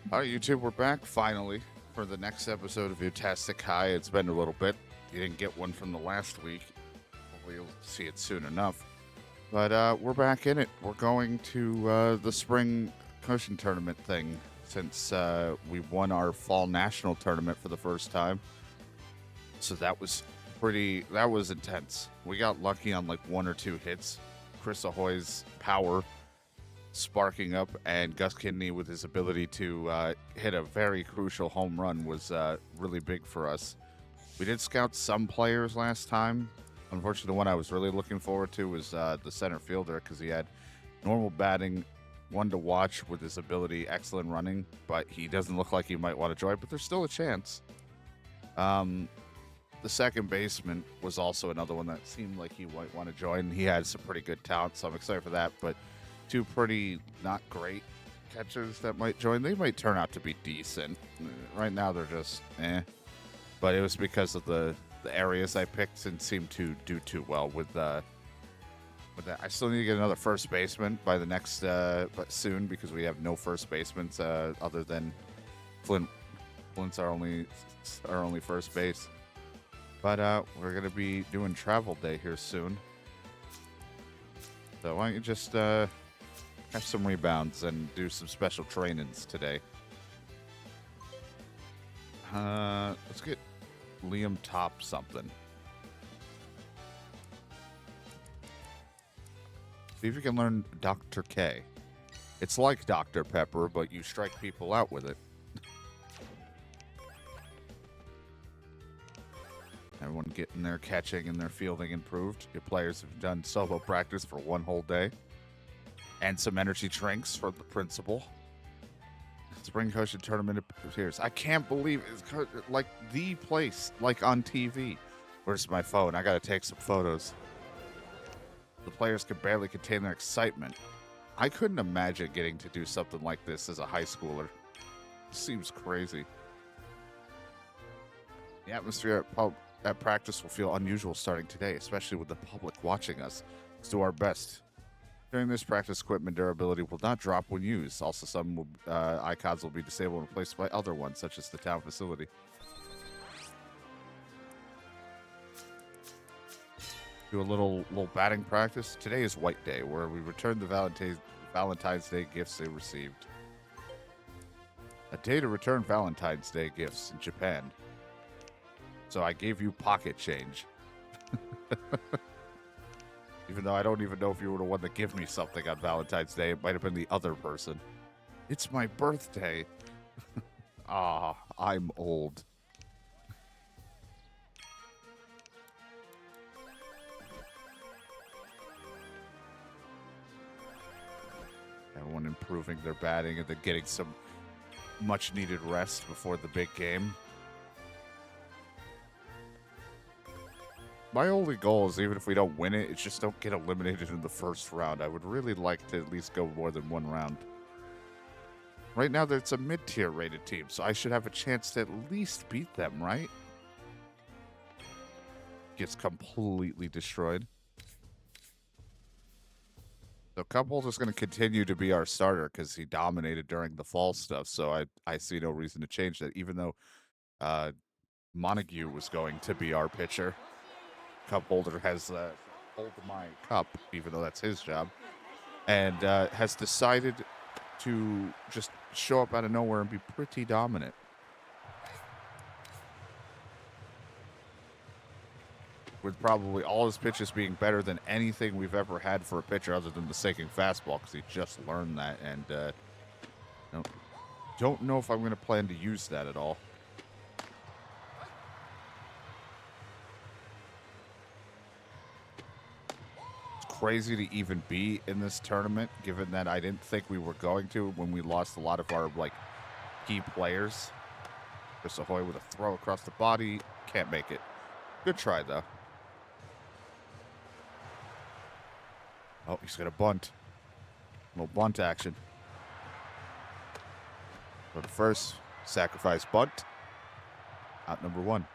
All right, YouTube, we're back finally for the next episode of Utastic High. It's been a little bit. You didn't get one from the last week. Hopefully, you'll see it soon enough. But we're back in it. We're going to the spring cushion tournament thing since we won our fall national tournament for the first time. So that was intense. We got lucky on like one or two hits. Chris Ahoy's power sparking up, and Gus Kidney with his ability to hit a very crucial home run was really big for us. We did scout some players last time. Unfortunately, the one I was really looking forward to was the center fielder because he had normal batting, one to watch with his ability, excellent running, but he doesn't look like he might want to join, but there's still a chance. The second baseman was also another one that seemed like he might want to join. He had some pretty good talent, so I'm excited for that, but two pretty not great catchers that might join. They might turn out to be decent. Right now they're just but it was because of the areas I picked and seemed to do too well with that. I still need to get another first baseman by the next but soon because we have no first basemen other than Flint. Flint's our only first base. But we're gonna be doing travel day here soon. So why don't you just have some rebounds and do some special trainings today. Let's get Liam Top something. See if you can learn Dr. K. It's like Dr. Pepper, but you strike people out with it. Everyone getting their catching and their fielding improved. Your players have done solo practice for one whole day. And some energy drinks for the principal. Spring Cushion Tournament appears. I can't believe it's like the place, like on TV. Where's my phone? I gotta take some photos. The players could barely contain their excitement. I couldn't imagine getting to do something like this as a high schooler. Seems crazy. The atmosphere at practice will feel unusual starting today, especially with the public watching us. Let's do our best. During this practice, equipment durability will not drop when used. Also, some icons will be disabled and replaced by other ones, such as the town facility. Do a little batting practice. Today is White Day, where we return the Valentine's Day gifts they received. A day to return Valentine's Day gifts in Japan. So I gave you pocket change. Even though I don't even know if you were the one to give me something on Valentine's Day. It might have been the other person. It's my birthday. I'm old. Everyone improving their batting and then getting some much needed rest before the big game. My only goal is, even if we don't win it, it's just don't get eliminated in the first round. I would really like to at least go more than one round. Right now, it's a mid-tier rated team, so I should have a chance to at least beat them, right? Gets completely destroyed. So Cuphold is going to continue to be our starter because he dominated during the fall stuff, so I see no reason to change that, even though Montague was going to be our pitcher. Cup holder has hold my cup, even though that's his job, and has decided to just show up out of nowhere and be pretty dominant. With probably all his pitches being better than anything we've ever had for a pitcher other than the sinking fastball, because he just learned that, and don't know if I'm going to plan to use that at all. Crazy to even be in this tournament, given that I didn't think we were going to when we lost a lot of our key players. Chris Ahoy with a throw across the body, can't make it. Good try though. Oh, he's gonna bunt. A little bunt action. Go to first, sacrifice bunt. Out number one.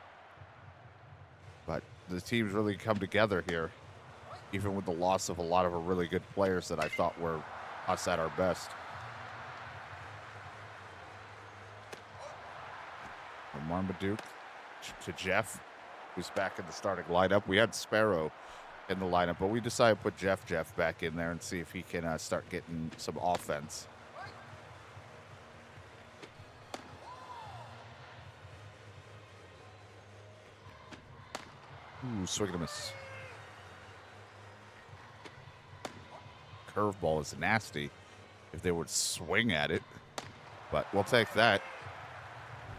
But the team's really come together here, even with the loss of a lot of really good players that I thought were us at our best. Marmaduke to Jeff, who's back in the starting lineup. We had Sparrow in the lineup, but we decided to put Jeff back in there and see if he can start getting some offense. Ooh, swing and a miss. Curveball is nasty if they would swing at it, but we'll take that.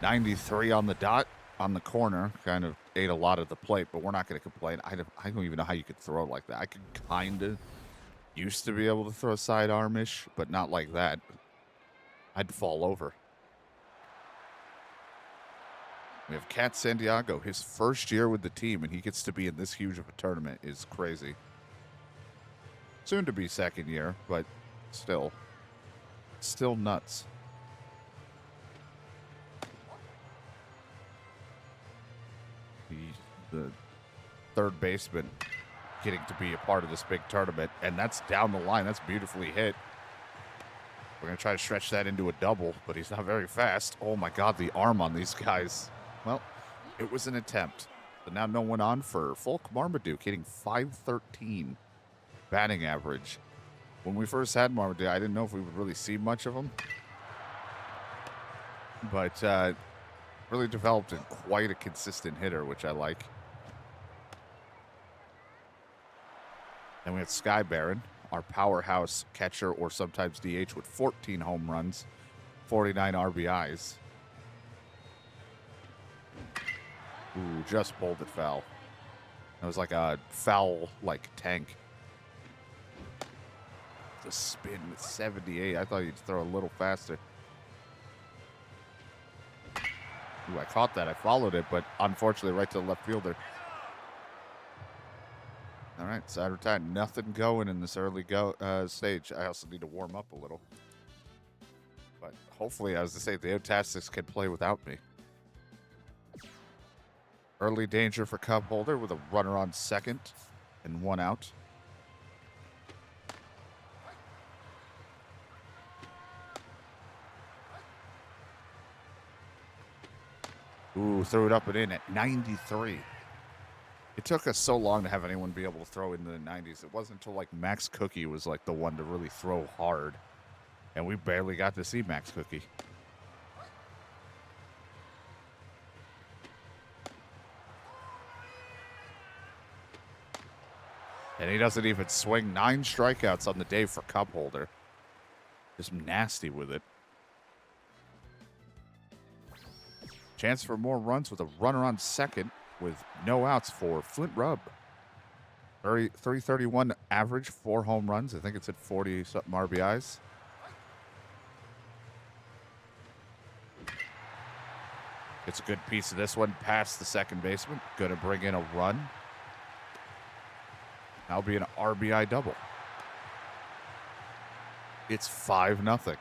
93 on the dot on the corner. Kind of ate a lot of the plate, but we're not going to complain. I don't even know how you could throw like that. I could kind of used to be able to throw sidearm-ish, but not like that. I'd fall over. We have Cat Santiago. His first year with the team, and he gets to be in this huge of a tournament is crazy. Soon to be second year, but still nuts. The third baseman getting to be a part of this big tournament, and that's down the line. That's beautifully hit. We're going to try to stretch that into a double, but he's not very fast. Oh, my God, the arm on these guys. Well, it was an attempt. But now no one on for Folk Marmaduke, hitting .513 batting average. When we first had Marmaduke, I didn't know if we would really see much of him. But really developed in quite a consistent hitter, which I like. Then we have Sky Baron, our powerhouse catcher or sometimes DH with 14 home runs, 49 RBIs. Ooh, just pulled it foul. That was like a foul, tank. The spin with 78. I thought he'd throw a little faster. Ooh, I caught that. I followed it, but unfortunately right to the left fielder. All right, side retired. Nothing going in this early stage. I also need to warm up a little. But hopefully, as I say, the Otastics can play without me. Early danger for Cub Holder with a runner on second and one out. Ooh, threw it up and in at 93. It took us so long to have anyone be able to throw into the 90s. It wasn't until Max Cookie was the one to really throw hard. And we barely got to see Max Cookie. And he doesn't even swing. 9 strikeouts on the day for Cup Holder. Just nasty with it. Chance for more runs with a runner on second with no outs for Flint Rubb. 331 average, 4 home runs. I think it's at 40-something RBIs. It's a good piece of this one past the second baseman. Going to bring in a run. That'll be an RBI double. It's 5-0.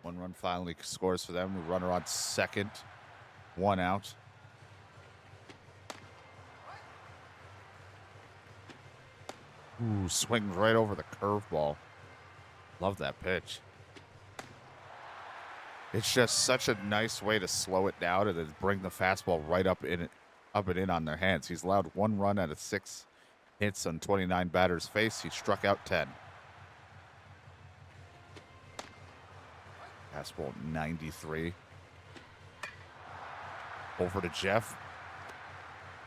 One run finally scores for them. The runner on second. 1 out. Ooh, swings right over the curveball. Love that pitch. It's just such a nice way to slow it down and then bring the fastball right up and in on their hands. He's allowed 1 run out of 6 hits on 29 batters faced. He struck out 10. Fastball 93. Over to Jeff.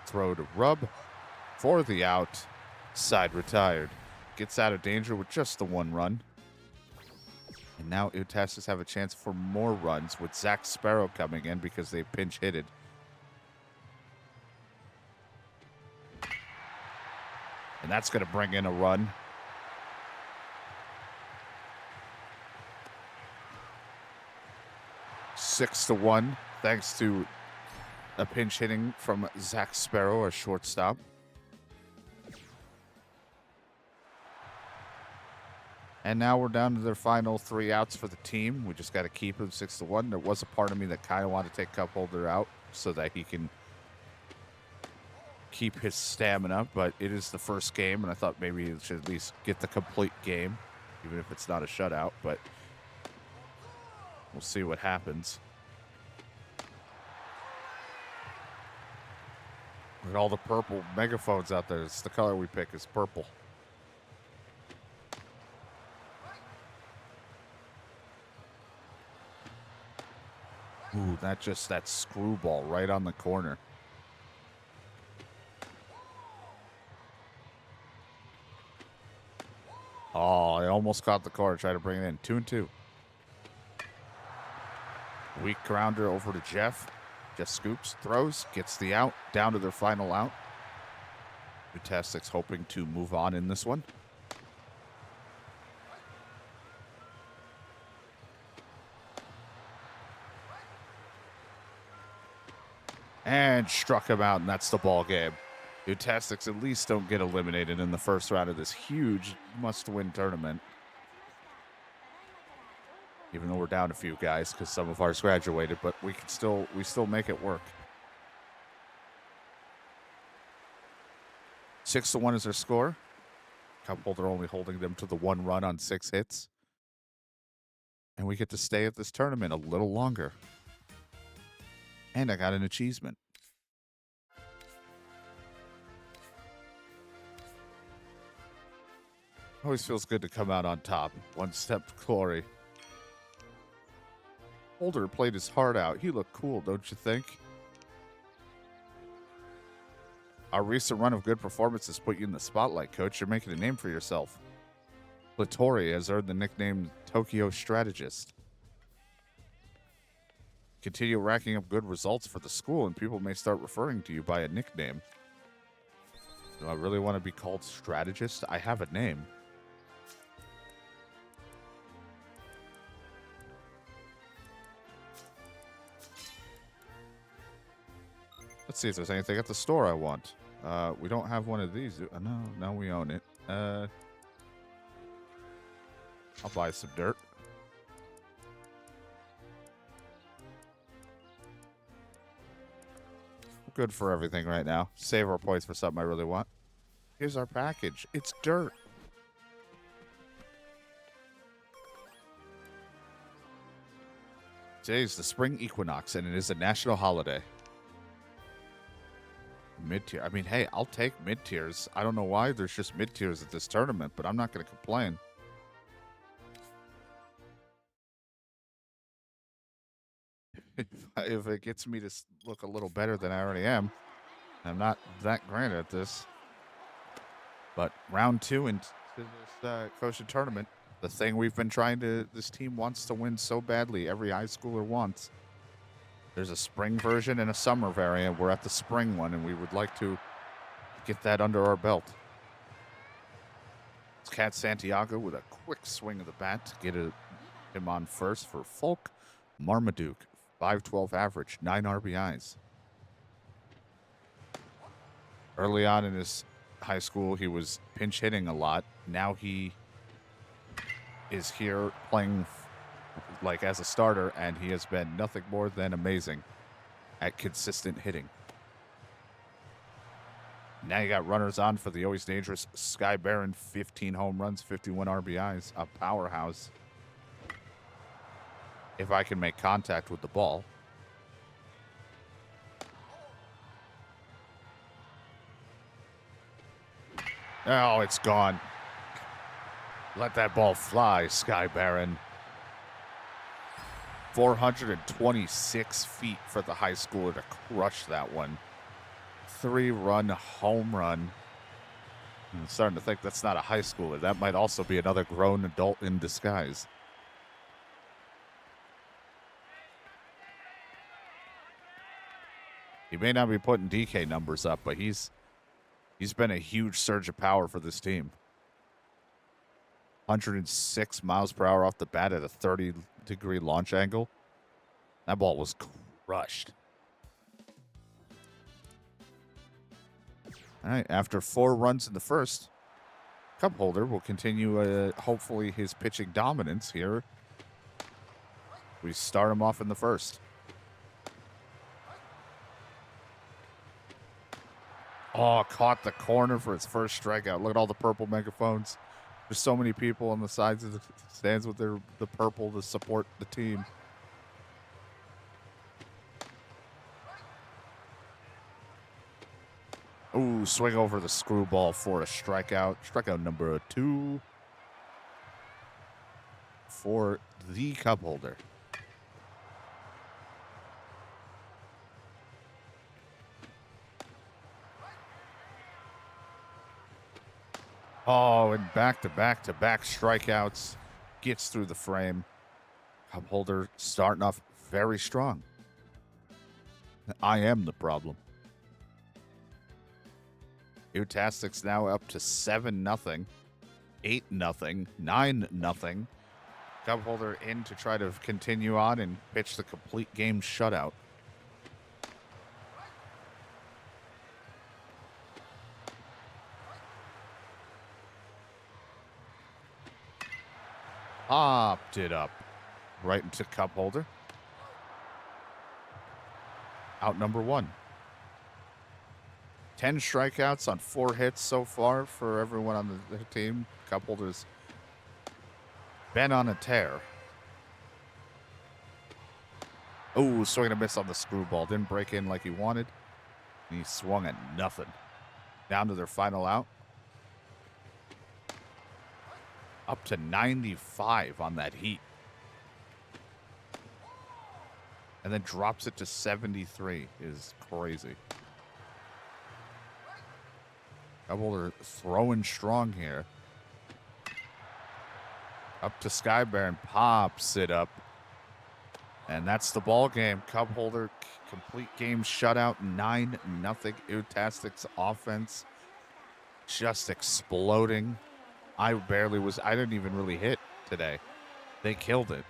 Throw to Rubb for the out. Side retired. Gets out of danger with just the 1 run. And now Otastics have a chance for more runs with Zach Sparrow coming in because they pinch hitted. And that's going to bring in a run. Six to 1, thanks to a pinch hitting from Zach Sparrow, a shortstop. And now we're down to their final 3 outs for the team. We just got to keep him 6 to 1. There was a part of me that kind of wanted to take Cup Holder out so that he can keep his stamina, but it is the first game, and I thought maybe he should at least get the complete game, even if it's not a shutout, but we'll see what happens. Look at all the purple megaphones out there. It's the color we pick is purple. Ooh, that screwball right on the corner. Oh, I almost caught the corner. Try to bring it in. 2-2. Weak grounder over to Jeff. Jeff scoops, throws, gets the out. Down to their final out. Fantastic's hoping to move on in this one. And struck him out, and that's the ball game. Fantastics at least don't get eliminated in the first round of this huge must-win tournament. Even though we're down a few guys because some of ours graduated, but we still make it work. 6-1 is their score. Cup holder only holding them to the 1 run on 6 hits. And we get to stay at this tournament a little longer. And I got an achievement. Always feels good to come out on top. One step to glory. Holder played his heart out. He looked cool, don't you think? Our recent run of good performances put you in the spotlight, Coach. You're making a name for yourself. Latori has earned the nickname Tokyo Strategist. Continue racking up good results for the school, and people may start referring to you by a nickname. Do I really want to be called Strategist? I have a name. Let's see if there's anything at the store I want. We don't have one of these. No, we own it. I'll buy some dirt. We're good for everything right now. Save our points for something I really want. Here's our package. It's dirt. Today's the spring equinox, and it is a national holiday. Mid-tier. I mean, hey, I'll take mid-tiers. I don't know why there's just mid-tiers at this tournament, but I'm not going to complain. If it gets me to look a little better than I already am, I'm not that great at this. But round 2 into this Koshin tournament, the thing we've been this team wants to win so badly, every high schooler wants. There's a spring version and a summer variant. We're at the spring one, and we would like to get that under our belt. It's Cat Santiago with a quick swing of the bat to get him on first for Folk Marmaduke. 512 average, 9 RBIs. Early on in his high school, he was pinch hitting a lot. Now he is here playing like as a starter, and he has been nothing more than amazing at consistent hitting. Now you got runners on for the always dangerous Sky Baron. 15 home runs, 51 RBIs, a powerhouse. If I can make contact with the ball. Oh, it's gone. Let that ball fly, Sky Baron. 426 feet for the high schooler to crush that one. 3-run home run. I'm starting to think that's not a high schooler. That might also be another grown adult in disguise. He may not be putting DK numbers up, but he's been a huge surge of power for this team. 106 miles per hour off the bat at a 30-degree launch angle. That ball was crushed. All right, after 4 runs in the first, Cup holder will continue, hopefully, his pitching dominance here. We start him off in the first. Oh, caught the corner for his first strikeout. Look at all the purple megaphones. There's so many people on the sides of the stands with the purple to support the team. Ooh, swing over the screwball for a strikeout. Strikeout number 2 for the cup holder. Oh, and back-to-back-to-back strikeouts. Gets through the frame. Cup holder starting off very strong. I am the problem. Utastics now up to 7-0, 8-0, 9-0. Cup holder in to try to continue on and pitch the complete game shutout. Popped it up right into cup holder. Out number 1. 10 strikeouts on 4 hits so far for everyone on the team. Cup holder's been on a tear. Oh, swing and a miss on the screwball. Didn't break in like he wanted. And he swung at nothing. Down to their final out. Up to 95 on that heat. And then drops it to 73 is crazy. Cup holder throwing strong here. Up to Sky Baron, pops it up. And that's the ball game. Cup holder, complete game shutout, 9-0. Utastics offense just exploding. I didn't even really hit today. They killed it.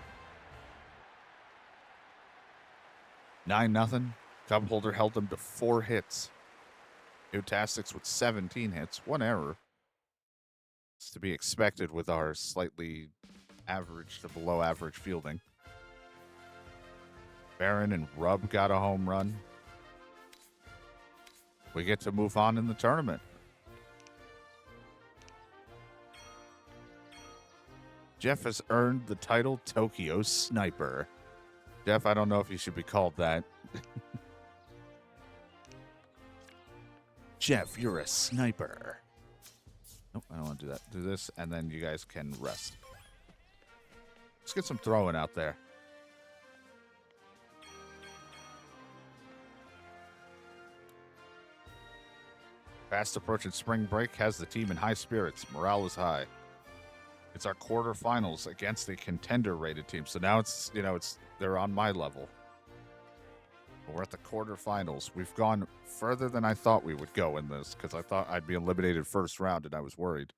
9-0. Cup holder held them to 4 hits. Utastics with 17 hits, 1 error. It's to be expected with our slightly average to below average fielding. Barron and Rubb got a home run. We get to move on in the tournament. Jeff has earned the title Tokyo Sniper. Jeff, I don't know if he should be called that. Jeff, you're a sniper. Nope, I don't want to do that. Do this, and then you guys can rest. Let's get some throwing out there. Fast approaching spring break has the team in high spirits. Morale is high. It's our quarterfinals against a contender-rated team. So now they're on my level. We're at the quarterfinals. We've gone further than I thought we would go in this because I thought I'd be eliminated first round, and I was worried.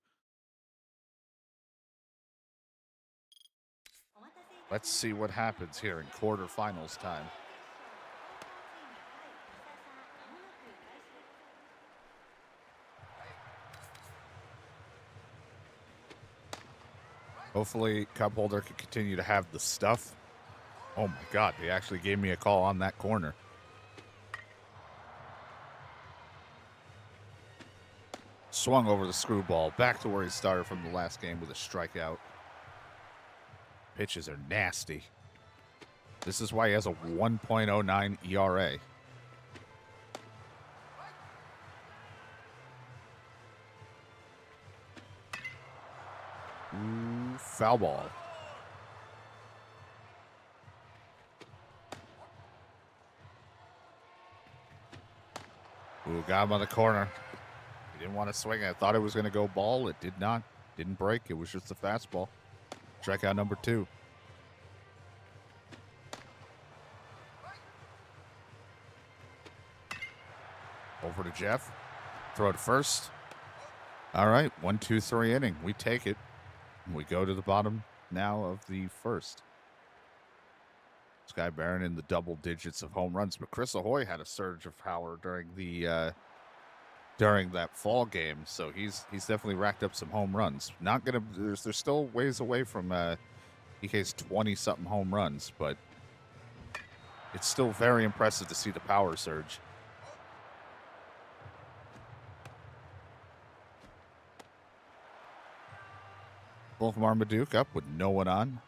Let's see what happens here in quarterfinals time. Hopefully, cup holder can continue to have the stuff. Oh my God, they actually gave me a call on that corner. Swung over the screwball, back to where he started from the last game with a strikeout. Pitches are nasty. This is why he has a 1.09 ERA. Ooh, foul ball. Ooh, got him on the corner. He didn't want to swing it. I thought it was going to go ball. It did not. Didn't break. It was just a fastball. Strikeout number 2. Over to Jeff. Throw it first. All right, 1-2-3 inning. We take it. We go to the bottom now of the first. Sky Baron in the double digits of home runs, but Chris Ahoy had a surge of power during that fall game, so he's definitely racked up some home runs. Not gonna. There's still ways away from EK's 20-something home runs, but it's still very impressive to see the power surge. Both Marmaduke up with no one on.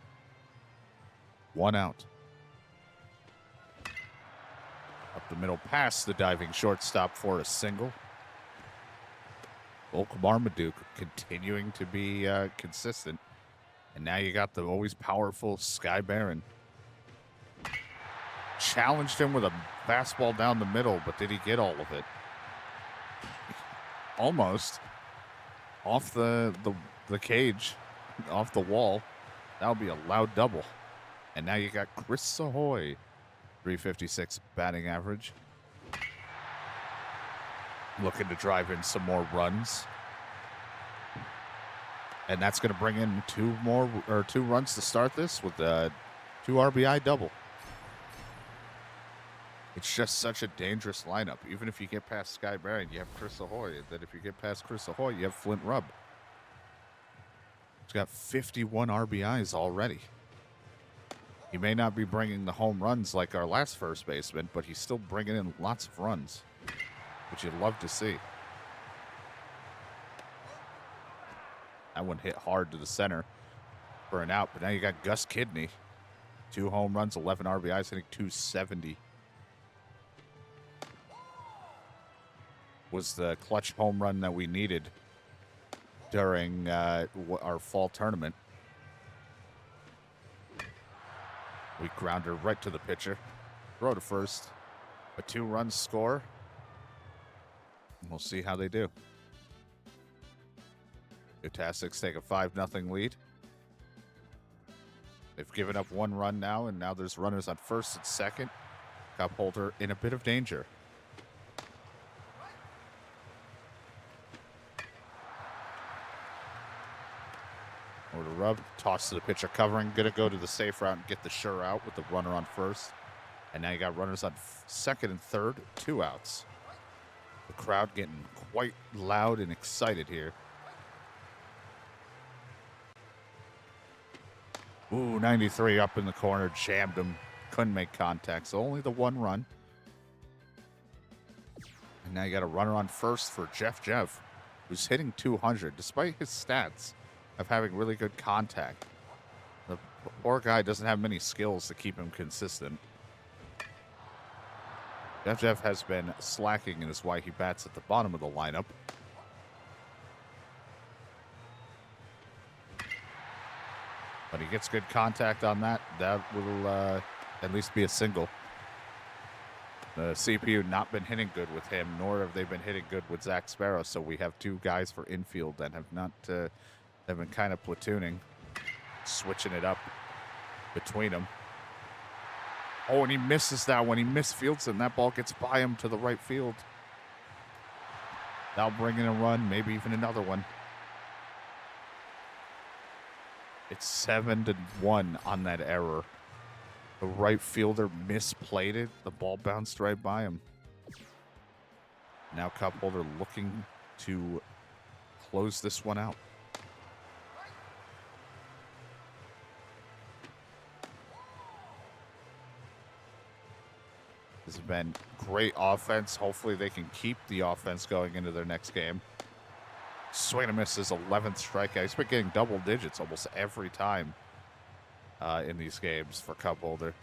1 out. Up the middle past the diving shortstop for a single. Bulk Marmaduke continuing to be consistent. And now you got the always powerful Sky Baron. Challenged him with a fastball down the middle, but did he get all of it? Almost. Off the cage, off the wall. That would be a loud double. And now you got Chris Ahoy. 356 batting average. Looking to drive in some more runs. And that's going to bring in two runs to start this with a 2 RBI double. It's just such a dangerous lineup. Even if you get past Sky Baron, you have Chris Ahoy. And then if you get past Chris Ahoy, you have Flint Rubb. He's got 51 RBIs already. He may not be bringing the home runs like our last first baseman, but he's still bringing in lots of runs, which you'd love to see. That one hit hard to the center for an out, but now you got Gus Kidney. 2 home runs, 11 RBIs, hitting 270. Was the clutch home run that we needed during our fall tournament. We ground her right to the pitcher. Throw to first. A 2-run score. And we'll see how they do. Utastics take a 5-0 lead. They've given up 1 run now, and now there's runners on first and second. Cup holder in a bit of danger. Or to Rub, toss to the pitcher covering. Going to go to the safe route and get the sure out with the runner on first. And now you got runners on second and third, 2 outs. The crowd getting quite loud and excited here. Ooh, 93 up in the corner, jammed him. Couldn't make contact, so only the 1 run. And now you got a runner on first for Jeff, who's hitting 200, despite his stats of having really good contact. The poor guy doesn't have many skills to keep him consistent. Jeff has been slacking, and is why he bats at the bottom of the lineup. But he gets good contact on that. That will at least be a single. The CPU not been hitting good with him, nor have they been hitting good with Zach Sparrow. So we have 2 guys for infield that have not have been kind of platooning, switching it up between them. Oh, and he misses that one. He misfields and that ball gets by him to the right field. That'll bring in a run, maybe even another one. It's 7-1 on that error. The right fielder misplayed it. The ball bounced right by him. Now cup holder looking to close this one out. This has been great offense. Hopefully they can keep the offense going into their next game. Swing and miss his 11th strikeout. He's been getting double digits almost every time in these games for cup holder.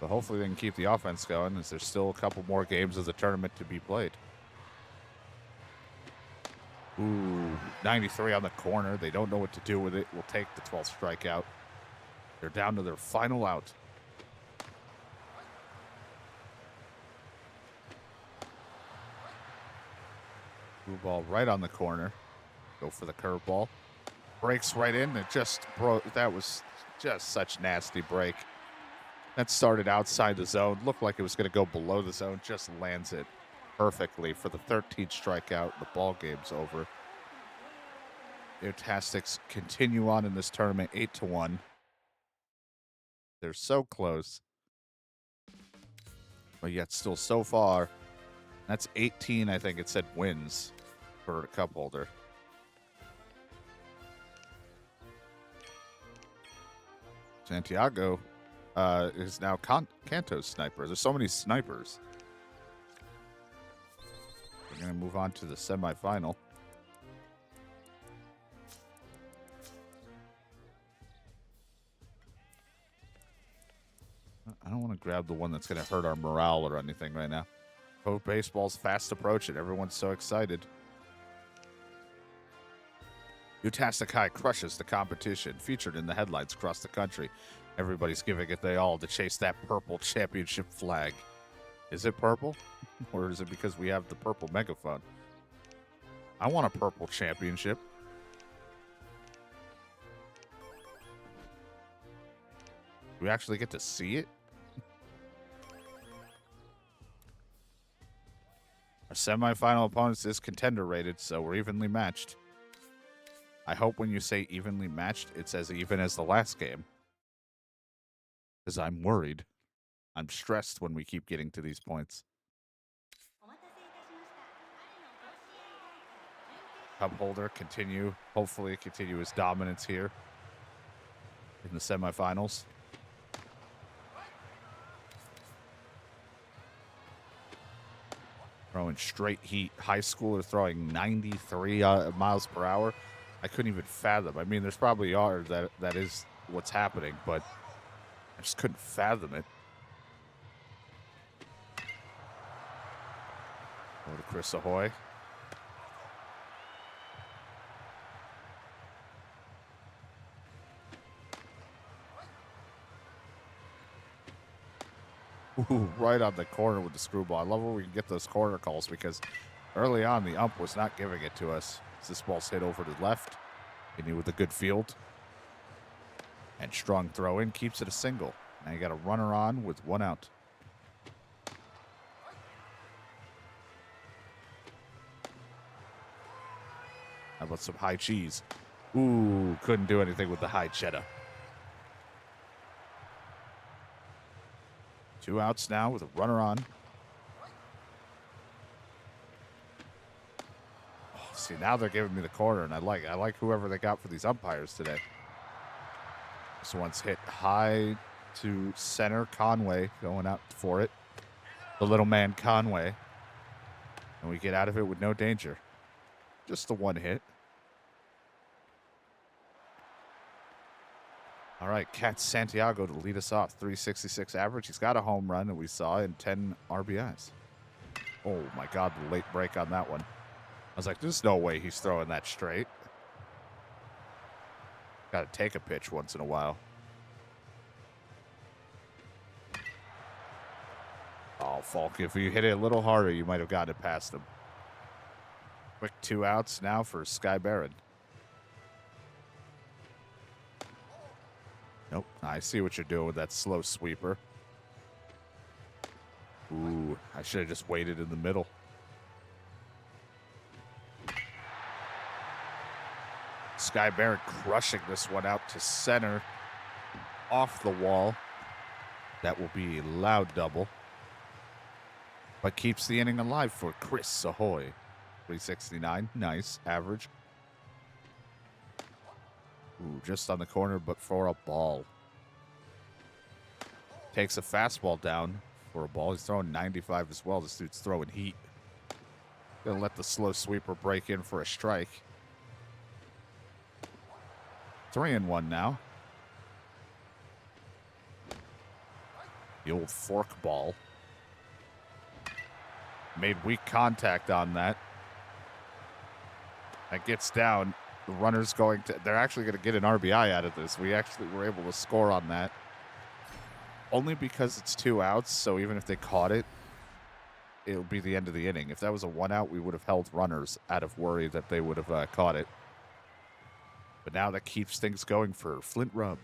But hopefully they can keep the offense going, as there's still a couple more games of the tournament to be played. Ooh, 93 on the corner. They don't know what to do with it. We'll take the 12th strikeout. They're down to their final out. Blue ball right on the corner. Go for the curveball. Breaks right in. It just broke. That was just such nasty break. That started outside the zone. Looked like it was going to go below the zone. Just lands it perfectly for the 13th strikeout. The ball game's over. The Utastics continue on in this tournament 8-1. They're so close. But yet still so far. That's 18, I think it said, wins for a cup holder. Santiago is now Kanto's sniper. There's so many snipers. We're going to move on to the semifinal. I don't want to grab the one that's going to hurt our morale or anything right now. Pro baseball's fast approaching. Everyone's so excited. Utastic High crushes the competition, featured in the headlines across the country. Everybody's giving it they all to chase that purple championship flag. Is it purple? Or is it because we have the purple megaphone? I want a purple championship. Do we actually get to see it? Our semifinal opponents is contender rated, so we're evenly matched. I hope when you say evenly matched, it's as even as the last game. Because I'm worried. I'm stressed when we keep getting to these points. Cup holder hopefully continue his dominance here in the semifinals. Throwing straight heat. High schooler throwing 93 miles per hour. I couldn't even fathom. I mean, there's probably are that is what's happening, but I just couldn't fathom it. Over to Chris Ahoy. Ooh, right on the corner with the screwball. I love when we can get those corner calls because early on the ump was not giving it to us. This ball's hit over to the left. Continue with a good field. And strong throw in keeps it a single. Now you got a runner on with one out. How about some high cheese? Ooh, couldn't do anything with the high cheddar. 2 outs now with a runner on. Oh, see, now they're giving me the corner, and I like whoever they got for these umpires today. This one's hit high to center. Conway going out for it. The little man Conway. And we get out of it with no danger. Just the one hit. All right, Cat Santiago to lead us off. 366 average. He's got a home run that we saw in 10 RBIs. Oh, my God, the late break on that one. I was like, there's no way he's throwing that straight. Got to take a pitch once in a while. Oh, Falk, if you hit it a little harder, you might have gotten it past him. Quick 2 outs now for Sky Barron. Nope. I see what you're doing with that slow sweeper. Ooh, I should have just waited in the middle. Sky Barron crushing this one out to center. Off the wall. That will be a loud double. But keeps the inning alive for Chris Ahoy. 369. Nice. Average. Ooh, just on the corner, but for a ball. Takes a fastball down for a ball. He's throwing 95 as well. This dude's throwing heat. Gonna let the slow sweeper break in for a strike. 3-1 now. The old fork ball. Made weak contact on that. That gets down. The runner's going to... They're actually going to get an RBI out of this. We actually were able to score on that. Only because it's 2 outs, so even if they caught it, it would be the end of the inning. If that was a 1 out, we would have held runners out of worry that they would have caught it. But now that keeps things going for Flint Rub.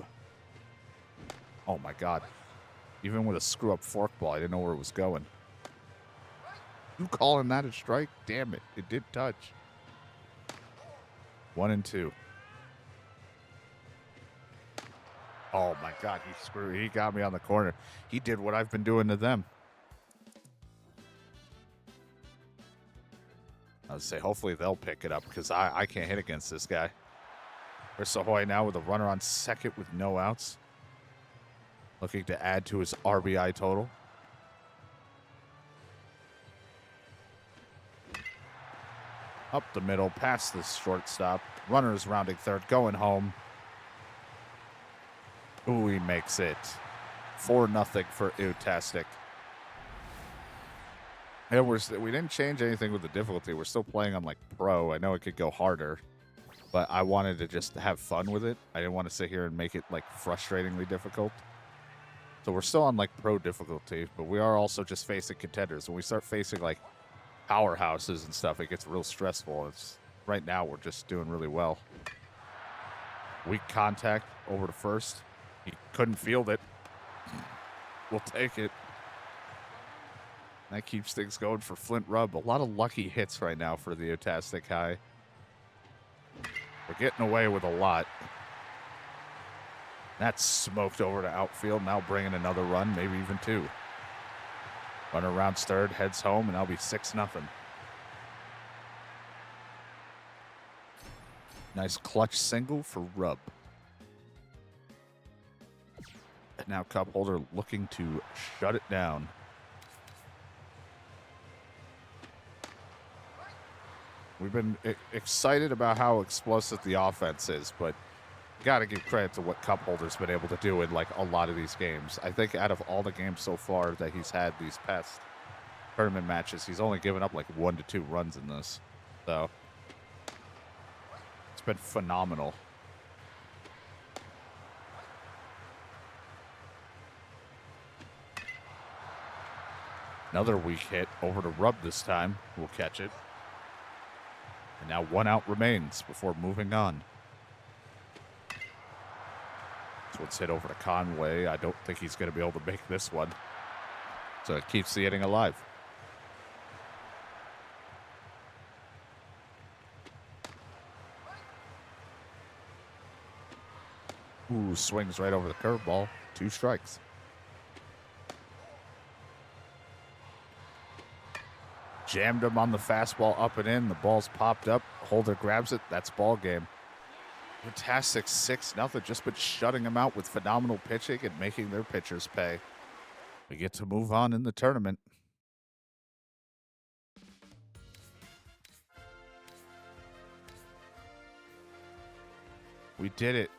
Oh, my God. Even with a screw-up forkball, I didn't know where it was going. You calling that a strike? Damn it. It did touch. 1-2. Oh, my God. He got me on the corner. He did what I've been doing to them. I would say hopefully they'll pick it up because I can't hit against this guy. Chris Ahoy now with a runner on second with no outs. Looking to add to his RBI total. Up the middle, past the shortstop. Runners rounding third, going home. Ooh, he makes it. 4-0 for Utastic. And we didn't change anything with the difficulty. We're still playing on, like, pro. I know it could go harder, but I wanted to just have fun with it. I didn't want to sit here and make it, like, frustratingly difficult. So we're still on, like, pro difficulty, but we are also just facing contenders. When we start facing, like, powerhouses and stuff, it gets real stressful. Right now, we're just doing really well. Weak contact over to first. He couldn't field it. We'll take it. That keeps things going for Flint Rub. A lot of lucky hits right now for the Utastic High. We're getting away with a lot. That's smoked over to outfield. Now bringing another run, maybe even 2. Runner rounds third, heads home, and that'll be 6-0. Nice clutch single for Rub. And now cup holder looking to shut it down. We've been excited about how explosive the offense is, but got to give credit to what cup holder's been able to do in, like, a lot of these games. I think out of all the games so far that he's had these past tournament matches, he's only given up like 1 to 2 runs in this. So it's been phenomenal. Another weak hit over to Rub this time. We'll catch it. And now 1 out remains before moving on. This one's hit over to Conway. I don't think he's going to be able to make this one. So it keeps the inning alive. Ooh, swings right over the curveball. 2 strikes. Jammed him on the fastball up and in. The ball's popped up. Holder grabs it. That's ball game. Fantastic 6-0. Just been shutting them out with phenomenal pitching and making their pitchers pay. We get to move on in the tournament. We did it.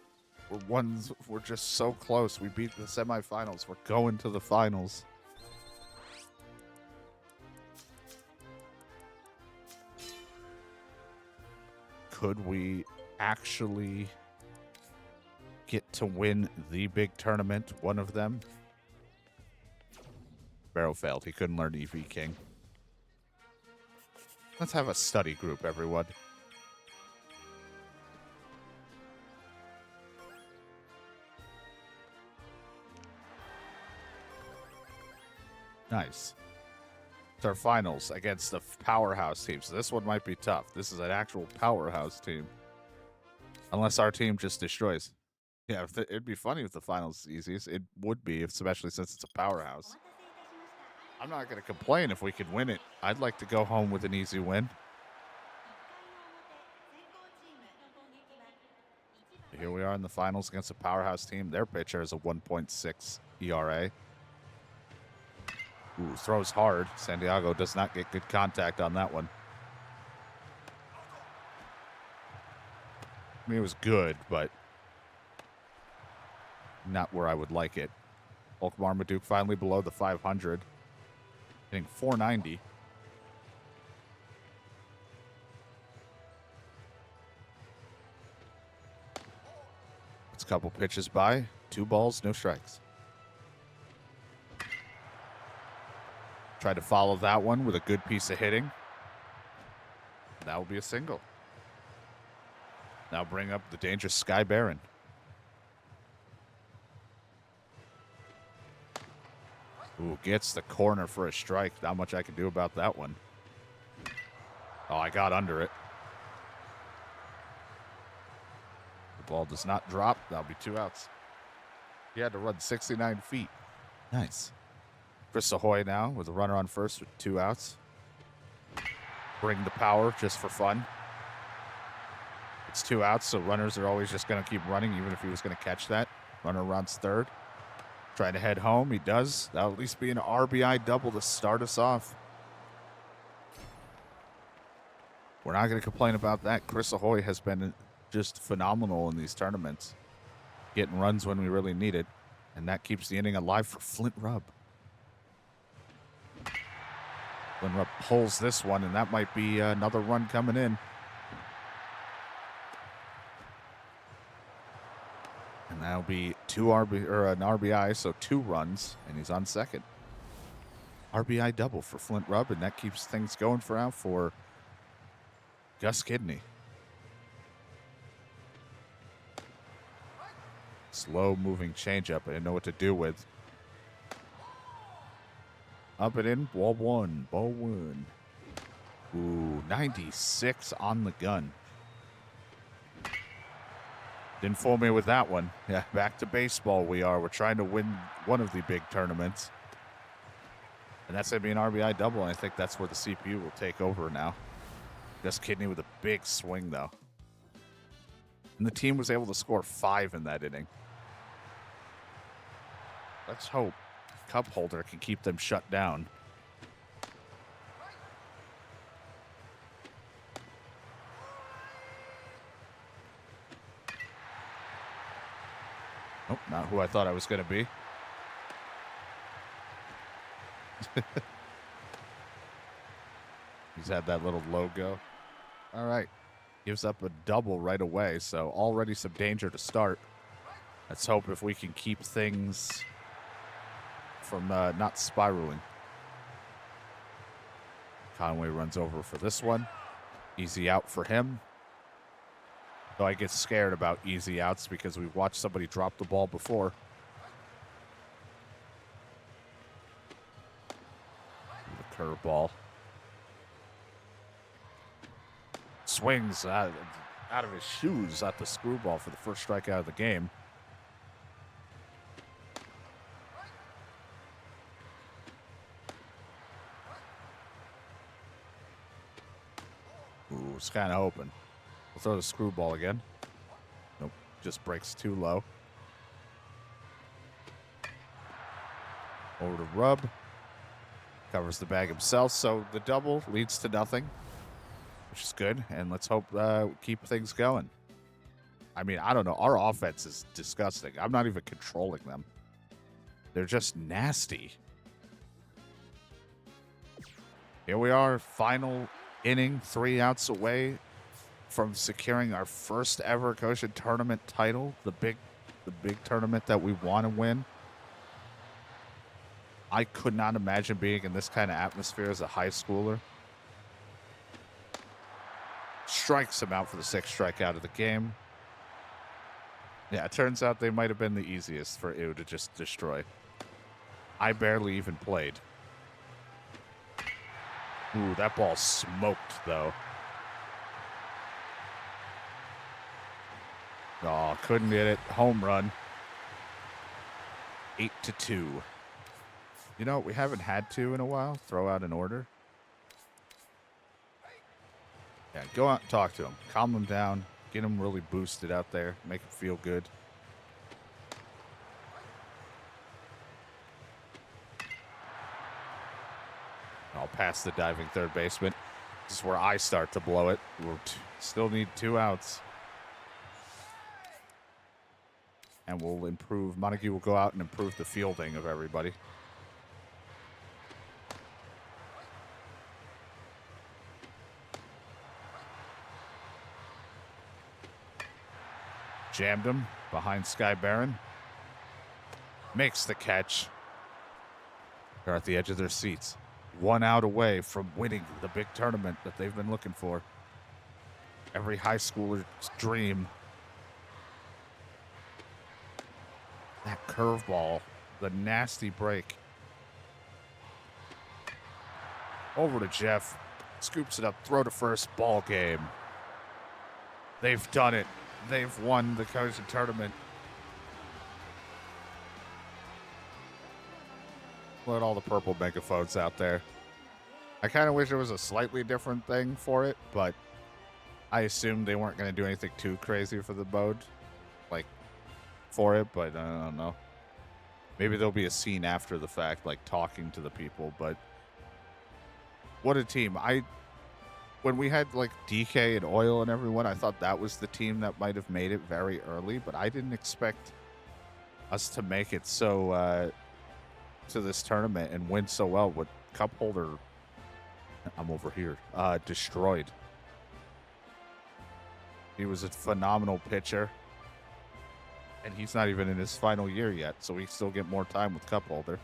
We're just so close. We beat the semifinals. We're going to the finals. Could we actually get to win the big tournament, one of them? Barrow failed. He couldn't learn EV King. Let's have a study group, everyone. Nice. It's our finals against the powerhouse team. So this one might be tough. This is an actual powerhouse team. Unless our team just destroys. Yeah, it'd be funny if the finals is easiest. It would be, especially since it's a powerhouse. I'm not going to complain if we could win it. I'd like to go home with an easy win. Here we are in the finals against a powerhouse team. Their pitcher is a 1.6 ERA. Ooh, throws hard. Santiago does not get good contact on that one. I mean, it was good, but not where I would like it. Hulk Marmaduke finally below the 500. Hitting 490. It's a couple pitches by. 2 balls, no strikes. Tried to follow that one with a good piece of hitting. That will be a single. Now bring up the dangerous Sky Baron. Ooh, gets the corner for a strike. Not much I can do about that one. Oh, I got under it. The ball does not drop. That'll be 2 outs. He had to run 69 feet. Nice. Chris Ahoy now with a runner on first with 2 outs. Bring the power just for fun. It's 2 outs, so runners are always just going to keep running, even if he was going to catch that. Runner runs third. Trying to head home. He does. That'll at least be an RBI double to start us off. We're not going to complain about that. Chris Ahoy has been just phenomenal in these tournaments, getting runs when we really need it, and that keeps the inning alive for Flint Rubb. Flint Rubb pulls this one, and that might be another run coming in. And that'll be an RBI, so 2 runs, and he's on second. RBI double for Flint Rubb, and that keeps things going for Gus Kidney. Slow-moving changeup. I didn't know what to do with. Up and in, ball one. Ooh, 96 on the gun. Didn't fool me with that one. Yeah, back to baseball we are. We're trying to win one of the big tournaments. And that's going to be an RBI double, and I think that's where the CPU will take over now. Gus Kidney with a big swing, though. And the team was able to score 5 in that inning. Let's hope Cup Holder can keep them shut down. Nope, not who I thought I was going to be. He's had that little logo. All right. Gives up a double right away, so already some danger to start. Let's hope if we can keep things from not spiraling. Conway runs over for this one. Easy out for him. Though I get scared about easy outs because we've watched somebody drop the ball before. The curveball. Swings out of his shoes at the screwball for the first strikeout of the game. Ooh, it's kind of open. We'll throw the screwball again. Nope, just breaks too low. Over to Rubb. Covers the bag himself, so the double leads to nothing, which is good. And let's hope keep things going. I mean, I don't know. Our offense is disgusting. I'm not even controlling them. They're just nasty. Here we are, final inning, 3 outs away from securing our first ever Goshen tournament title, the big tournament that we want to win. I could not imagine being in this kind of atmosphere as a high schooler. Strikes him out for the 6th strikeout of the game. Yeah, it turns out they might have been the easiest for Ew to just destroy. I barely even played. Ooh, that ball smoked, though. Oh, couldn't get it. Home run. 8-2. You know, we haven't had to in a while. Throw out an order. Yeah, go out and talk to him. Calm him down. Get him really boosted out there. Make him feel good. I'll pass the diving third baseman. This is where I start to blow it. We'll still need 2 outs. And we'll improve. Montague will go out and improve the fielding of everybody. Jammed him behind Sky Barron. Makes the catch. They're at the edge of their seats. 1 out away from winning the big tournament that they've been looking for. Every high schooler's dream. That curveball, the nasty break. Over to Jeff. Scoops it up, throw to first, ball game. They've done it. They've won the Goshen tournament. Let all the purple megaphones out there. I kind of wish there was a slightly different thing for it, but I assumed they weren't going to do anything too crazy for the mode, like, for it, but I don't know. Maybe there'll be a scene after the fact, like talking to the people, but what a team. when we had like DK and Oil and everyone, I thought that was the team that might have made it very early, but I didn't expect us to make it so to this tournament and win so well with cup holder. I'm over here. Destroyed. He was a phenomenal pitcher. And he's not even in his final year yet, so we still get more time with cup holder.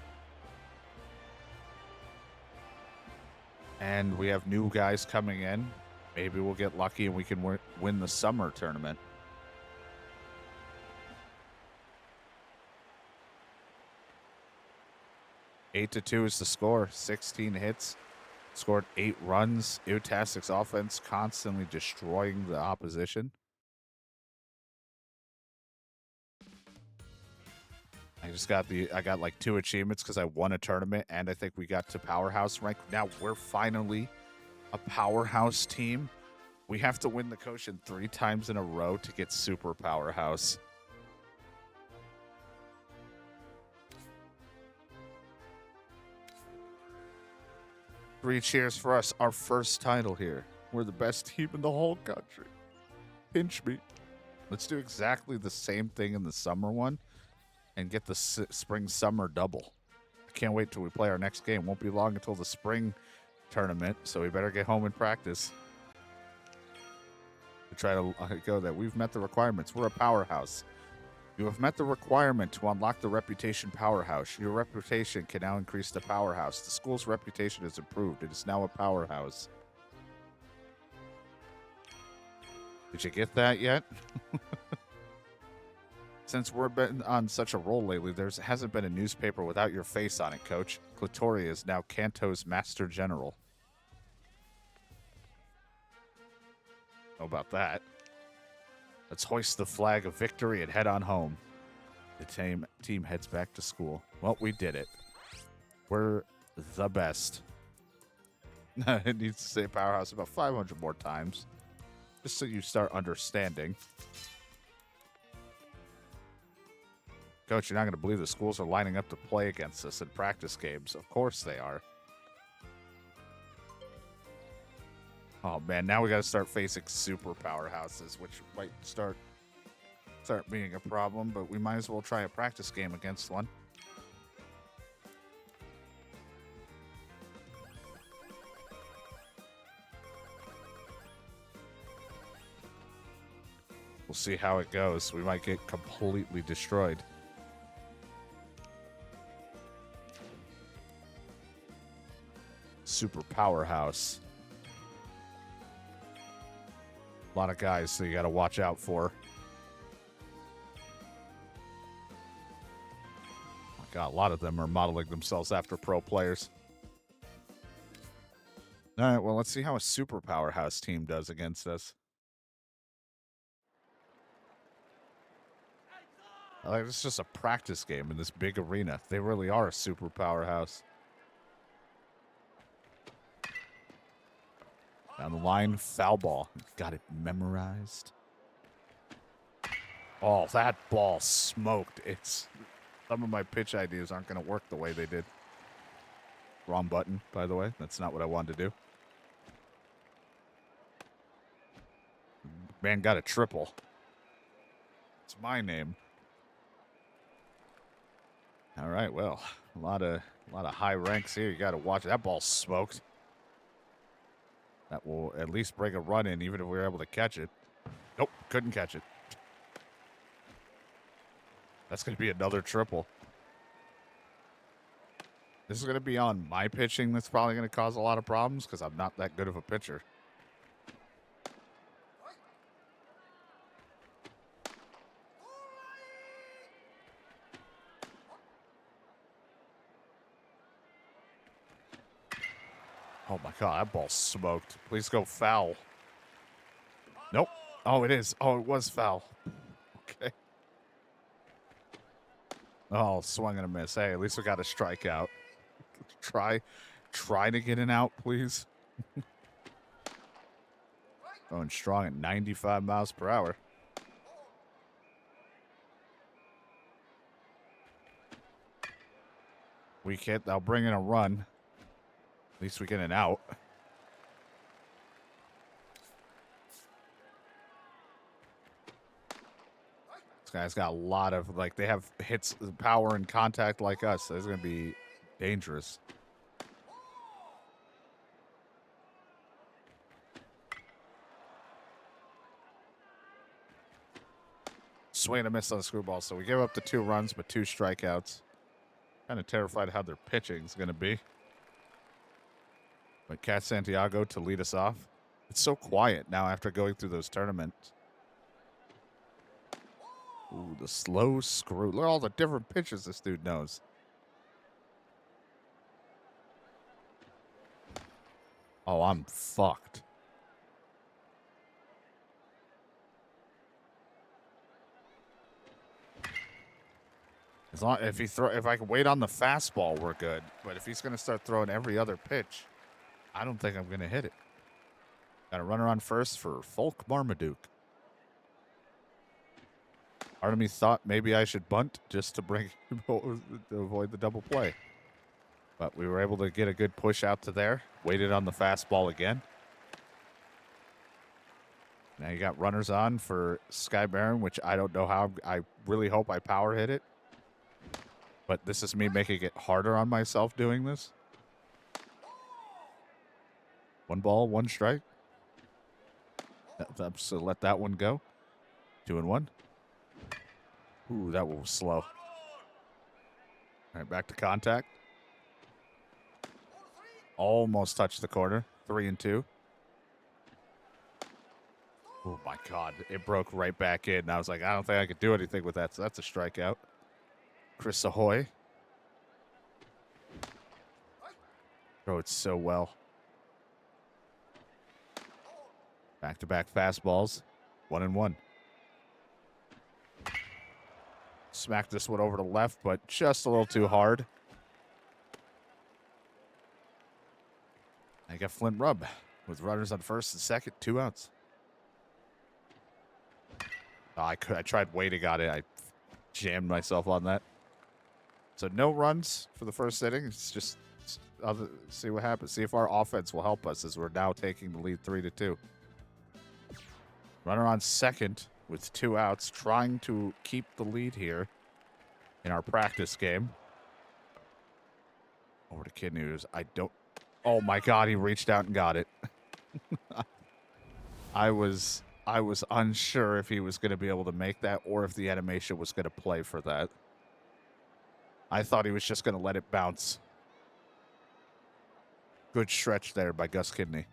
And we have new guys coming in. Maybe we'll get lucky and we can win the summer tournament. Eight to 2 is the score. 16 hits. Scored 8 runs. Utastic's offense constantly destroying the opposition. I got like 2 achievements because I won a tournament and I think we got to powerhouse rank. Now we're finally a powerhouse team. We have to win the Koshin 3 times in a row to get super powerhouse. Three cheers for us. Our first title here. We're the best team in the whole country. Pinch me. Let's do exactly the same thing in the summer one and get the spring-summer double. I can't wait till we play our next game. Won't be long until the spring tournament, so we better get home and practice. To try to go that. We've met the requirements. We're a powerhouse. You have met the requirement to unlock the reputation powerhouse. Your reputation can now increase to powerhouse. The school's reputation is improved. It is now a powerhouse. Did you get that yet? Since we've been on such a roll lately, there hasn't been a newspaper without your face on it, Coach. Clitoria is now Kanto's Master General. How about that? Let's hoist the flag of victory and head on home. The team heads back to school. Well, we did it. We're the best. It needs to say powerhouse about 500 more times. Just so you start understanding. Coach, you're not going to believe the schools are lining up to play against us in practice games. Of course they are. Oh, man, now we got to start facing super powerhouses, which might start being a problem, but we might as well try a practice game against one. We'll see how it goes. We might get completely destroyed. Super powerhouse. A lot of guys, so you got to watch out for. Oh my God, a lot of them are modeling themselves after pro players. All right, well, let's see how a super powerhouse team does against us. It's just a practice game in this big arena. They really are a super powerhouse. Down the line, foul ball. Got it memorized. Oh, that ball smoked. Some of my pitch ideas aren't going to work the way they did. Wrong button, by the way. That's not what I wanted to do. Man got a triple. It's my name. All right, well, a lot of high ranks here. You got to watch. That ball smoked. That will at least bring a run in, even if we were able to catch it. Nope, couldn't catch it. That's going to be another triple. This is going to be on my pitching. That's probably going to cause a lot of problems because I'm not that good of a pitcher. Oh, my God, that ball smoked. Please go foul. Nope. Oh, it is. Oh, it was foul. Okay. Oh, swung and a miss. Hey, at least we got a strikeout. Try to get an out, please. Going strong at 95 miles per hour. Weak hit. They'll bring in a run. At least we get an out. This guy's got a lot of, like, they have hits, power, and contact like us. So it's going to be dangerous. Swing and a miss on the screwball. So we give up the 2 runs, but 2 strikeouts. Kind of terrified how their pitching is going to be. But Cat Santiago to lead us off. It's so quiet now after going through those tournaments. Ooh, the slow screw. Look at all the different pitches this dude knows. Oh, I'm fucked. As long if I can wait on the fastball, we're good. But if he's going to start throwing every other pitch, I don't think I'm going to hit it. Got a runner on first for Folk Marmaduke. Part of me thought maybe I should bunt just to to avoid the double play. But we were able to get a good push out to there. Waited on the fastball again. Now you got runners on for Sky Baron, which I don't know how. I really hope I power hit it. But this is me making it harder on myself doing this. 1 ball, 1 strike. So let that one go. 2-1. Ooh, that one was slow. All right, back to contact. Almost touched the corner. 3-2. Oh, my God. It broke right back in. I was like, I don't think I could do anything with that. So that's a strikeout. Chris Ahoy. Throw it so well. Back-to-back fastballs. 1-1. Smacked this one over to left, but just a little too hard. I got Flint Rub with runners on first and second, 2 outs. Oh, I tried waiting on it. I jammed myself on that. So no runs for the first inning. It's just see what happens. See if our offense will help us as we're now taking the lead 3-2. Runner on second with 2 outs, trying to keep the lead here in our practice game. Over to Kid News. Oh my God, he reached out and got it. I was unsure if he was going to be able to make that or if the animation was going to play for that. I thought he was just going to let it bounce. Good stretch there by Gus Kidney.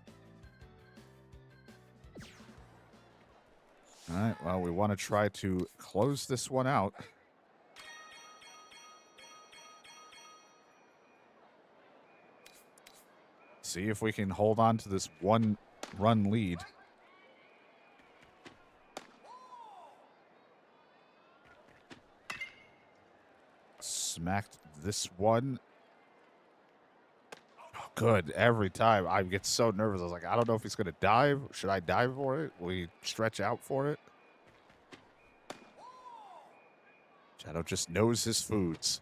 All right, well, we want to try to close this one out. See if we can hold on to this 1-run lead. Smacked this one. Oh, good. Every time I get so nervous. I was like, I don't know if he's going to dive. Should I dive for it? Will he stretch out for it? Shadow just knows his foods.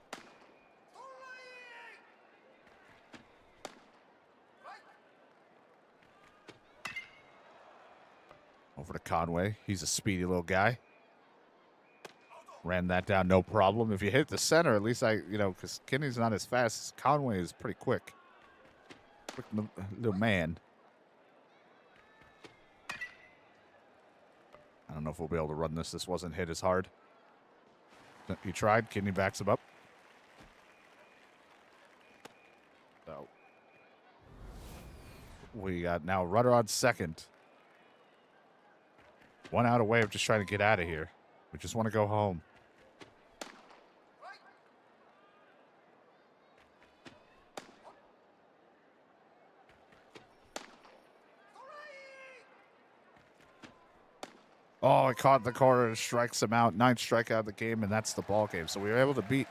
Over to Conway. He's a speedy little guy. Ran that down, no problem. If you hit the center, at least because Kinney's not as fast. Conway is pretty quick. Quick little man. I don't know if we'll be able to run this. This wasn't hit as hard. He tried. Kinney backs him up. So we got now runner on second. 1 out away of just trying to get out of here. We just want to go home. Oh, he caught the corner and strikes him out. 9th strikeout of the game, and that's the ball game. So we were able to beat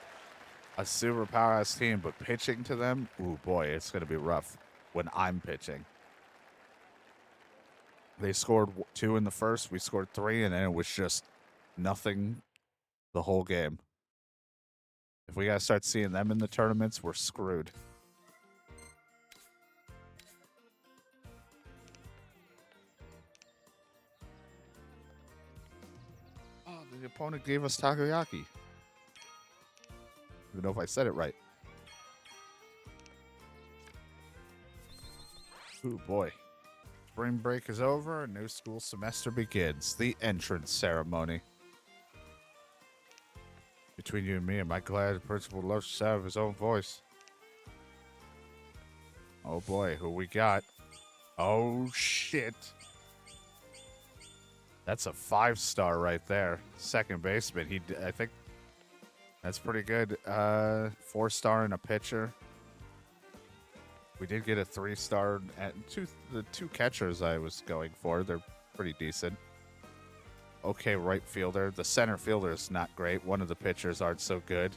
a super powerhouse team, but pitching to them, ooh, boy, it's going to be rough when I'm pitching. They scored 2 in the first. We scored 3, and then it was just nothing the whole game. If we got to start seeing them in the tournaments, we're screwed. opponent gave us takoyaki. I don't know if I said it right. Ooh, boy. Spring break is over. A new school semester begins. The entrance ceremony. Between you and me, am I glad the principal loves to have his own voice? Oh, boy. Who we got? Oh, shit. That's a 5-star right there. Second baseman. I think that's pretty good. 4-star in a pitcher. We did get a 3-star at the 2 catchers I was going for. They're pretty decent. Okay, right fielder. The center fielder is not great. One of the pitchers aren't so good.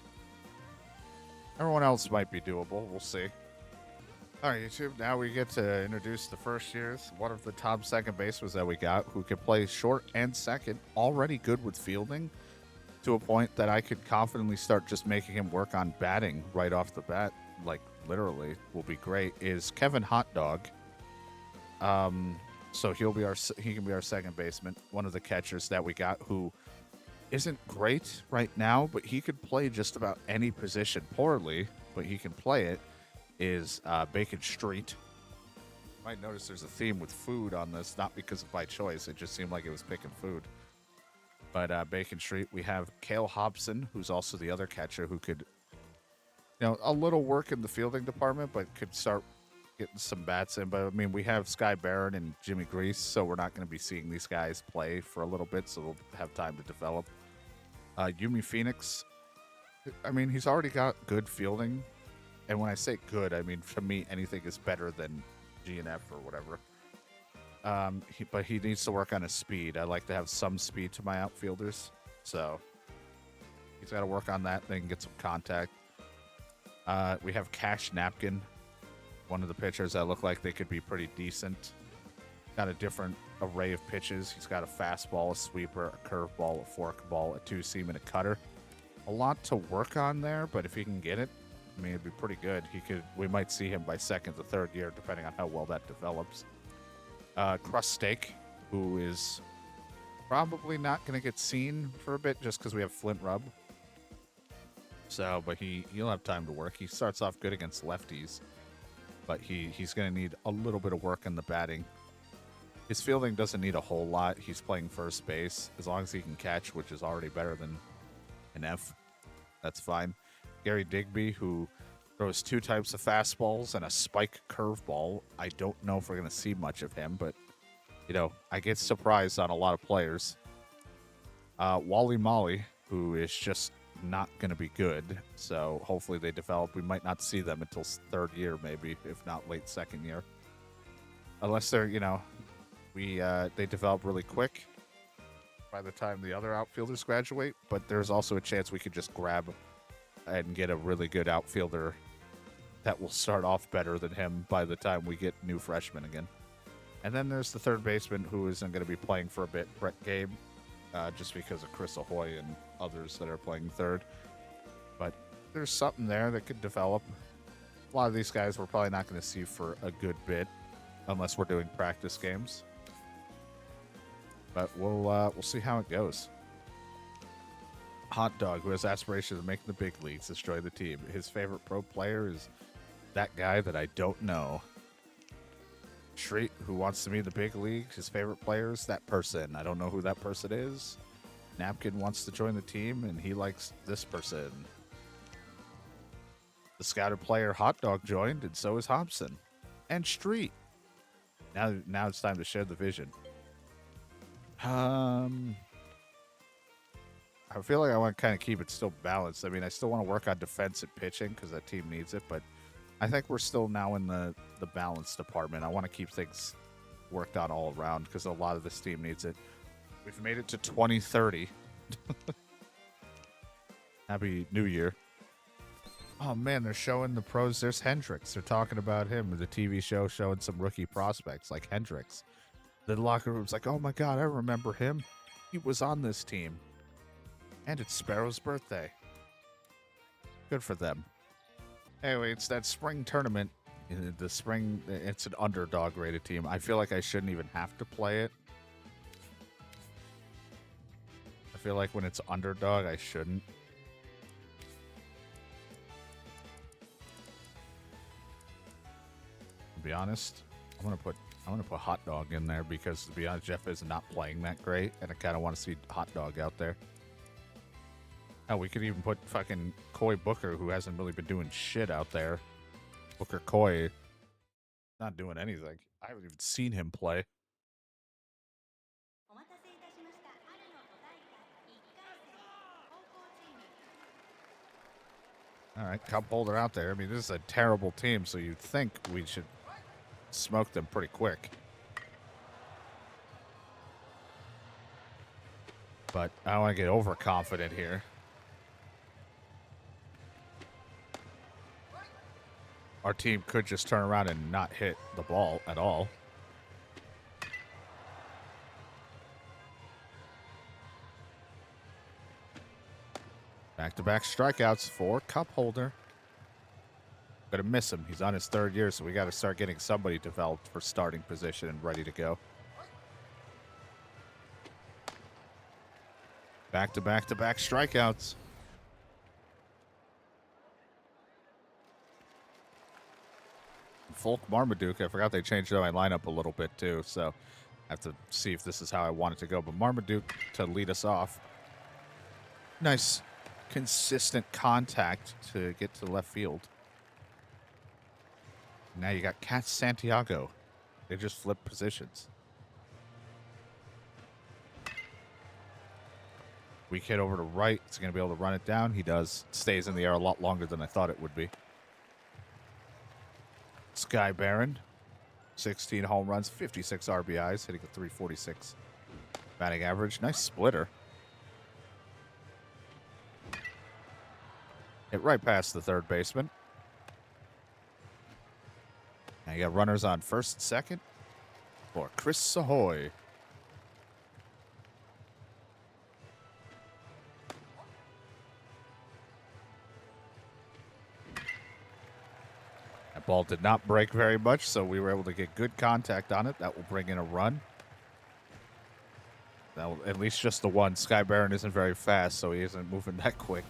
Everyone else might be doable. We'll see. All right, YouTube. Now we get to introduce the first years. One of the top second basemen that we got who can play short and second. Already good with fielding to a point that I could confidently start just making him work on batting right off the bat. Like, literally, will be great. Is Kevin Hot Dog. So he can be our second baseman. One of the catchers that we got who isn't great right now, but he could play just about any position poorly, but he can play it. Is Bacon Street. You might notice there's a theme with food on this, not because of my choice. It just seemed like it was picking food. But Bacon Street, we have Cale Hobson, who's also the other catcher who could, a little work in the fielding department, but could start getting some bats in. But, I mean, we have Sky Barron and Jimmy Grease, so we're not going to be seeing these guys play for a little bit, so they'll have time to develop. Yumi Phoenix, I mean, he's already got good fielding. And when I say good, I mean, to me, anything is better than GNF or whatever. But he needs to work on his speed. I like to have some speed to my outfielders. So he's got to work on that thing, get some contact. We have Cash Napkin, one of the pitchers that look like they could be pretty decent. Got a different array of pitches. He's got a fastball, a sweeper, a curveball, a forkball, a two-seam, and a cutter. A lot to work on there, but if he can get it, I mean, it'd be pretty good. We might see him by second to third year, depending on how well that develops. Crust Steak, who is probably not going to get seen for a bit just because we have Flint Rub. So, but he'll have time to work. He starts off good against lefties, but he's going to need a little bit of work in the batting. His fielding doesn't need a whole lot. He's playing first base. As long as he can catch, which is already better than an F, that's fine. Gary Digby, who throws 2 types of fastballs and a spike curveball. I don't know if we're going to see much of him, but, I get surprised on a lot of players. Wally Molly, who is just not going to be good, so hopefully they develop. We might not see them until third year, maybe, if not late second year. Unless they're, they develop really quick by the time the other outfielders graduate, but there's also a chance we could just grab and get a really good outfielder that will start off better than him by the time we get new freshmen again. And then there's the third baseman who isn't going to be playing for a bit, Brett Gabe, just because of Chris Ahoy and others that are playing third. But there's something there that could develop. A lot of these guys we're probably not going to see for a good bit unless we're doing practice games. But we'll see how it goes. Hot Dog, who has aspirations of making the big leagues, destroy the team. His favorite pro player is that guy that I don't know. Treat, who wants to be in the big leagues. His favorite player is that person. I don't know who that person is. Napkin wants to join the team, and he likes this person. The scouted player Hot Dog joined, and so is Hobson. And Street. Now it's time to share the vision. I feel like I want to kind of keep it still balanced. I mean, I still want to work on defense and pitching because that team needs it, but I think we're still now in the balance department. I want to keep things worked out all around because a lot of this team needs it. We've made it to 2030. Happy New Year. Oh, man, they're showing the pros. There's Hendricks. They're talking about him. The TV show showing some rookie prospects like Hendricks. The locker room's like, oh, my God, I remember him. He was on this team. And it's Sparrow's birthday. Good for them. Anyway, it's that spring tournament. The spring, it's an underdog rated team. I feel like I shouldn't even have to play it. I feel like when it's underdog, I shouldn't. To be honest, I'm gonna put hot dog in there because, to be honest, Jeff is not playing that great, and I kind of want to see hot dog out there. Oh, we could even put fucking Coy Booker, who hasn't really been doing shit out there. Booker Coy, not doing anything. I haven't even seen him play. All right, cup holder out there. I mean, this is a terrible team, so you'd think we should smoke them pretty quick. But I don't want to get overconfident here. Our team could just turn around and not hit the ball at all. Back-to-back strikeouts for cup holder. Gonna miss him. He's on his third year, so we got to start getting somebody developed for starting position and ready to go. Back-to-back strikeouts. Folk Marmaduke, I forgot they changed my lineup a little bit too, so I have to see if this is how I want it to go. But Marmaduke to lead us off. Nice, consistent contact to get to left field. Now you got Cat Santiago. They just flip positions. Weak hit over to right. It's going to be able to run it down. He does. It stays in the air a lot longer than I thought it would be. Sky Baron, 16 home runs, 56 RBIs, hitting a 346 batting average. Nice splitter. Hit right past the third baseman. And you got runners on first and second for Chris Sahoy. That ball did not break very much, so we were able to get good contact on it. That will bring in a run. That will, at least just the one. Sky Baron isn't very fast, so he isn't moving that quick.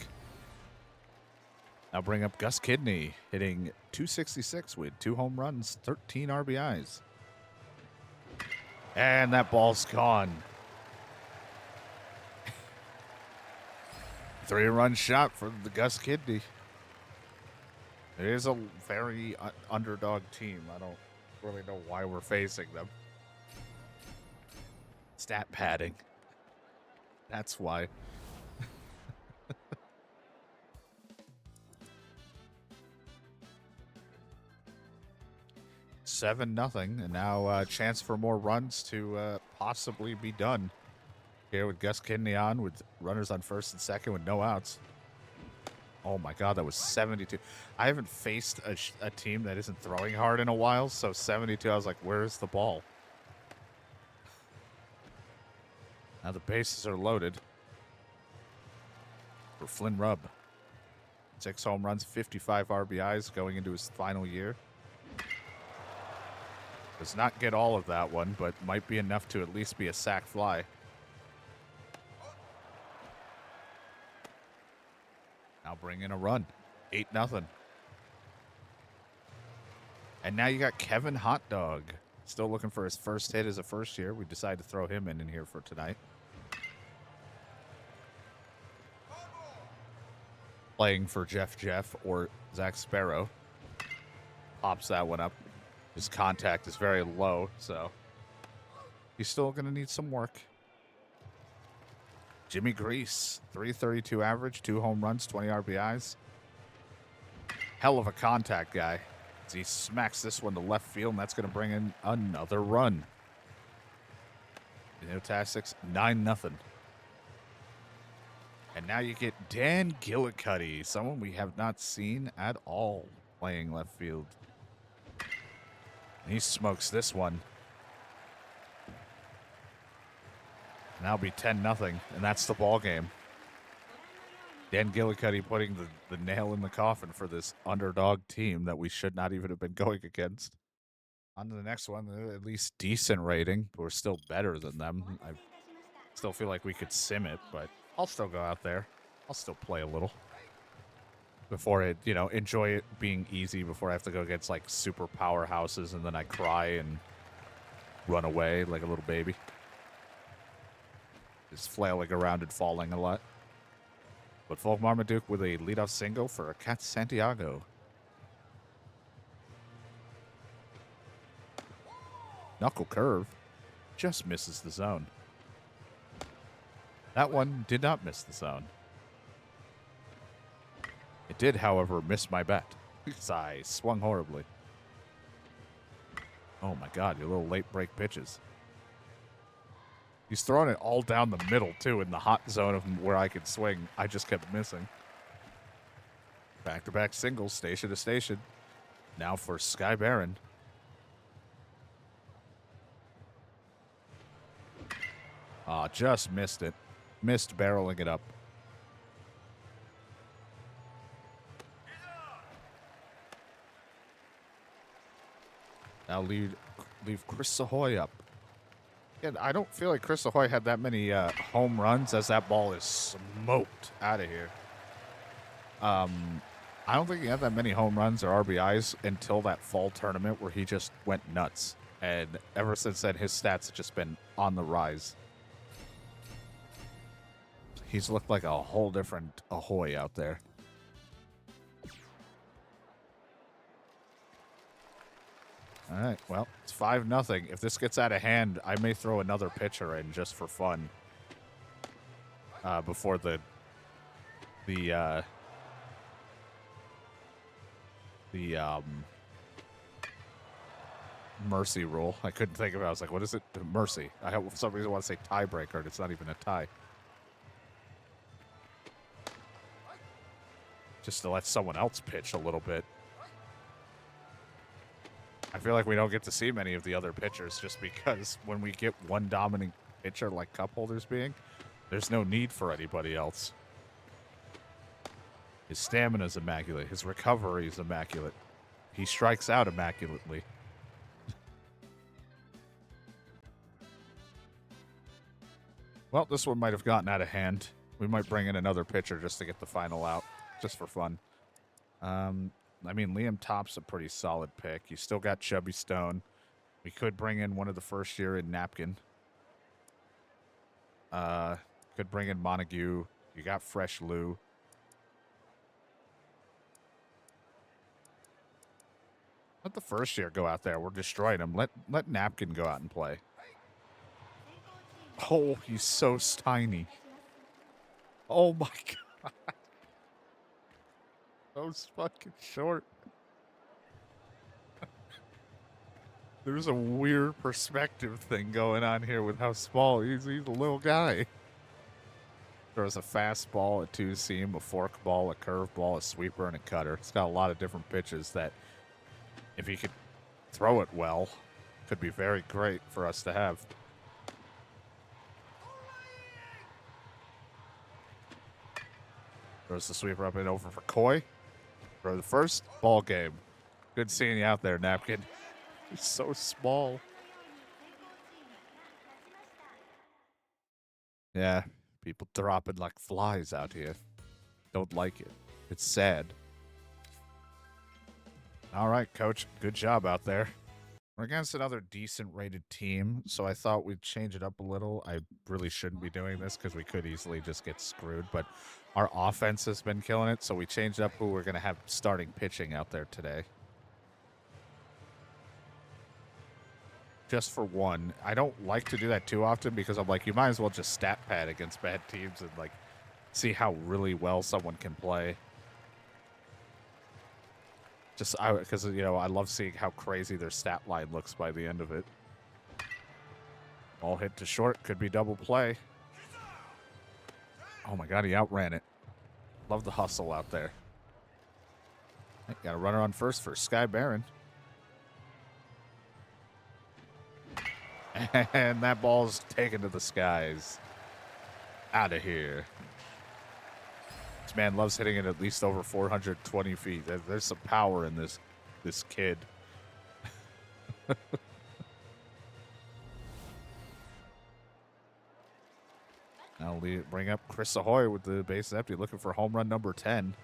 Now bring up Gus Kidney, hitting 266 with 2 home runs, 13 RBIs. And that ball's gone. 3-run shot for the Gus Kidney. It is a very underdog team. I don't really know why we're facing them. Stat padding. That's why. 7-0, and now a chance for more runs to possibly be done. Here with Gus Kidney on, with runners on first and second with no outs. Oh my God, that was 72. I haven't faced a team that isn't throwing hard in a while, so 72, I was like, where's the ball? Now the bases are loaded for Flynn Rubb. 6 home runs, 55 RBIs going into his final year. Does not get all of that one, but might be enough to at least be a sac fly. Now bring in a run. 8-0. And now you got Kevin Hot Dog. Still looking for his first hit as a first year. We decided to throw him in here for tonight. Playing for Jeff or Zach Sparrow. Pops that one up. His contact is very low, so he's still going to need some work. Jimmy Grease, 332 average, 2 home runs, 20 RBIs. Hell of a contact guy. As he smacks this one to left field, and that's going to bring in another run. The Neotastics, 9-0. And now you get Dan Gillicuddy, someone we have not seen at all playing left field. And he smokes this one. And that'll be 10-0, and that's the ball game. Dan Gillicuddy putting the nail in the coffin for this underdog team that we should not even have been going against. On to the next one, at least decent rating. We're still better than them. I still feel like we could sim it, but I'll still go out there. I'll still play a little before it, enjoy it being easy before I have to go against like super powerhouses and then I cry and run away like a little baby. Just flailing around and falling a lot. But Folk Marmaduke with a leadoff single for a Cat Santiago. Knuckle curve just misses the zone. That one did not miss the zone. It did, however, miss my bet because I swung horribly. Oh my god, your little late break pitches. He's throwing it all down the middle, too, in the hot zone of where I could swing. I just kept missing. Back-to-back singles, station to station. Now for Sky Baron. Ah, just missed it. Missed barreling it up. Now leave Chris Ahoy up. Again, I don't feel like Chris Ahoy had that many home runs as that ball is smoked out of here. I don't think he had that many home runs or RBIs until that fall tournament where he just went nuts. And ever since then, his stats have just been on the rise. He's looked like a whole different Ahoy out there. All right, well, it's 5-0. If this gets out of hand, I may throw another pitcher in just for fun. Before the mercy rule. I couldn't think of it. I was like, what is it? Mercy. I have, for some reason, I want to say tiebreaker, and it's not even a tie. Just to let someone else pitch a little bit. I feel like we don't get to see many of the other pitchers just because when we get one dominant pitcher like cup holders being, there's no need for anybody else. His stamina is immaculate. His recovery is immaculate. He strikes out immaculately. Well, this one might have gotten out of hand. We might bring in another pitcher just to get the final out, just for fun. I mean, Liam Top's a pretty solid pick. You still got Chubby Stone. We could bring in one of the first year in Napkin. Could bring in Montague. You got Fresh Lou. Let the first year go out there. We're destroying him. Let Napkin go out and play. Oh, he's so tiny. Oh my god. So fucking short. There's a weird perspective thing going on here with how small he's a little guy. There's a fastball, a two-seam, a forkball, a curveball, a sweeper, and a cutter. It's got a lot of different pitches that, if he could throw it well, could be very great for us to have. Throws the sweeper up and over for Coy. For the first ball game. Good seeing you out there, Napkin. He's so small. Yeah, people dropping like flies out here. Don't like it. It's sad. All right, Coach. Good job out there. We're against another decent rated team, so I thought we'd change it up a little. I really shouldn't be doing this because we could easily just get screwed, but our offense has been killing it, so we changed up who we're going to have starting pitching out there today. Just for one. I don't like to do that too often because I'm like, you might as well just stat pad against bad teams and like see how really well someone can play. Just because, I love seeing how crazy their stat line looks by the end of it. Ball hit to short. Could be double play. Oh, my God. He outran it. Love the hustle out there. Got a runner on first for Sky Baron. And that ball's taken to the skies. Out of here. This man loves hitting it at least over 420 feet. There's some power in this kid. Now bring up Chris Ahoy with the base empty, looking for home run number 10.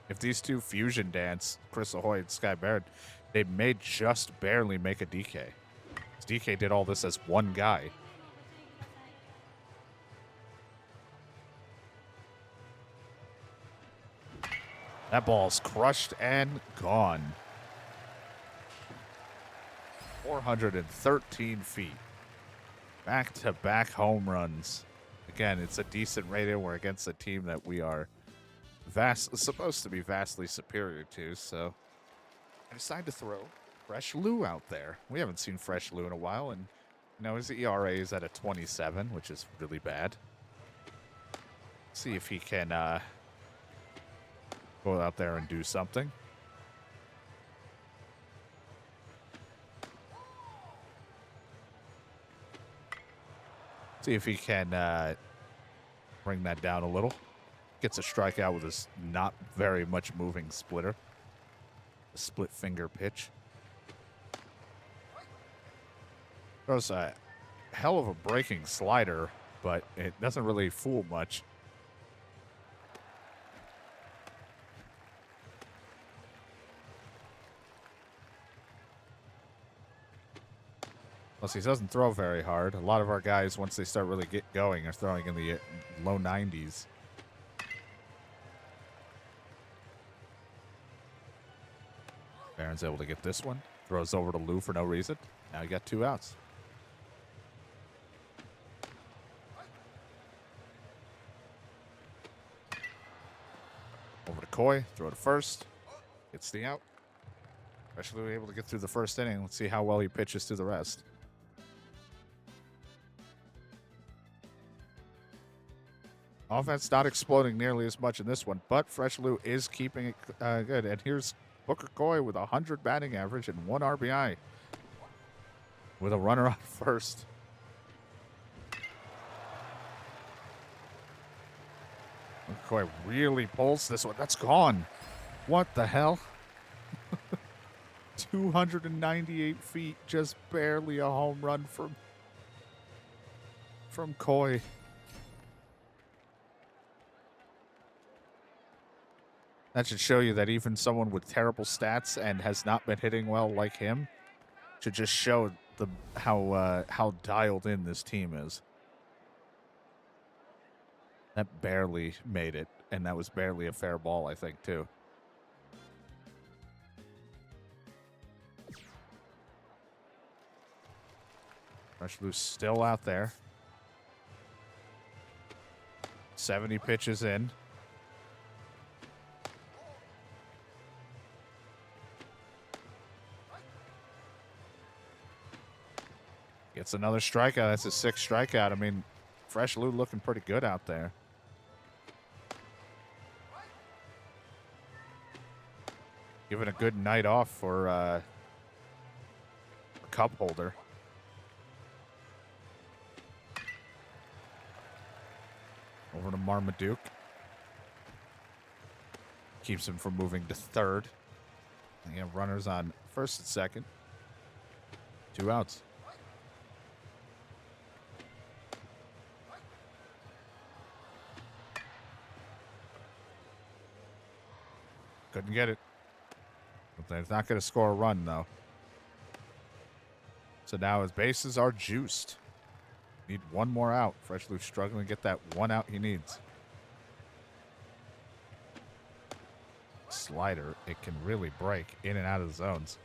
If these two fusion dance, Chris Ahoy and Sky Barrett, they may just barely make a DK. DK did all this as one guy. That ball's crushed and gone. 413 feet. Back-to-back home runs. Again, it's a decent rating. We're against a team that we are supposed to be vastly superior to, so I decided to throw Fresh Lou out there. We haven't seen Fresh Lou in a while, and his ERA is at a 27, which is really bad. See if he can go out there and do something. See if he can bring that down a little. Gets a strikeout with his not very much moving splitter. A split finger pitch. Throws a hell of a breaking slider, but it doesn't really fool much. Plus, he doesn't throw very hard. A lot of our guys, once they start really get going, are throwing in the low 90s. Barron's able to get this one. Throws over to Lou for no reason. Now you got 2 outs. Over to Coy. Throw to first. Gets the out. Fresh Lou able to get through the first inning. Let's see how well he pitches through the rest. Offense not exploding nearly as much in this one, but Fresh Lou is keeping it good. And here's Booker Coy with 100 batting average and 1 RBI with a runner on first. Booker Coy really pulls this one. That's gone. What the hell? 298 feet, just barely a home run from Coy. That should show you that even someone with terrible stats and has not been hitting well like him should just show how dialed in this team is. That barely made it, and that was barely a fair ball, I think, too. Fresh Lou's still out there. 70 pitches in. Gets another strikeout. That's his 6th strikeout. I mean, Fresh Lou looking pretty good out there. Giving a good night off for a cup holder. Over to Marmaduke. Keeps him from moving to third. And you have runners on first and second. 2 outs. Couldn't get it. But they're not going to score a run, though. So now his bases are juiced. Need 1 more out. Fresh Lou struggling to get that 1 out he needs. Slider, it can really break in and out of the zones.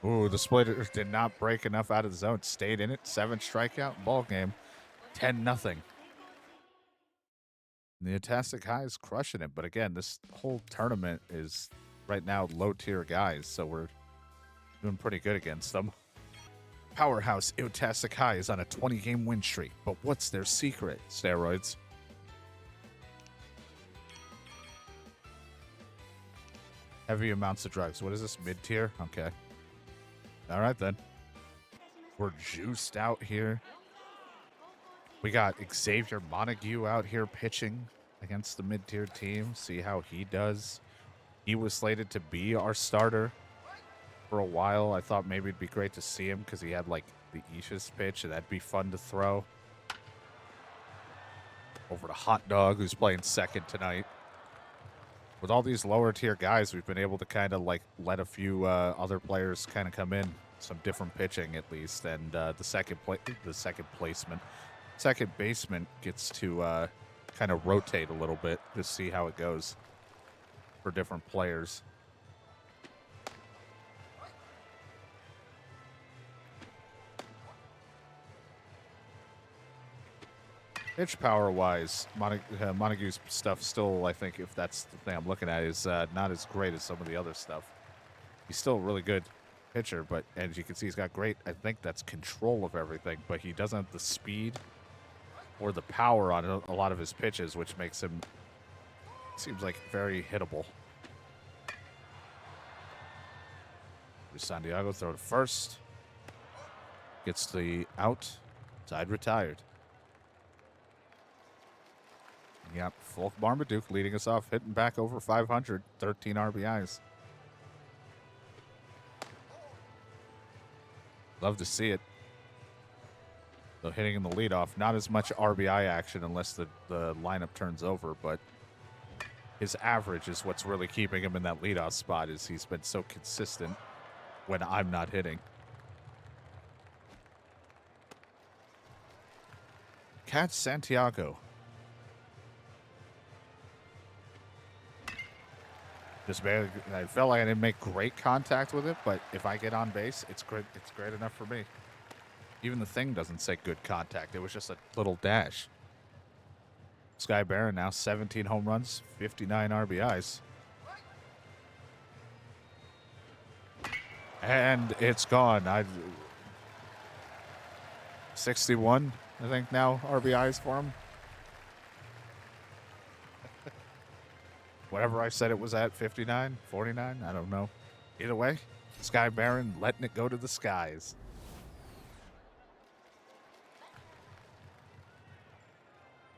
Ooh, the splitter did not break enough out of the zone. Stayed in it. 7th strikeout ball game. 10-0. The Atastic High is crushing it. But again, this whole tournament is right now low-tier guys, so we're doing pretty good against them. Powerhouse Eotastic High is on a 20-game win streak. But what's their secret? Steroids. Heavy amounts of drugs. What is this? Mid-tier? Okay. All right, then. We're juiced out here. We got Xavier Montague out here pitching against the mid-tier team. See how he does. He was slated to be our starter for a while. I thought maybe it'd be great to see him because he had like the Isha's pitch, and that'd be fun to throw. Over to Hot Dog, who's playing second tonight. With all these lower tier guys, we've been able to kind of like let a few other players kind of come in, some different pitching at least, and the second baseman gets to kind of rotate a little bit to see how it goes for different players. Pitch power wise, Montague's stuff still, I think, if that's the thing I'm looking at, is not as great as some of the other stuff. He's still a really good pitcher, but as you can see, he's got great, I think that's control of everything, but he doesn't have the speed or the power on a lot of his pitches, which makes him, seems like, very hittable. Santiago throw to first. Gets the out. Side retired. Yep, Fulk Marmaduke leading us off, hitting back over 500, 13 RBIs. Love to see it. Though hitting in the leadoff, not as much RBI action unless the lineup turns over, but his average is what's really keeping him in that leadoff spot, is he's been so consistent when I'm not hitting. Cat Santiago. Just barely, I felt like I didn't make great contact with it, but if I get on base, it's great. It's great enough for me. Even the thing doesn't say good contact. It was just a little dash. Sky Barron now 17 home runs, 59 RBIs. And it's gone. 61, I think now, RBIs for him. Whatever I said it was at, 59, 49, I don't know. Either way, Sky Barron letting it go to the skies.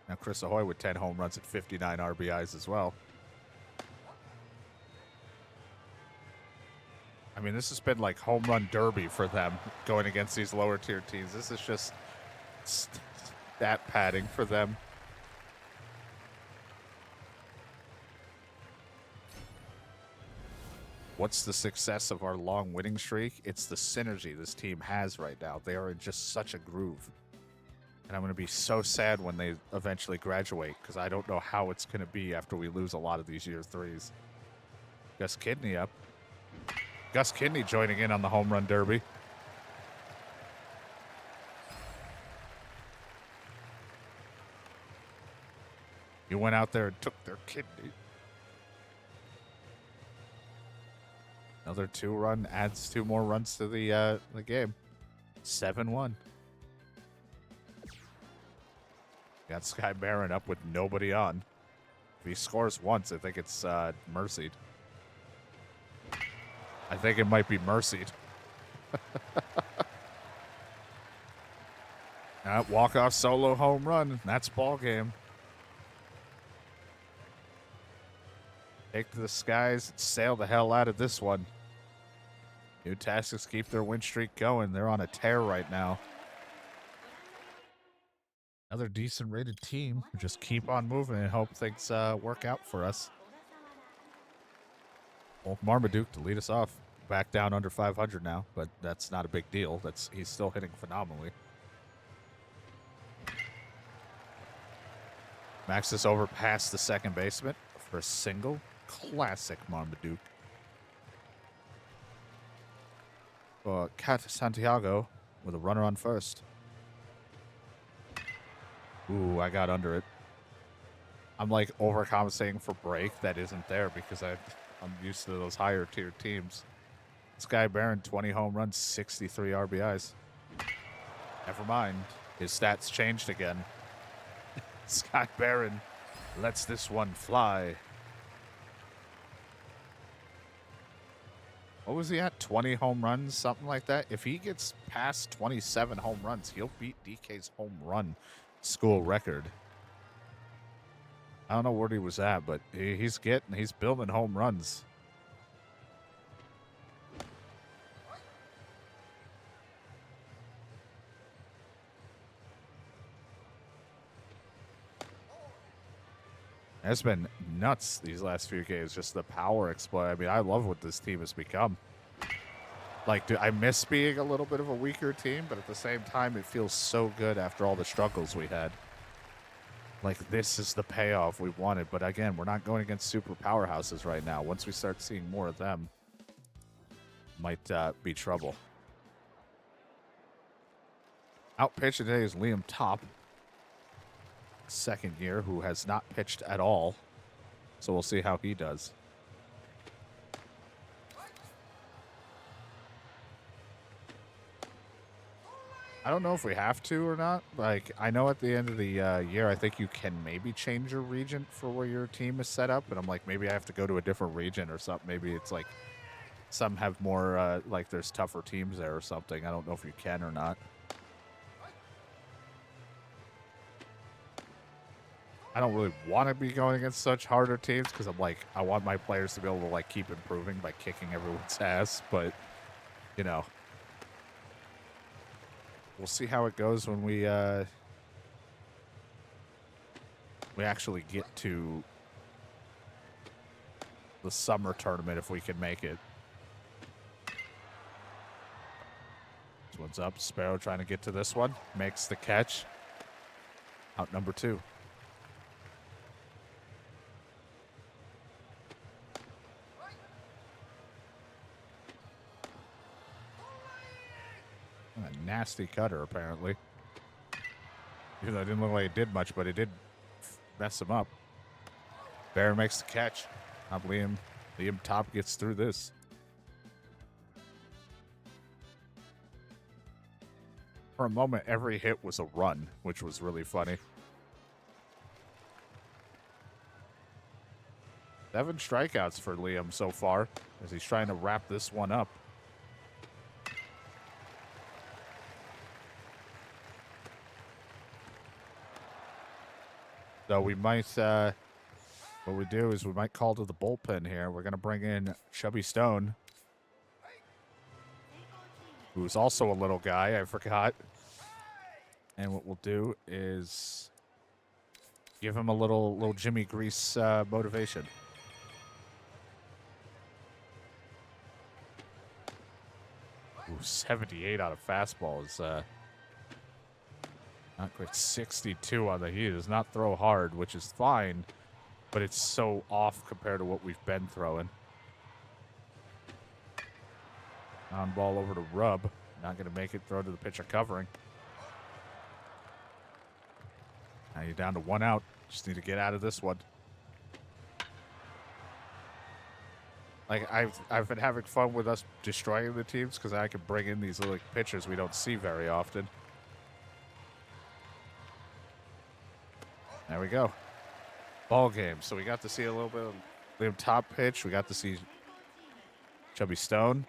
Now Chris Ahoy with 10 home runs and 59 RBIs as well. I mean, this has been like home run derby for them going against these lower tier teams. This is just stat padding for them. What's the success of our long winning streak? It's the synergy this team has right now. They are in just such a groove. And I'm going to be so sad when they eventually graduate, because I don't know how it's going to be after we lose a lot of these year threes. Gus Kidney up. Gus Kidney joining in on the home run derby. He went out there and took their kidney. Another 2-run adds 2 more runs to the game. 7-1. Got Sky Barron up with nobody on. If he scores once, I think it's mercied. I think it might be mercied. Walk-off solo home run. That's ball game. Take to the skies and sail the hell out of this one. New Taskers keep their win streak going. They're on a tear right now. Another decent rated team. Just keep on moving and hope things work out for us. Well, Marmaduke to lead us off. Back down under 500 now, but that's not a big deal. He's still hitting phenomenally. Max this over past the second baseman for a single. Classic Marmaduke. Cat Santiago with a runner on first. Ooh, I got under it. I'm like overcompensating for break that isn't there because I'm used to those higher tier teams. Sky Barron, 20 home runs, 63 RBIs. Never mind. His stats changed again. Sky Barron lets this one fly. What was he at? 20 home runs, something like that? If he gets past 27 home runs, he'll beat DK's home run school record. I don't know where he was at, but he's building home runs. It's been nuts these last few games, just the power explode. I mean, I love what this team has become. Like, I miss being a little bit of a weaker team, but at the same time, it feels so good after all the struggles we had. Like, this is the payoff we wanted. But again, we're not going against super powerhouses right now. Once we start seeing more of them, might be trouble. Out pitching today is Liam Top, second year, who has not pitched at all. So we'll see how he does. I don't know if we have to or not. Like, I know at the end of the year, I think you can maybe change your region for where your team is set up. And I'm like, maybe I have to go to a different region or something. Maybe it's like some have more, like there's tougher teams there or something. I don't know if you can or not. I don't really want to be going against such harder teams because I'm like, I want my players to be able to like keep improving by kicking everyone's ass. But, you know, we'll see how it goes when we actually get to the summer tournament if we can make it. This one's up. Sparrow trying to get to this one. Makes the catch. Out number 2. A nasty cutter, apparently. Even though it didn't look like it did much, but it did mess him up. Bear makes the catch. Not Liam. Liam Top gets through this. For a moment, every hit was a run, which was really funny. 7 strikeouts for Liam so far, as he's trying to wrap this one up. So we might, what we do is we might call to the bullpen here. We're going to bring in Chubby Stone, who's also a little guy, I forgot. And what we'll do is give him a little Jimmy Grease motivation. Ooh, 78 out of fastball is not quite. 62 on the heat. Does not throw hard, which is fine, but it's so off compared to what we've been throwing. On ball over to Rub. Not going to make it. Throw to the pitcher covering. Now you're down to 1 out. Just need to get out of this one. Like, I've been having fun with us destroying the teams because I can bring in these little pitchers we don't see very often. There we go. Ball game. So we got to see a little bit of Liam Top pitch. We got to see Chubby Stone.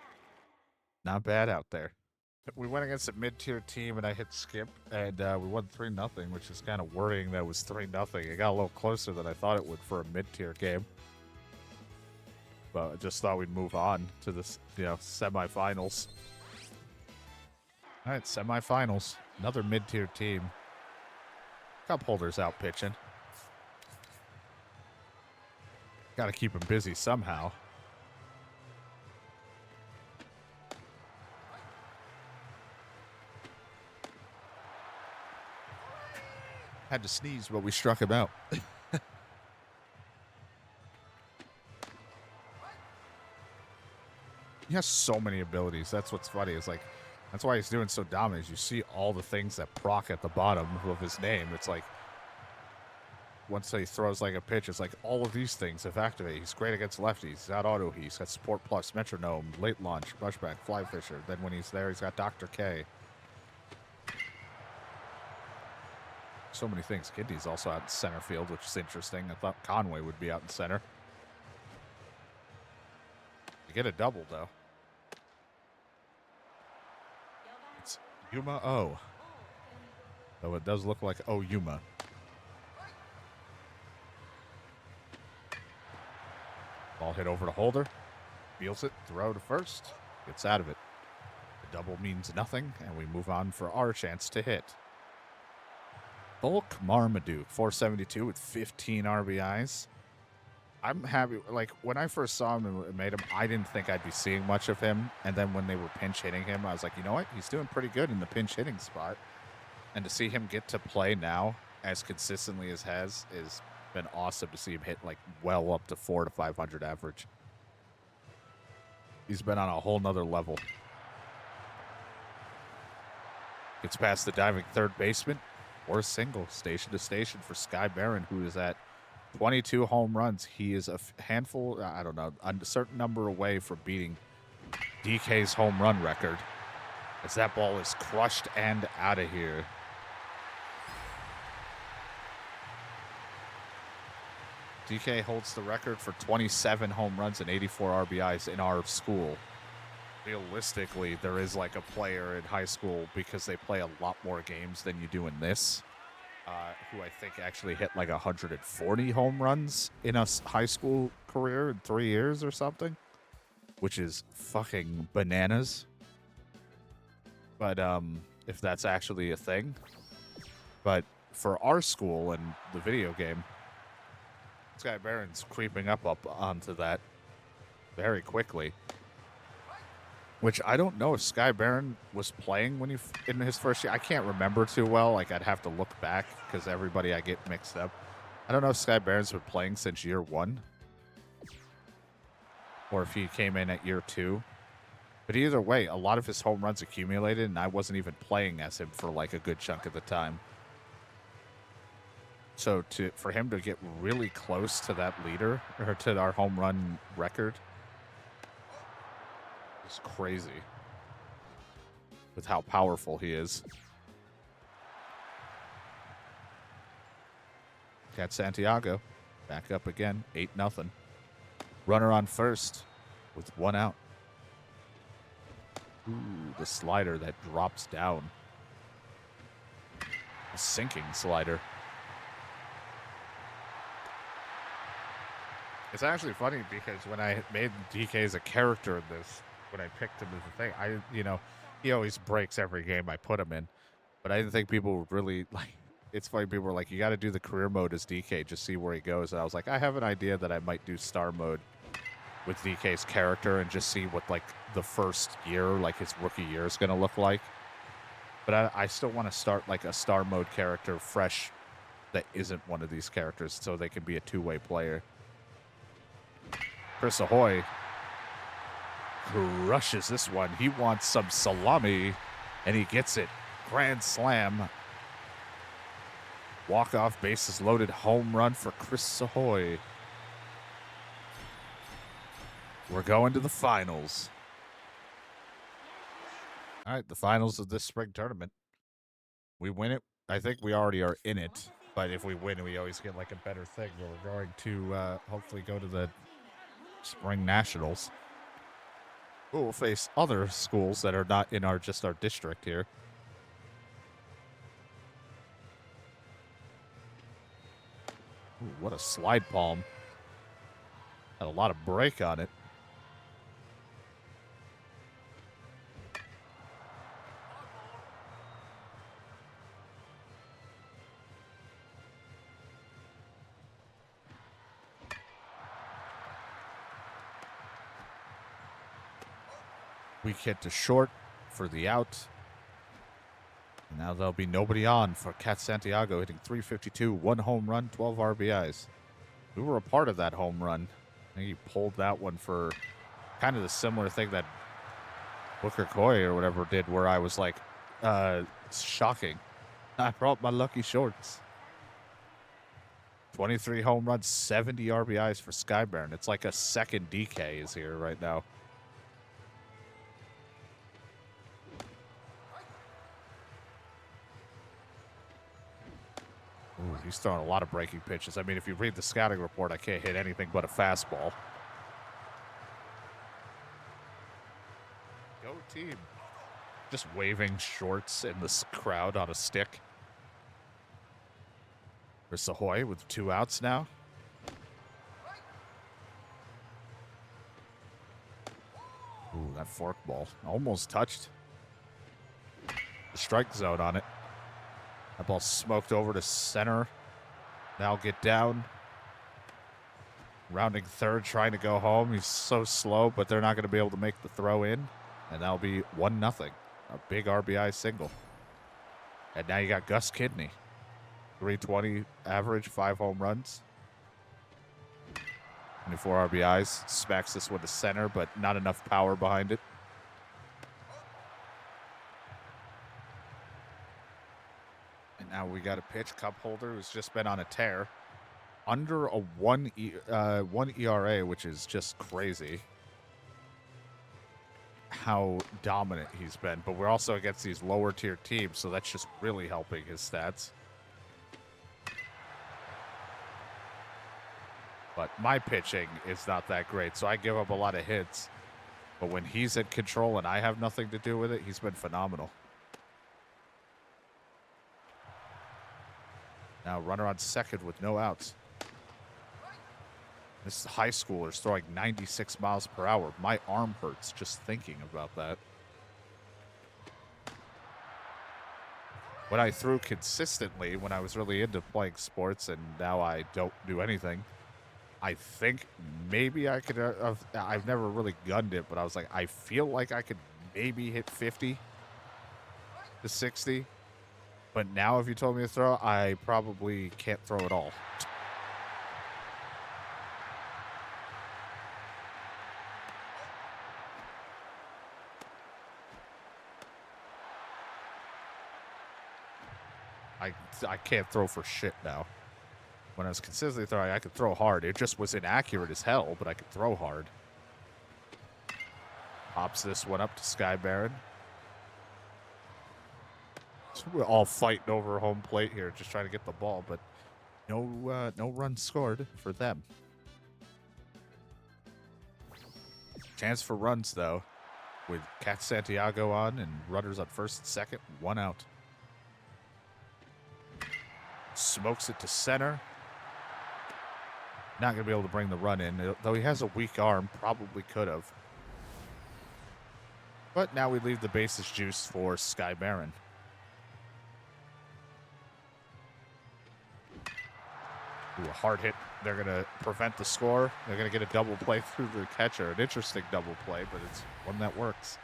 Not bad out there. We went against a mid-tier team, and I hit skip, and we won 3-0, which is kind of worrying that it was 3-0. It got a little closer than I thought it would for a mid-tier game. But I just thought we'd move on to this, semifinals. All right, semifinals. Another mid-tier team. Cup holders out pitching. Got to keep him busy somehow. Had to sneeze, but we struck him out. He has so many abilities. That's what's funny. It's like, that's why he's doing so dominant. You see all the things that proc at the bottom of his name. It's like, once he throws like a pitch, it's like all of these things have activated. He's great against lefties. He's got auto. He's got support plus, metronome, late launch, brushback, fly fisher. Then when he's there, he's got Dr. K. So many things. Kidney's also out in center field, which is interesting. I thought Conway would be out in center. You get a double, though. It's Yuma O. So it does look like Oyuma. Ball hit over to Holder. Feels it. Throw to first. Gets out of it. The double means nothing, and we move on for our chance to hit. Bulk Marmaduke, 472 with 15 RBIs. I'm happy. Like, when I first saw him and made him, I didn't think I'd be seeing much of him. And then when they were pinch hitting him, I was like, you know what? He's doing pretty good in the pinch hitting spot. And to see him get to play now as consistently as has been awesome to see him hit like well up to 400 to 500 average. He's been on a whole nother level. Gets past the diving third baseman. Or single, station to station for Sky Barron, who is at 22 home runs. He is a handful, I don't know, a certain number away from beating DK's home run record. As that ball is crushed and out of here. DK holds the record for 27 home runs and 84 RBIs in our school. Realistically, there is like a player in high school, because they play a lot more games than you do in this, who I think actually hit like 140 home runs in a high school career in 3 years or something, which is fucking bananas. But if that's actually a thing. But for our school and the video game, Sky Barron's creeping up onto that very quickly. Which I don't know if Sky Barron was playing when in his first year. I can't remember too well. Like, I'd have to look back because everybody I get mixed up. I don't know if Sky Barron's been playing since year 1. Or if he came in at year 2. But either way, a lot of his home runs accumulated, and I wasn't even playing as him for like a good chunk of the time. So for him to get really close to that leader, or to our home run record, is crazy with how powerful he is. Cat Santiago back up again, 8-0. Runner on first with 1 out. Ooh, the slider that drops down. A sinking slider. It's actually funny because when I made DK as a character in this, when I picked him as a thing, he always breaks every game I put him in. But I didn't think people would really, like, it's funny, people were like, you got to do the career mode as DK, just see where he goes. And I was like, I have an idea that I might do star mode with DK's character and just see what, like, the first year, like his rookie year, is going to look like. But I still want to start, like, a star mode character fresh that isn't one of these characters, so they can be a two-way player. Chris Ahoy crushes this one. He wants some salami, and he gets it. Grand slam. Walk-off, bases loaded, home run for Chris Ahoy. We're going to the finals. All right, the finals of this spring tournament. We win it. I think we already are in it, but if we win, we always get like a better thing. We're going to hopefully go to the Spring Nationals. We'll face other schools that are not in just our district here. Ooh, what a slide palm. Had a lot of break on it. Weak hit to short for the out. And now there'll be nobody on for Cat Santiago, hitting .352, 1 home run, 12 RBIs. We were a part of that home run. I think he pulled that one for kind of the similar thing that Booker Coy or whatever did, where I was like, shocking. I brought my lucky shorts. 23 home runs, 70 RBIs for Skyburn. It's like a second DK is here right now. Ooh, he's throwing a lot of breaking pitches. I mean, if you read the scouting report, I can't hit anything but a fastball. Go team. Just waving shorts in this crowd on a stick. Chris Ahoy with 2 outs now. Ooh, that fork ball almost touched the strike zone on it. That ball smoked over to center. Now get down. Rounding third, trying to go home. He's so slow, but they're not going to be able to make the throw in. And that'll be 1-0. A big RBI single. And now you got Gus Kidney. 320 average, 5 home runs. 24 RBIs. Smacks this one to center, but not enough power behind it. And now we got a pitch. Cup holder who's just been on a tear. Under a 1 ERA, which is just crazy how dominant he's been. But we're also against these lower tier teams, so that's just really helping his stats. But my pitching is not that great, so I give up a lot of hits. But when he's in control and I have nothing to do with it, he's been phenomenal. Now runner on second with no outs. This is high schoolers throwing 96 miles per hour. My arm hurts just thinking about that. When I threw consistently, when I was really into playing sports, and now I don't do anything, I think maybe I could I've never really gunned it, but I was like, I feel like I could maybe hit 50 to 60. But now if you told me to throw, I probably can't throw at all. I can't throw for shit now. When I was consistently throwing, I could throw hard. It just was inaccurate as hell, but I could throw hard. Pops this one up to Sky Baron. So we're all fighting over home plate here, just trying to get the ball, but no runs scored for them. Chance for runs, though, with Cat Santiago on and runners on first and second, 1 out. Smokes it to center. Not going to be able to bring the run in. Though he has a weak arm, probably could have. But now we leave the bases juiced for Sky Baron. Ooh, a hard hit. They're going to prevent the score. They're going to get a double play through the catcher. An interesting double play, but it's one that works.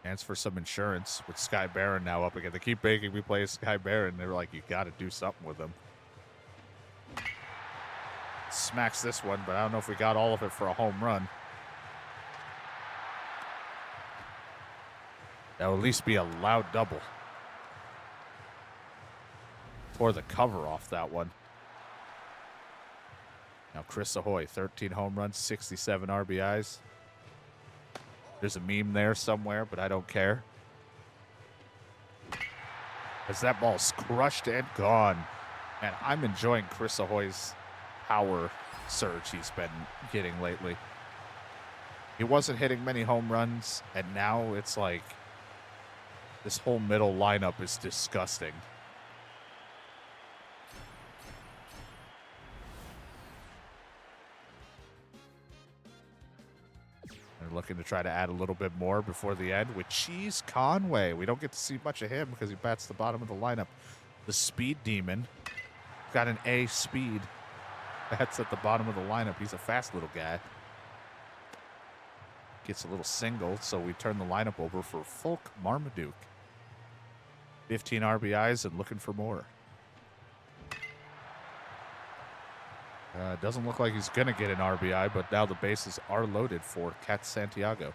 Chance for some insurance with Sky Baron now up again. They keep making me play Sky Baron. They're like, you got to do something with him. Smacks this one, but I don't know if we got all of it for a home run. That will at least be a loud double. Tore the cover off that one. Now Chris Ahoy, 13 home runs, 67 RBIs. There's a meme there somewhere, but I don't care. As that ball's crushed and gone. And I'm enjoying Chris Ahoy's power surge he's been getting lately. He wasn't hitting many home runs, and now it's like this whole middle lineup is disgusting. They're looking to try to add a little bit more before the end with Cheese Conway. We don't get to see much of him because he bats the bottom of the lineup. The Speed Demon. Got an A speed. Bats at the bottom of the lineup. He's a fast little guy. Gets a little single, so we turn the lineup over for Folk Marmaduke. 15 RBIs and looking for more. Doesn't look like he's going to get an RBI, but now the bases are loaded for Cat Santiago.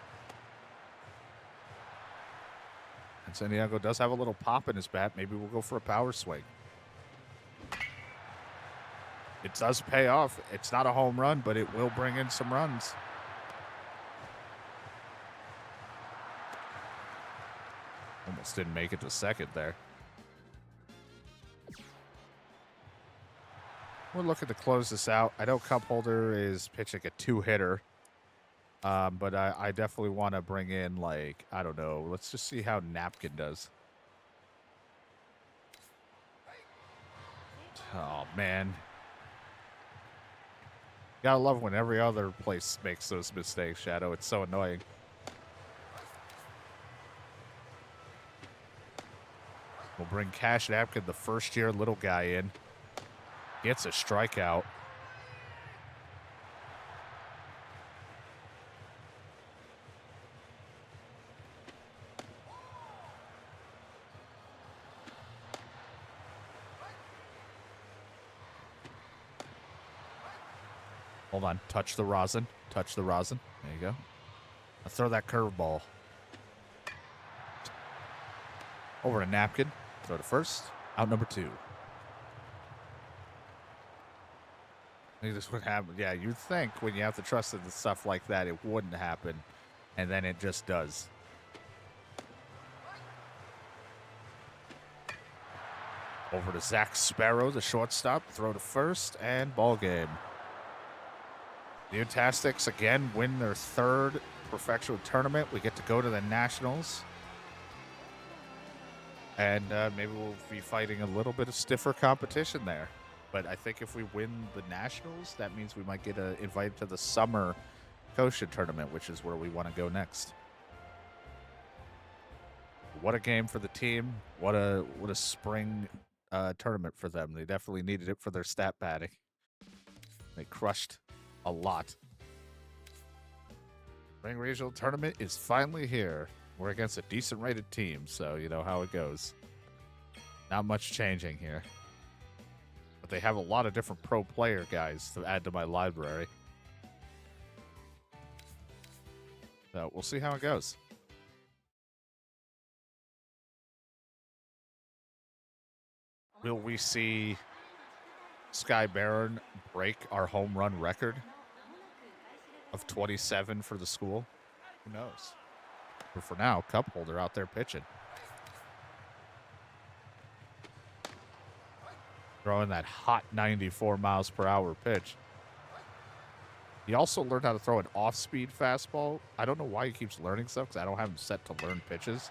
And Santiago does have a little pop in his bat. Maybe we'll go for a power swing. It does pay off. It's not a home run, but it will bring in some runs. Almost didn't make it to second there. We're looking to close this out. I know Cup Holder is pitching a 2-hitter, but I definitely want to bring in, like, I don't know. Let's just see how Napkin does. Oh, man. Gotta love when every other place makes those mistakes, Shadow. It's so annoying. We'll bring Cash Napkin, the first-year little guy, in. Gets a strikeout. Hold on. Touch the rosin. Touch the rosin. There you go. I'll throw that curveball. Over to Napkin. Throw to first. Out number 2. I think this would happen. Yeah, you'd think when you have to trust in stuff like that, it wouldn't happen. And then it just does. Over to Zach Sparrow, the shortstop. Throw to first. And ball game. The Utastics again win their 3rd professional tournament. We get to go to the Nationals. And maybe we'll be fighting a little bit of stiffer competition there. But I think if we win the Nationals, that means we might get invited to the Summer Kosha tournament, which is where we want to go next. What a game for the team. What a spring tournament for them. They definitely needed it for their stat padding. They crushed a lot. Spring Regional Tournament is finally here. We're against a decent rated team, so you know how it goes. Not much changing here. But they have a lot of different pro player guys to add to my library. So we'll see how it goes. Will we see Sky Baron break our home run record of 27 for the school? Who knows? But for now, Cup Holder out there pitching. Throwing that hot 94 miles per hour pitch. He also learned how to throw an off-speed fastball. I don't know why he keeps learning stuff, because I don't have him set to learn pitches.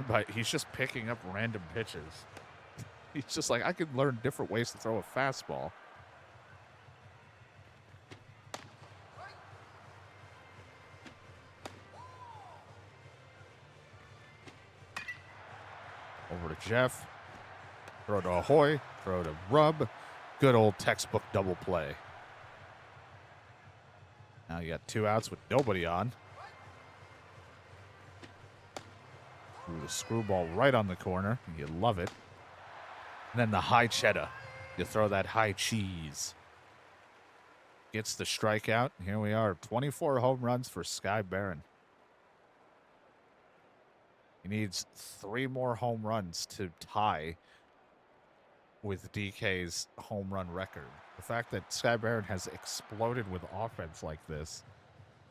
But he's just picking up random pitches. He's just like, I can learn different ways to throw a fastball. Over to Jeff. Throw to Ahoy. Throw to Rub. Good old textbook double play. Now you got 2 outs with nobody on. Ooh, the screwball right on the corner. You love it. And then the high cheddar. You throw that high cheese. Gets the strikeout. Here we are. 24 home runs for Sky Baron. He needs 3 more home runs to tie with DK's home run record. The fact that Sky Baron has exploded with offense like this,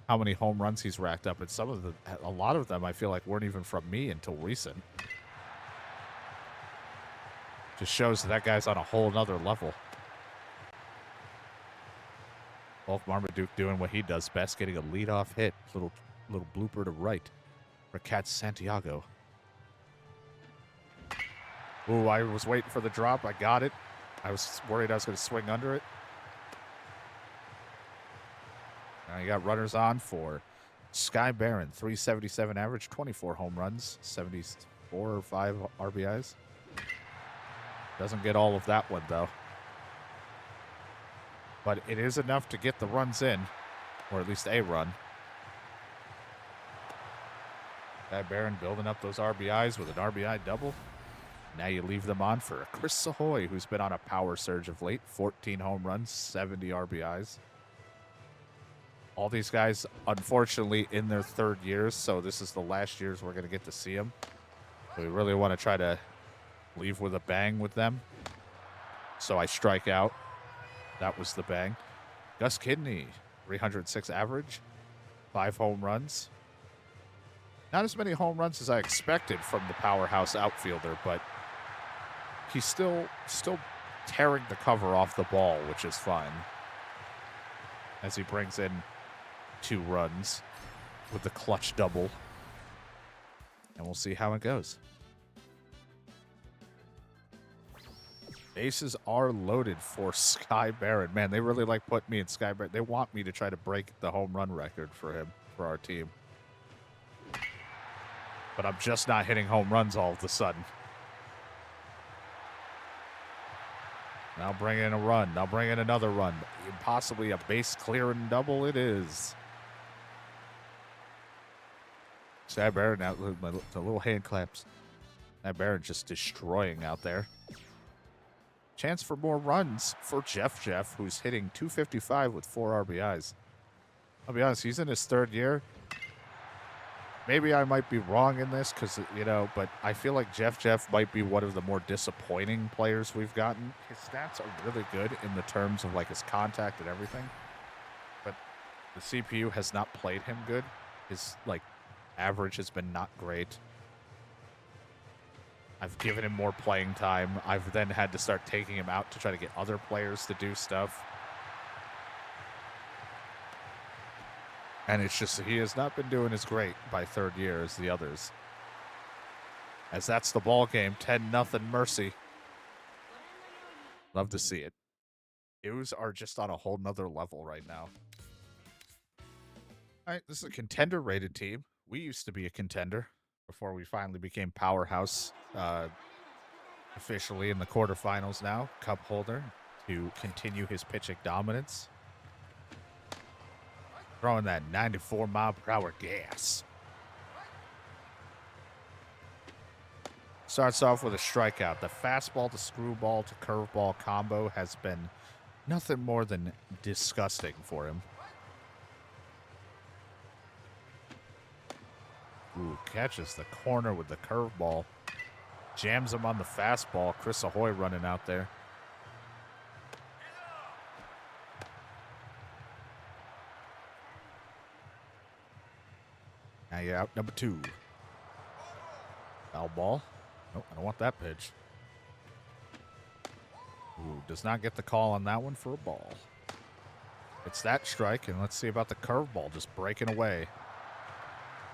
how many home runs he's racked up, and a lot of them I feel like weren't even from me until recent. Just shows that guy's on a whole nother level. Wolf Marmaduke doing what he does best, getting a leadoff hit. Little blooper to right for Cat Santiago. Ooh, I was waiting for the drop. I got it. I was worried I was going to swing under it. Now you got runners on for Sky Baron. 377 average, 24 home runs, 74 or 5 RBIs. Doesn't get all of that one, though. But it is enough to get the runs in, or at least a run. Sky Baron building up those RBIs with an RBI double. Now you leave them on for Chris Sahoy, who's been on a power surge of late. 14 home runs, 70 RBIs. All these guys, unfortunately, in their 3rd years, so this is the last years we're going to get to see them. We really want to try to leave with a bang with them. So I strike out. That was the bang. Gus Kidney, 306 average, 5 home runs. Not as many home runs as I expected from the powerhouse outfielder, but he's still tearing the cover off the ball, which is fine. As he brings in 2 runs with the clutch double. And we'll see how it goes. Bases are loaded for Sky Barron. Man, they really like putting me in Sky Barron. They want me to try to break the home run record for him, for our team. But I'm just not hitting home runs all of a sudden. Now bring in a run. Now bring in another run. Possibly a base clearing double it is. Sky Barron out with the little hand claps. Sky Barron just destroying out there. Chance for more runs for Jeff, who's hitting .255 with 4 RBIs. I'll be honest, he's in his third year. Maybe I might be wrong in this because, but I feel like Jeff might be one of the more disappointing players we've gotten. His stats are really good in the terms of like his contact and everything. But the CPU has not played him good. His average has been not great. I've given him more playing time. I've then had to start taking him out to try to get other players to do stuff. And it's just he has not been doing as great by third year as the others. As that's the ball game, 10-0 Mercy. Love to see it. U's are just on a whole nother level right now. All right, this is a contender-rated team. We used to be a contender before we finally became powerhouse officially in the quarterfinals now. Cup holder to continue his pitching dominance. Throwing that 94-mile-per-hour gas. Starts off with a strikeout. The fastball to screwball to curveball combo has been nothing more than disgusting for him. Ooh, catches the corner with the curveball. Jams him on the fastball. Chris Ahoy running out there. Now you're out number 2. Foul ball. Nope, I don't want that pitch. Ooh, does not get the call on that one for a ball. It's that strike, and let's see about the curveball just breaking away.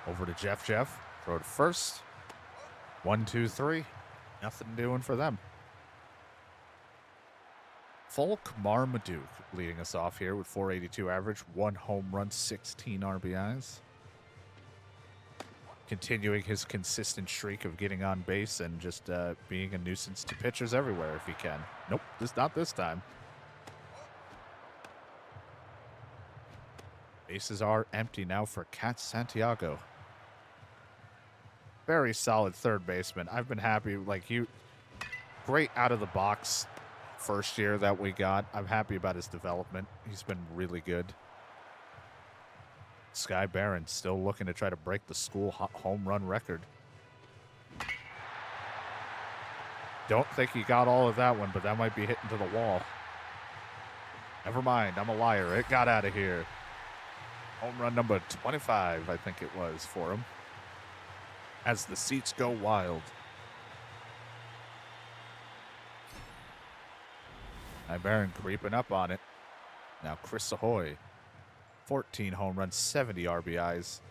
Over to Jeff. Throw to first. 1, 2, 3. Nothing doing for them. Folk Marmaduke leading us off here with 482 average, 1 home run, 16 RBIs. Continuing his consistent streak of getting on base and just being a nuisance to pitchers everywhere if he can. Nope, not this time. Bases are empty now for Cat Santiago. Very solid third baseman. I've been happy. Great out of the box first year that we got. I'm happy about his development. He's been really good. Sky Barron still looking to try to break the school home run record. Don't think he got all of that one, but that might be hitting to the wall. Never mind, I'm a liar. It got out of here. Home run number 25, I think it was, for him. As the seats go wild. Sky Barron creeping up on it. Now Chris Ahoy. 14 home runs, 70 RBIs.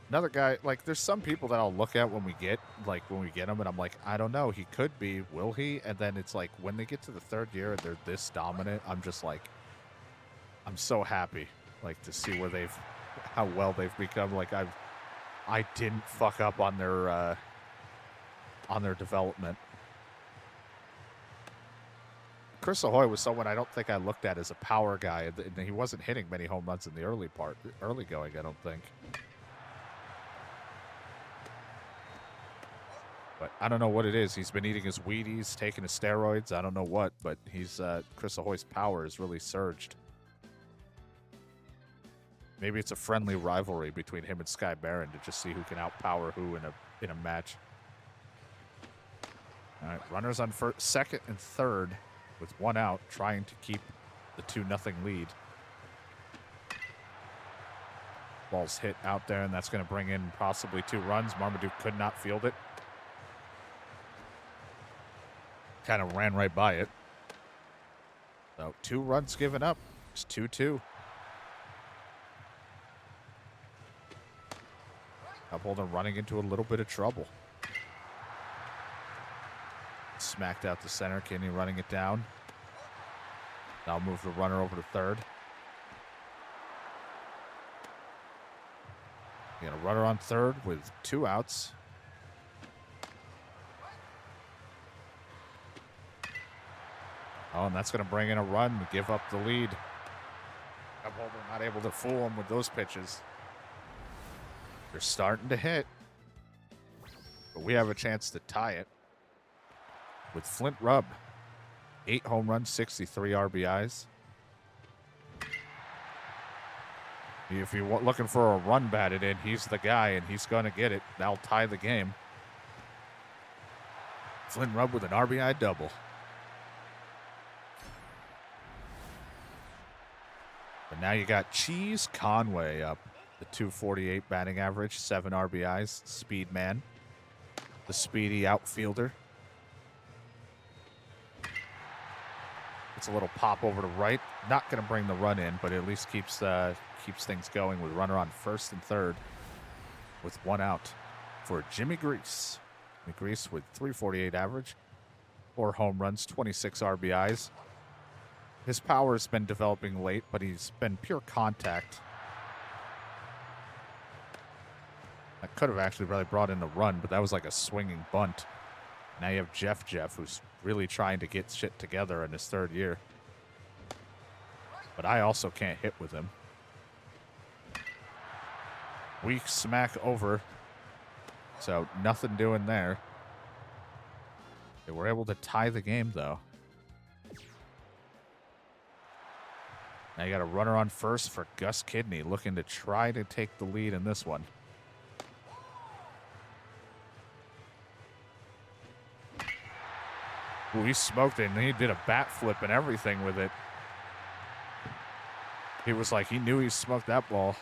Another guy, there's some people that I'll look at when we get them, and I'm like, I don't know. He could be. Will he? And then it's like, when they get to the third year and they're this dominant, I'm just like, I'm so happy, to see how well they've become. I didn't fuck up on their development. Chris Ahoy was someone I don't think I looked at as a power guy, and he wasn't hitting many home runs in the early going, I don't think. But I don't know what it is. He's been eating his Wheaties, taking his steroids. I don't know what, but Chris Ahoy's power has really surged. Maybe it's a friendly rivalry between him and Sky Barron to just see who can outpower who in a match. All right, runners on second and third with 1 out, trying to keep the 2-0 lead. Ball's hit out there, and that's going to bring in possibly 2 runs. Marmaduke could not field it. Kind of ran right by it. So 2 runs given up. It's 2-2. Upholder running into a little bit of trouble. smacked out to center. Kinney running it down. Now move the runner over to third. You got a runner on third with 2 outs. Oh, and that's going to bring in a run to give up the lead. Cupholder not able to fool him with those pitches. They're starting to hit. But we have a chance to tie it with Flint Rubb. 8 home runs, 63 RBIs. If you're looking for a run batted in, he's the guy, and he's going to get it. That'll tie the game. Flint Rubb with an RBI double. But now you got Cheese Conway up. The 248 batting average, 7 RBIs. Speed man. The speedy outfielder. It's a little pop over to right. Not going to bring the run in, but at least keeps things going with runner on first and third with 1 out for Jimmy Grease. Jimmy Grease with 348 average, 4 home runs, 26 RBIs. His power has been developing late, but he's been pure contact. I could have actually really brought in the run, but that was like a swinging bunt. Now you have Jeff, who's really trying to get shit together in his 3rd year. But I also can't hit with him. Weak smack over. So nothing doing there. They were able to tie the game, though. Now you got a runner on first for Gus Kidney, looking to try to take the lead in this one. Ooh, he smoked it, and he did a bat flip and everything with it. He was like, he knew he smoked that ball.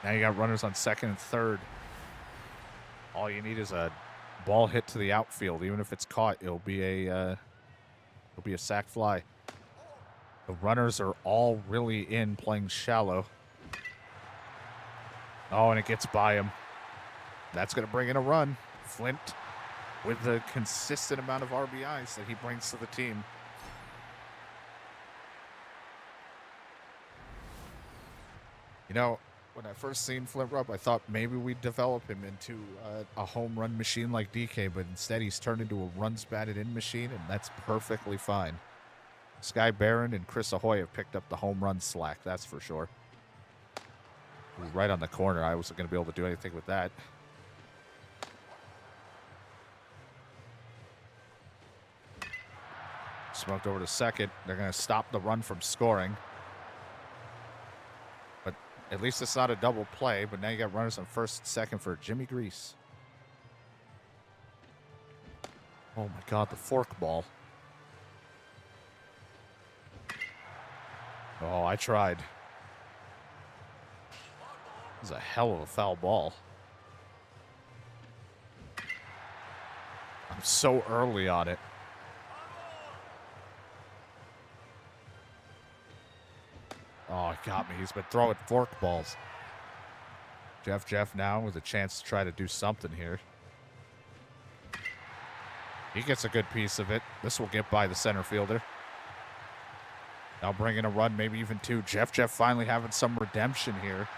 Now you got runners on second and third. All you need is a ball hit to the outfield. Even if it's caught, it'll be a sac fly. The runners are all really in playing shallow. Oh, and it gets by him. That's going to bring in a run. Flint with the consistent amount of RBIs that he brings to the team. You know, when I first seen Flint Rubb, I thought maybe we'd develop him into a home run machine like DK, but instead he's turned into a runs batted in machine, and that's perfectly fine. Sky Barron and Chris Ahoy have picked up the home run slack, that's for sure. Right on the corner. I wasn't going to be able to do anything with that. Smoked over to second. They're going to stop the run from scoring. But at least it's not a double play. But now you got runners on first and second for Jimmy Grease. Oh, my God, the fork ball. Oh, I tried. This is a hell of a foul ball. I'm so early on it. Oh, he got me. He's been throwing fork balls. Jeff now with a chance to try to do something here. He gets a good piece of it. This will get by the center fielder. Now bringing a run, maybe even 2. Jeff finally having some redemption here.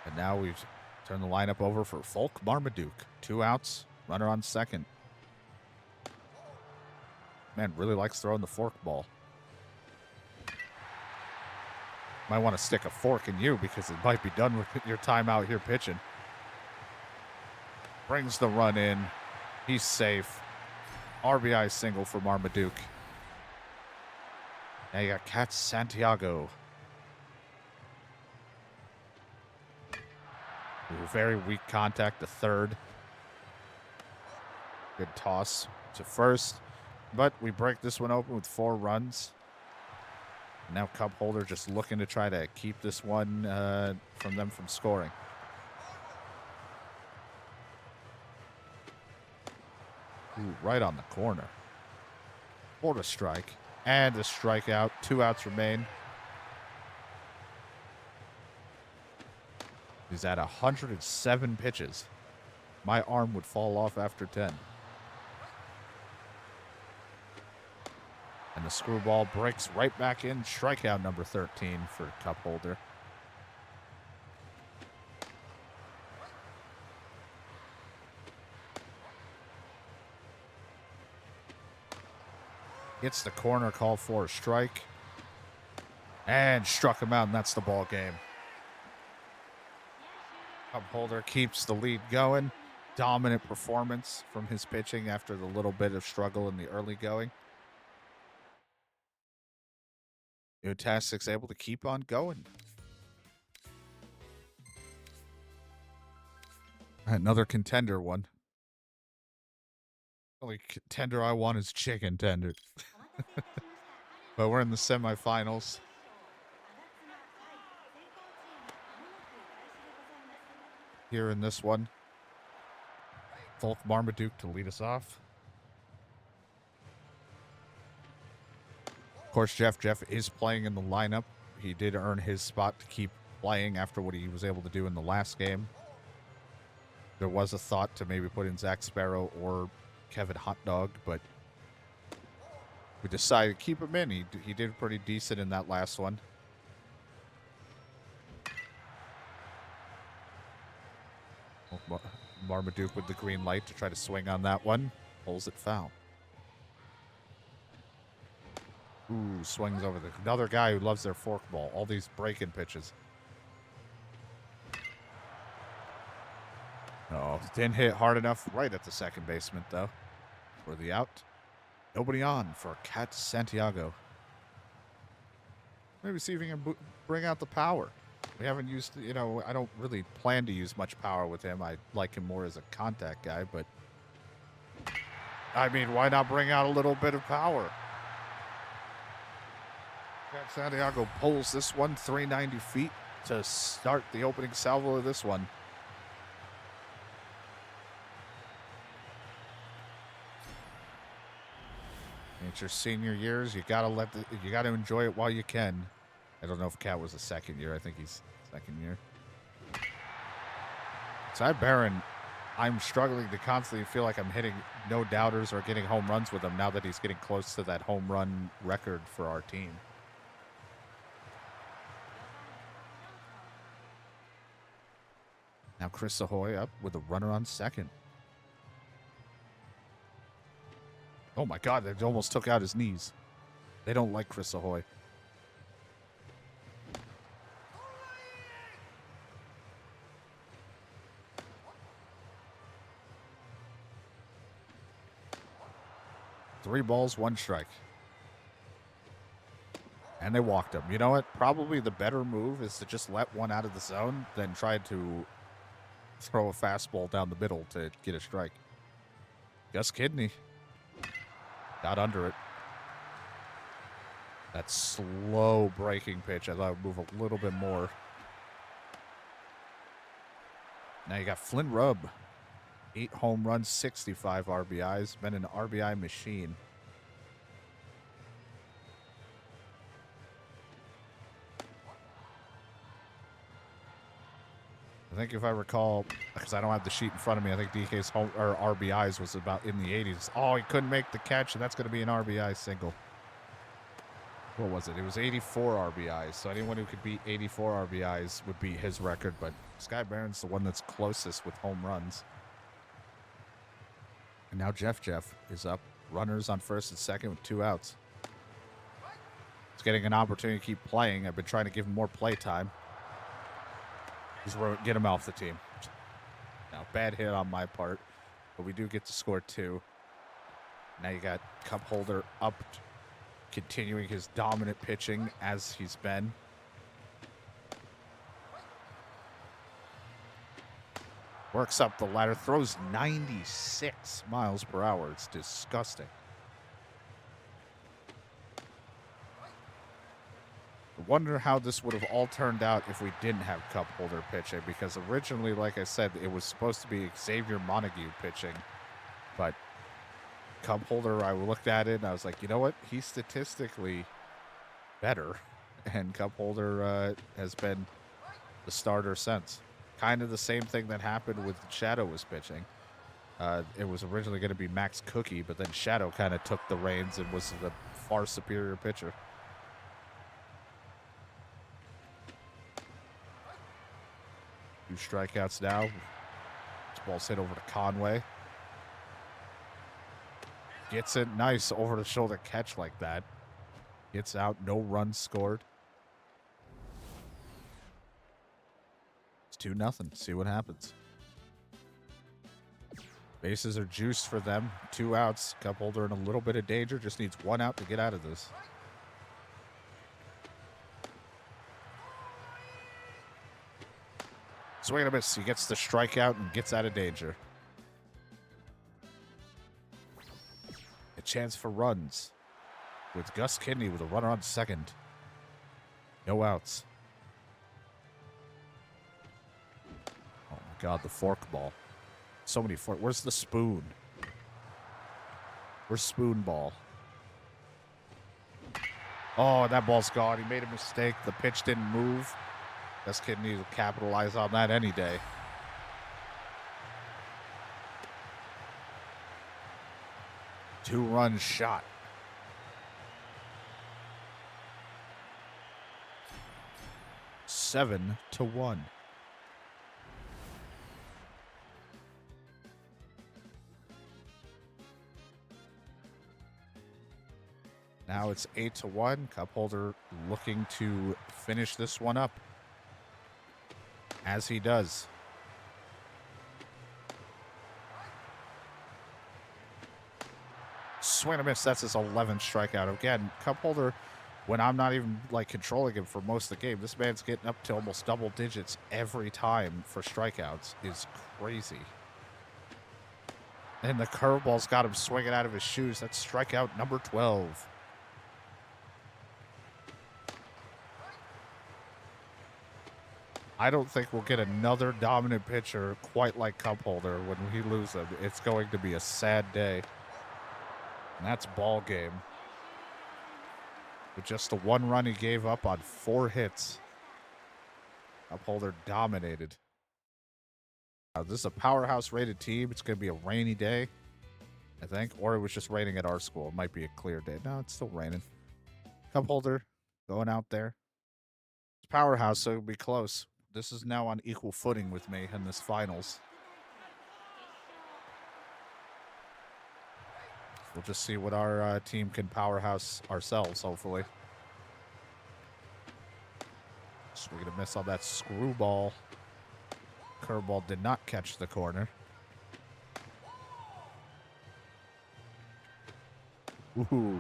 And now we've turned the lineup over for Folk Marmaduke. 2 outs, runner on second. Man, really likes throwing the fork ball. Might want to stick a fork in you because it might be done with your time out here pitching. Brings the run in. He's safe. RBI single for Marmaduke. Now you got Cat Santiago. Ooh, very weak contact to third. Good toss to first. But we break this one open with 4 runs. Now Cupholder just looking to try to keep this one from scoring. Ooh, right on the corner. For a strike. And a strikeout. 2 outs remain. He's at 107 pitches. My arm would fall off after 10. And the screwball breaks right back in. Strikeout number 13 for Cup Holder. Gets the corner, call for a strike. And struck him out, and that's the ball game. Cup Holder keeps the lead going. Dominant performance from his pitching after the little bit of struggle in the early going. Tastic's able to keep on going. Another contender one. Only contender I want is chicken tender. But we're in the semifinals. Here in this one. Volk Marmaduke to lead us off. Of course, Jeff is playing in the lineup. He did earn his spot to keep playing after what he was able to do in the last game. There was a thought to maybe put in Zach Sparrow or Kevin Hotdog, but we decided to keep him in. He did pretty decent in that last one. Marmaduke with the green light to try to swing on that one. Pulls it foul. Ooh, swings over another guy who loves their forkball. All these break-in pitches. Oh, didn't hit hard enough right at the second baseman, though. For the out. Nobody on for Cat Santiago. Maybe see if he can bring out the power. We haven't used, I don't really plan to use much power with him. I like him more as a contact guy, but I mean, why not bring out a little bit of power? Cat Santiago pulls this one 390 feet to start the opening salvo of this one. It's your senior years. You gotta enjoy it while you can. I don't know if Cat was a second year. I think he's second year. Cy Barron, I'm struggling to constantly feel like I'm hitting no doubters or getting home runs with him now that he's getting close to that home run record for our team. Now Chris Ahoy up with a runner on second. Oh my God, they almost took out his knees. They don't like Chris Ahoy. Three balls, one strike. And they walked him. You know what? Probably the better move is to just let one out of the zone than try to throw a fastball down the middle to get a strike. Gus Kidney got under it. That slow breaking pitch, I thought would move a little bit more. Now you got Flynn Rubb. 8 home runs, 65 RBIs. Been an RBI machine. I think if I recall, because I don't have the sheet in front of me, I think DK's RBIs was about in the 80s. Oh, he couldn't make the catch, and that's going to be an RBI single. What was it? It was 84 RBIs. So anyone who could beat 84 RBIs would beat his record, but Sky Barron's the one that's closest with home runs. And now Jeff is up. Runners on first and second with 2 outs. He's getting an opportunity to keep playing. I've been trying to give him more play time. Just get him off the team. Now, bad hit on my part, but we do get to score 2. Now you got Cup Holder up, continuing his dominant pitching as he's been. Works up the ladder, throws 96 miles per hour. It's disgusting. I wonder how this would have all turned out if we didn't have Cup Holder pitching, because originally, like I said, it was supposed to be Xavier Montague pitching, but Cup Holder, I looked at it and I was like, you know what? He's statistically better, and Cup Holder has been the starter since. kind of the same thing that happened with Shadow was pitching. It was originally going to be Max Cookie, but then Shadow kind of took the reins and was the far superior pitcher. Two strikeouts now. This ball's hit over to Conway. Gets it nice over the shoulder catch like that. Gets out, no runs scored. It's 2-0. See what happens. Bases are juiced for them. 2 outs. Cup holder in a little bit of danger. Just needs 1 out to get out of this. Swing and a miss. He gets the strikeout and gets out of danger. A chance for runs with Gus Kidney with a runner on second. No outs. Oh my God, the fork ball. So many fork. Where's the spoon? Where's spoon ball? Oh, that ball's gone. He made a mistake. The pitch didn't move. Gus Kidney will capitalize on that any day. Two-run shot. Seven to 1. Now it's 8 to 1. Cup holder looking to finish this one up. As he does. Swing and a miss. That's his 11th strikeout. Again, cup holder, when I'm not even like controlling him for most of the game, this man's getting up to almost double digits every time for strikeouts. Is crazy. And the curveball's got him swinging out of his shoes. That's strikeout number 12. I don't think we'll get another dominant pitcher quite like cup holder when we lose him. It's going to be a sad day. And that's ball game. With just the 1 run he gave up on 4 hits. Cup holder dominated. Now, this is a powerhouse rated team. It's going to be a rainy day, I think. Or it was just raining at our school. It might be a clear day. No, it's still raining. Cup holder going out there. It's powerhouse, so it'll be close. This is now on equal footing with me in this finals. We'll just see what our team can powerhouse ourselves, hopefully. Swing and a miss on that screwball. Curveball did not catch the corner. Ooh.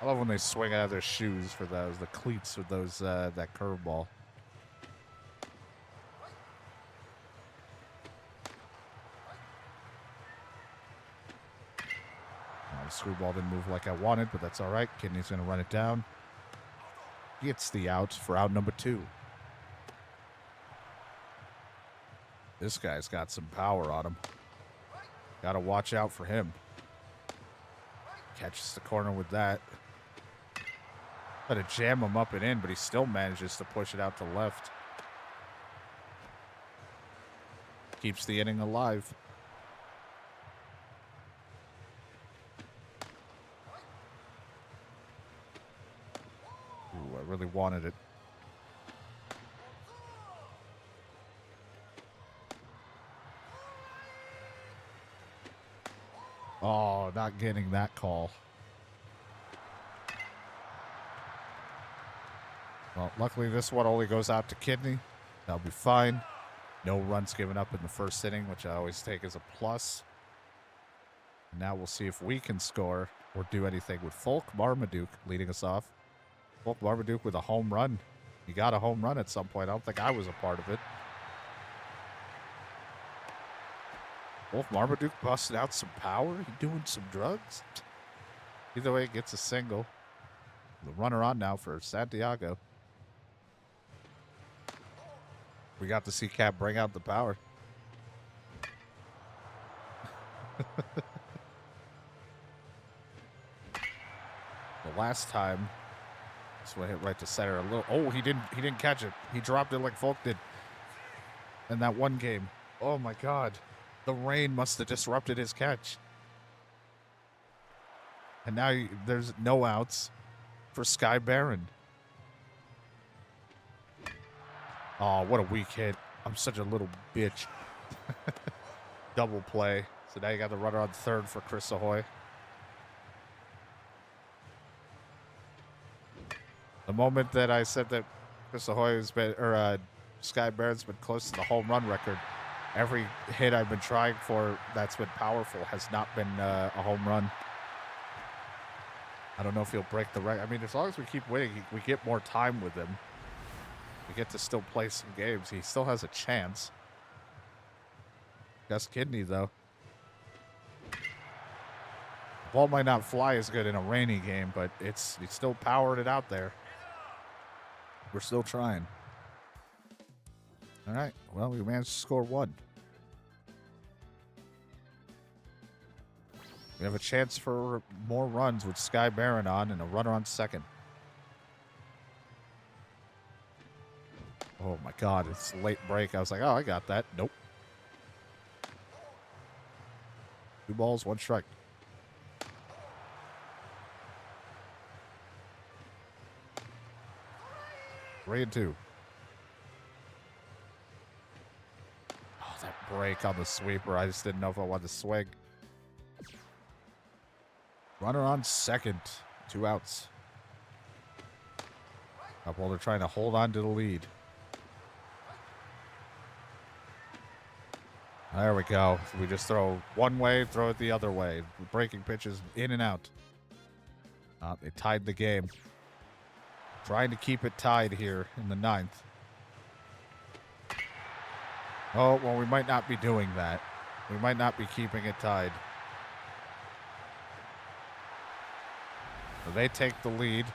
I love when they swing out of their shoes for those, the cleats with those, that curveball. Screwball didn't move like I wanted, but that's all right. Kidney's going to run it down. Gets the out for out number 2. This guy's got some power on him. Got to watch out for him. Catches the corner with that. Got to jam him up and in, but he still manages to push it out to left. Keeps the inning alive. I really wanted it. Oh, not getting that call. Well, luckily this one only goes out to Kidney. That'll be fine. No runs given up in the first inning, which I always take as a plus. And now we'll see if we can score or do anything with Folk Marmaduke leading us off. Folk Marmaduke with a home run. He got a home run at some point. I don't think I was a part of it. Wolf Marmaduke busting out some power. He doing some drugs. Either way, it gets a single. The runner on now for Santiago. We got to see Cap bring out the power. The last time, this one hit right to center a little. Oh, he didn't catch it. He dropped it like Folk did. in that one game. Oh my God. The rain must have disrupted his catch. And now there's no outs for Sky Barron. Oh, what a weak hit. I'm such a little bitch. Double play. So now you got the runner on third for Chris Ahoy. The moment that I said that Chris Ahoy has been, or Sky Barron's been close to the home run record, every hit I've been trying for that's been powerful has not been a home run. I don't know if he'll break the record. I mean, as long as we keep winning, we get more time with him. We get to still play some games. He still has a chance. Gus Kidney, though. Ball might not fly as good in a rainy game, but he's still powered it out there. We're still trying. All right. Well, we managed to score one. We have a chance for more runs with Sky Barron on and a runner on second. Oh, my God. It's a late break. I was like, oh, I got that. Nope. 2 balls, 1 strike. Three and 2. Oh, that break on the sweeper. I just didn't know if I wanted to swing. Runner on second. 2 outs. Well, they're trying to hold on to the lead. There we go. We just throw one way, throw it the other way. Breaking pitches in and out. They tied the game. Trying to keep it tied here in the 9th. Oh, well, we might not be doing that. We might not be keeping it tied. So they take the lead.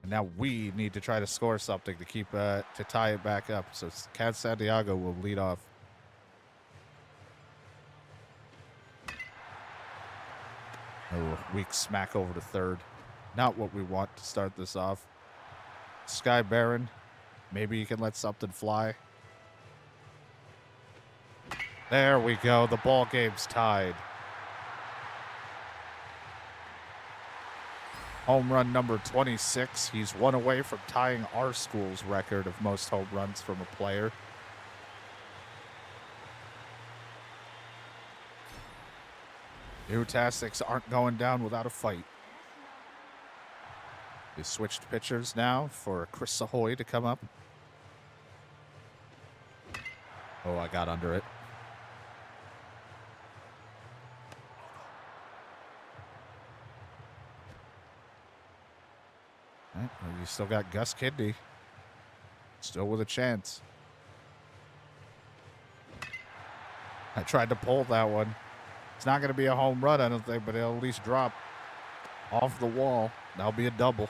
And now we need to try to score something to keep to tie it back up. So Cat Santiago will lead off. Oh, weak smack over to third. Not what we want to start this off. Sky Barron, maybe you can let something fly. There we go. The ball game's tied. Home run number 26. He's 1 away from tying our school's record of most home runs from a player. Utastics aren't going down without a fight. They switched pitchers now for Chris Ahoy to come up. Oh, I got under it. All right, well, you still got Gus Kidney. Still with a chance. I tried to pull that one. It's not going to be a home run, I don't think, but it'll at least drop off the wall. That'll be a double.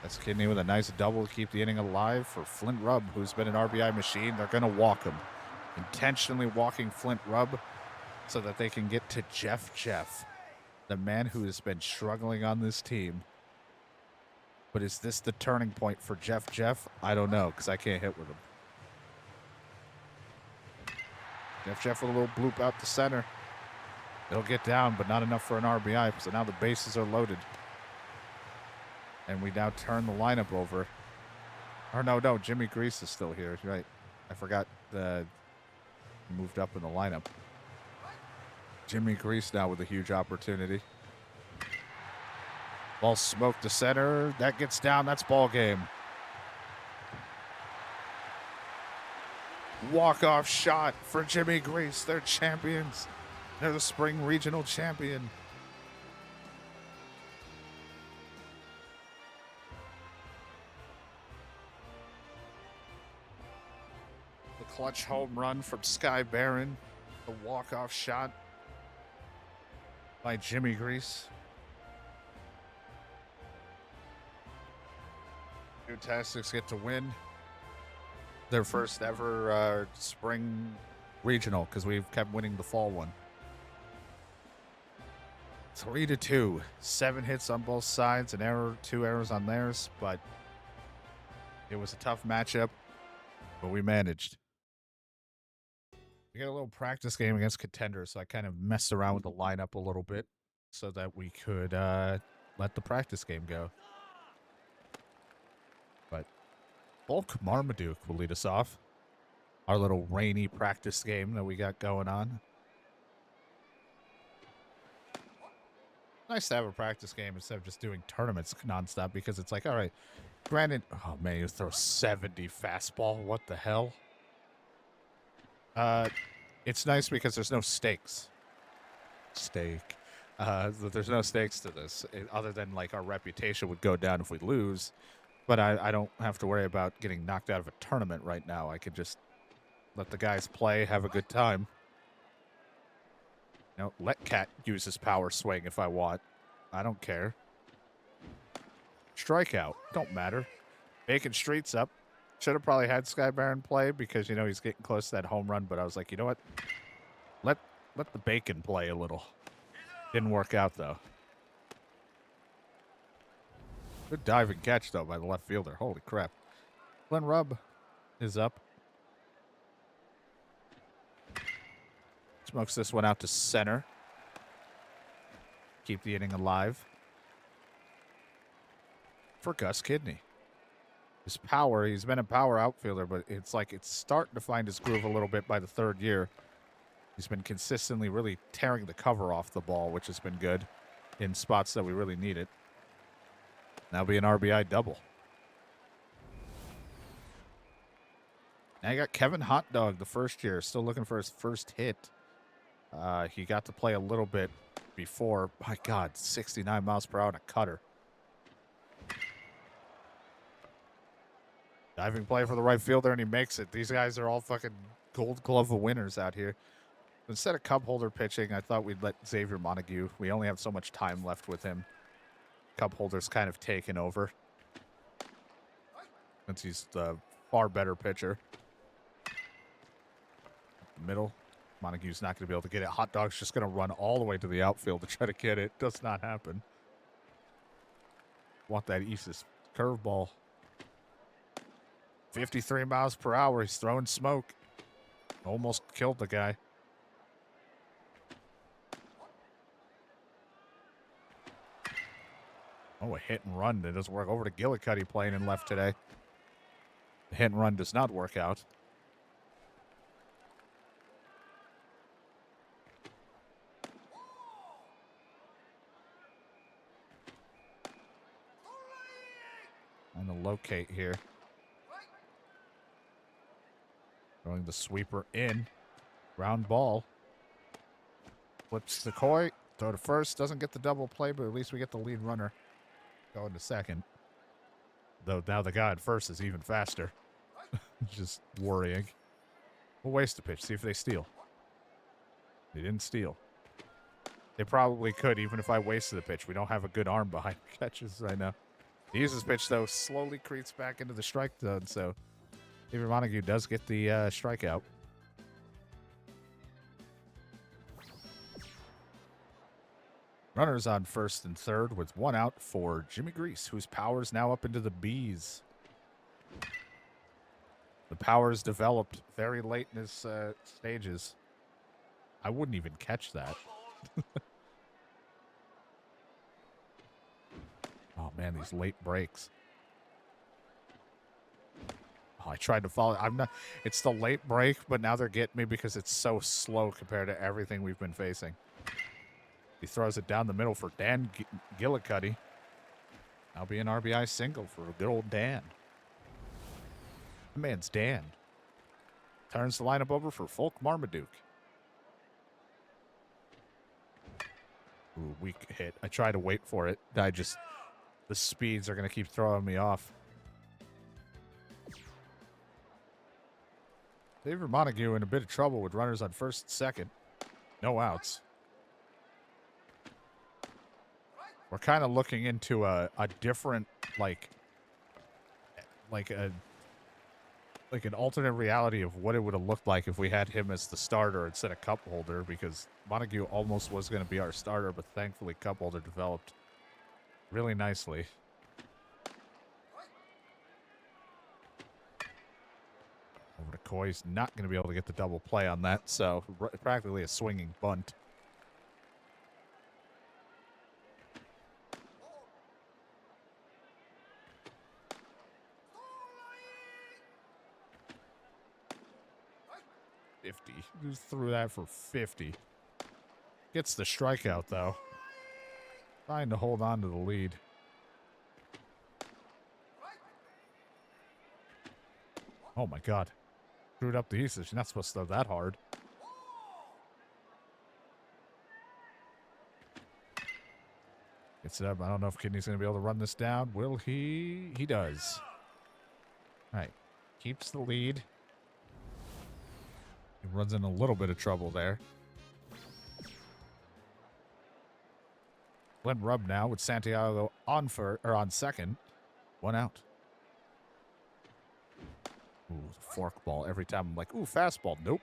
That's Kidney with a nice double to keep the inning alive for Flint Rubb, who's been an RBI machine. They're going to walk him. Intentionally walking Flint Rubb so that they can get to Jeff, the man who has been struggling on this team. But is this the turning point for Jeff? I don't know, because I can't hit with him. Jeff with a little bloop out to center. It'll get down, but not enough for an RBI. So now the bases are loaded. And we now turn the lineup over. Or no, Jimmy Grease is still here. Right. I forgot he moved up in the lineup. Jimmy Grease now with a huge opportunity. Ball smoked to center. That gets down. That's ball game. Walk-off shot for Jimmy Grease. They're champions. They're the spring regional champion. The clutch home run from Sky Barron. The walk-off shot by Jimmy Grease. Utastics get to win their first ever spring regional because we've kept winning the fall one. 3-2. 7 hits on both sides, 2 errors on theirs, but It was a tough matchup, but we managed. We got a little practice game against contenders, so I kind of messed around with the lineup a little bit so that we could let the practice game go. But Bulk Marmaduke will lead us off. Our little rainy practice game that we got going on. Nice to have a practice game instead of just doing tournaments nonstop because it's like, all right, granted, oh man, you throw 70 fastball. What the hell? It's nice because there's no stakes. There's no stakes to this other than like our reputation would go down if we lose. But I don't have to worry about getting knocked out of a tournament right now. I could just let the guys play, have a good time. You know, let Cat use his power swing if I want. I don't care. Strikeout. Don't matter. Bacon Street's up. Should have probably had Sky Baron play because, you know, he's getting close to that home run. But I was like, you know what? Let the Bacon play a little. Didn't work out, though. Good diving catch, though, by the left fielder. Holy crap. Glenn Rubb is up. Smokes this one out to center. Keep the inning alive. For Gus Kidney. His power, he's been a power outfielder, but it's like it's starting to find his groove a little bit by the third year. He's been consistently really tearing the cover off the ball, which has been good in spots that we really need it. That'll be an RBI double. Now you got Kevin Hot Dog, the first year, still looking for his first hit. He got to play a little bit before. My God, 69 miles per hour and a cutter. Diving play for the right fielder, and he makes it. These guys are all fucking Gold Glove winners out here. Instead of cup holder pitching, I thought we'd let Xavier Montague. We only have so much time left with him. Cup holder's kind of taken over. Since he's the far better pitcher. Middle. Montague's not going to be able to get it. Hot Dog's just going to run all the way to the outfield to try to get it. Does not happen. Want that East's curveball. 53 miles per hour. He's throwing smoke. Almost killed the guy. Oh, a hit and run. That doesn't work. Over to Gillicuddy playing in left today. The hit and run does not work out. On the locate here. Throwing the sweeper in. Ground ball. Flips the koi. Throw to first. Doesn't get the double play, but at least we get the lead runner going to second. Though now the guy at first is even faster. Just worrying. We'll waste a pitch. See if they steal. They didn't steal. They probably could, even if I wasted the pitch. We don't have a good arm behind catches right now. He uses pitch, though, slowly creeps back into the strike zone, so Xavier Montague does get the strikeout. Runners on first and third with one out for Jimmy Grease, whose power's now up into the B's. The power's developed very late in his stages. I wouldn't even catch that. Oh, man, these late breaks. Oh, I tried to follow. I'm not. It's the late break, but now they're getting me because it's so slow compared to everything we've been facing. He throws it down the middle for Dan Gillicuddy. That'll be an RBI single for good old Dan. The man's Dan. Turns the lineup over for Folk Marmaduke. Ooh, weak hit. I try to wait for it. The speeds are going to keep throwing me off. Xavier Montague in a bit of trouble with runners on first and second. No outs. We're kind of looking into a different, like an alternate reality of what it would have looked like if we had him as the starter instead of cup holder, because Montague almost was going to be our starter, but thankfully cup holder developed really nicely. Coy's not going to be able to get the double play on that, so practically a swinging bunt. Just threw that for 50. Gets the strikeout, though. Trying to hold on to the lead. Oh, my God. Screwed up the usage. You're not supposed to throw that hard. Gets it up. I don't know if Kidney's going to be able to run this down. Will he? He does. All right. Keeps the lead. He runs in a little bit of trouble there. Glenn Rubb now with Santiago on second. 1 out. Ooh, fork ball. Every time I'm like, ooh, fastball. Nope.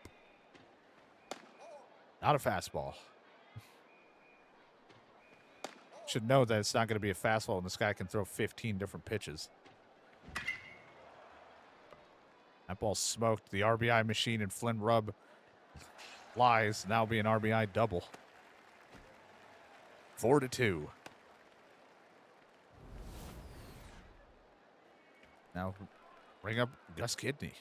Not a fastball. Should know that it's not going to be a fastball and this guy can throw 15 different pitches. That ball smoked. The RBI machine and Flynn Rubb lies. Now be an RBI double. 4-2. Now bring up Gus Kidney.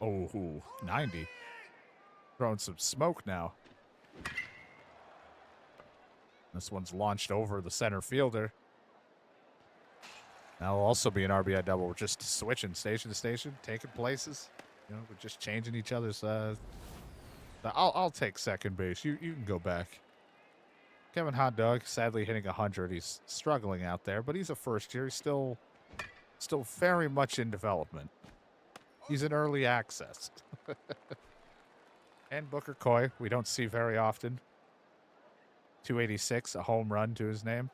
Oh, 90. Throwing some smoke now. This one's launched over the center fielder. Now will also be an RBI double. We're just switching station to station, taking places. You know, we're just changing each other's. I'll take second base. You can go back. Kevin Hot Dog, sadly hitting 100. He's struggling out there, but he's a first year. He's still very much in development. He's in early access. And Booker Coy, we don't see very often. 286, a home run to his name.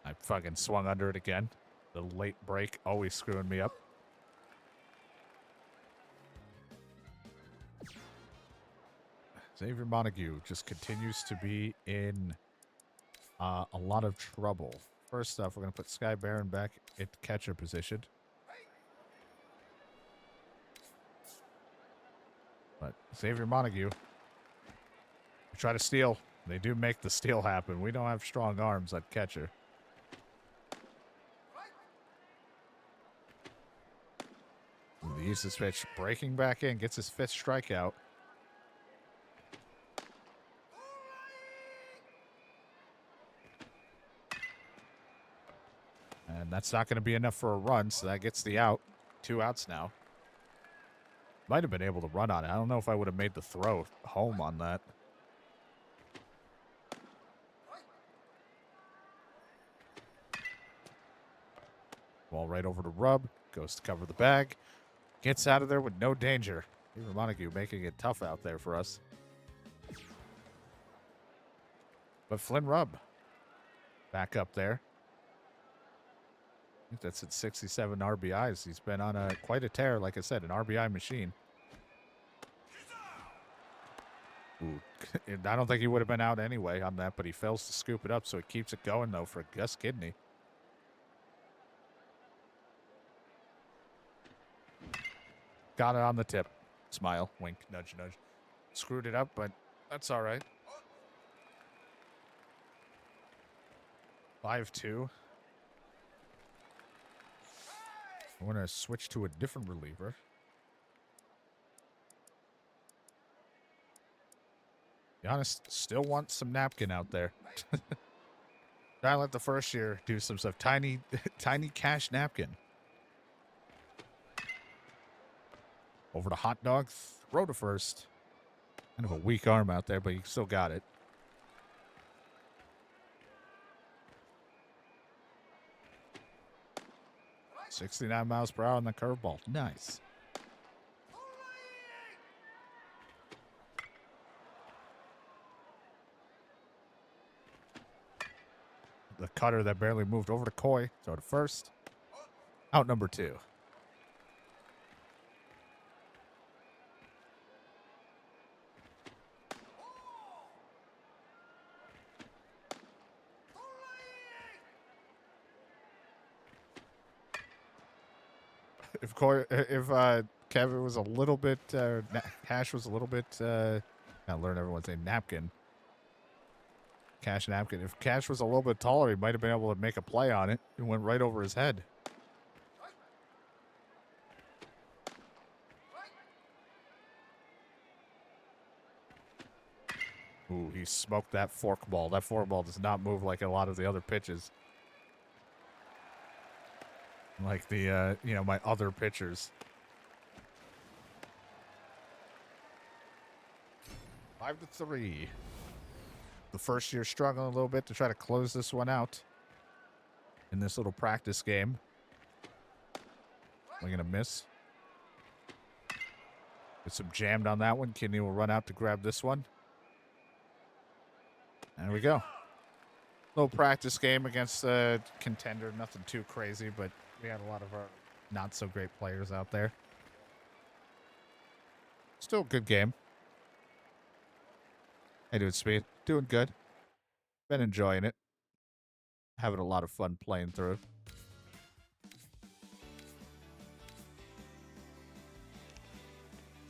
I fucking swung under it again. The late break always screwing me up. Xavier Montague just continues to be in a lot of trouble. First off, we're going to put Sky Barron back at catcher position. But Xavier Montague, try to steal. They do make the steal happen. We don't have strong arms at catcher. He uses his pitch, breaking back in, gets his 5th strikeout. And that's not going to be enough for a run, so that gets the out. 2 outs now. Might have been able to run on it. I don't know if I would have made the throw home on that. Ball right over to Rubb. Goes to cover the bag. Gets out of there with no danger. Even Montague making it tough out there for us. But Flynn Rubb back up there. I think that's at 67 RBIs. He's been on quite a tear, like I said, an RBI machine. Ooh, I don't think he would have been out anyway on that, but he fails to scoop it up, so he keeps it going, though, for Gus Kidney. Got it on the tip. Smile, wink, nudge, nudge. Screwed it up, but that's all right. 5-2. I want to switch to a different reliever. Be honest, still want some napkin out there. Try to let the first year do some stuff. Tiny cash napkin. Over to Hot Dog. Throw to first. Kind of a weak arm out there, but you still got it. .69 miles per hour on the curveball. Nice. The cutter that barely moved over to Coy. Throw to first. Out number 2. if Kevin was a little bit, Cash was a little bit, I learn everyone's name, Napkin. Cash Napkin. If Cash was a little bit taller, he might have been able to make a play on it. It went right over his head. Ooh, he smoked that forkball. That forkball does not move like a lot of the other pitches. Like the, my other pitchers. 5-3. The first year struggling a little bit to try to close this one out in this little practice game. We're going to miss. Get some jammed on that one. Kidney will run out to grab this one. There we go. Little practice game against a contender. Nothing too crazy, but we had a lot of our not so great players out there. Still a good game. Hey, dude, Speed. Doing good. Been enjoying it. Having a lot of fun playing through.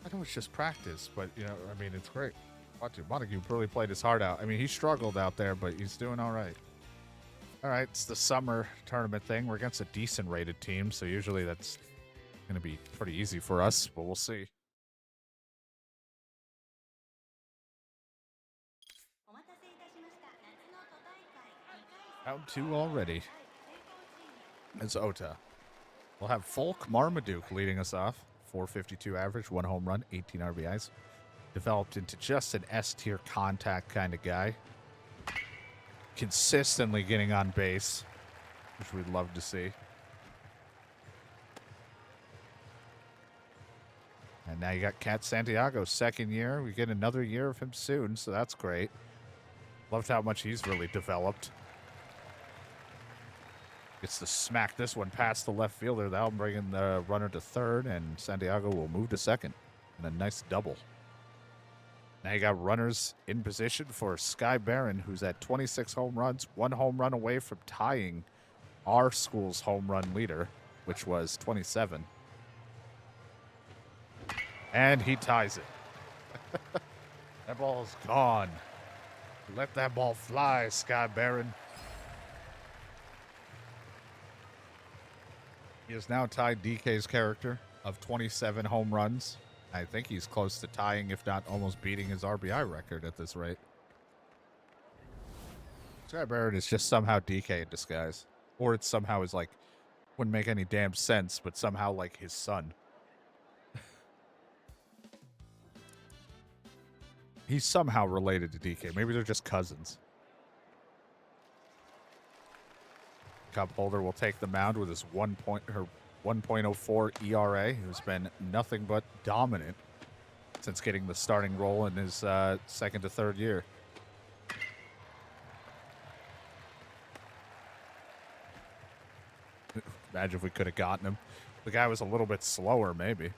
I know it's just practice, but, it's great. Montague really played his heart out. I mean, he struggled out there, but he's doing all right. All right, it's the summer tournament thing. We're against a decent rated team, so usually that's going to be pretty easy for us, but we'll see. Round 2 already. It's Ota. We'll have Folk Marmaduke leading us off. 452 average, 1 home run, 18 RBIs. Developed into just an S-tier contact kind of guy. Consistently getting on base, which we'd love to see. And now you got Cat Santiago, second year. We get another year of him soon, so that's great. Loved how much he's really developed. Gets to smack this one past the left fielder. That'll bring in the runner to third, and Santiago will move to second. And a nice double. Now you got runners in position for Sky Barron, who's at 26 home runs, 1 home run away from tying our school's home run leader, which was 27. And he ties it. That ball is gone. Let that ball fly, Sky Barron. He has now tied DK's character of 27 home runs. I think he's close to tying, if not almost beating his RBI record at this rate. Sky Barron is just somehow DK in disguise. Or it somehow is like, wouldn't make any damn sense, but somehow like his son. He's somehow related to DK. Maybe they're just cousins. Cup holder will take the mound with his 1.04 ERA, who's been nothing but dominant since getting the starting role in his second to third year. Imagine if we could have gotten him. The guy was a little bit slower, maybe.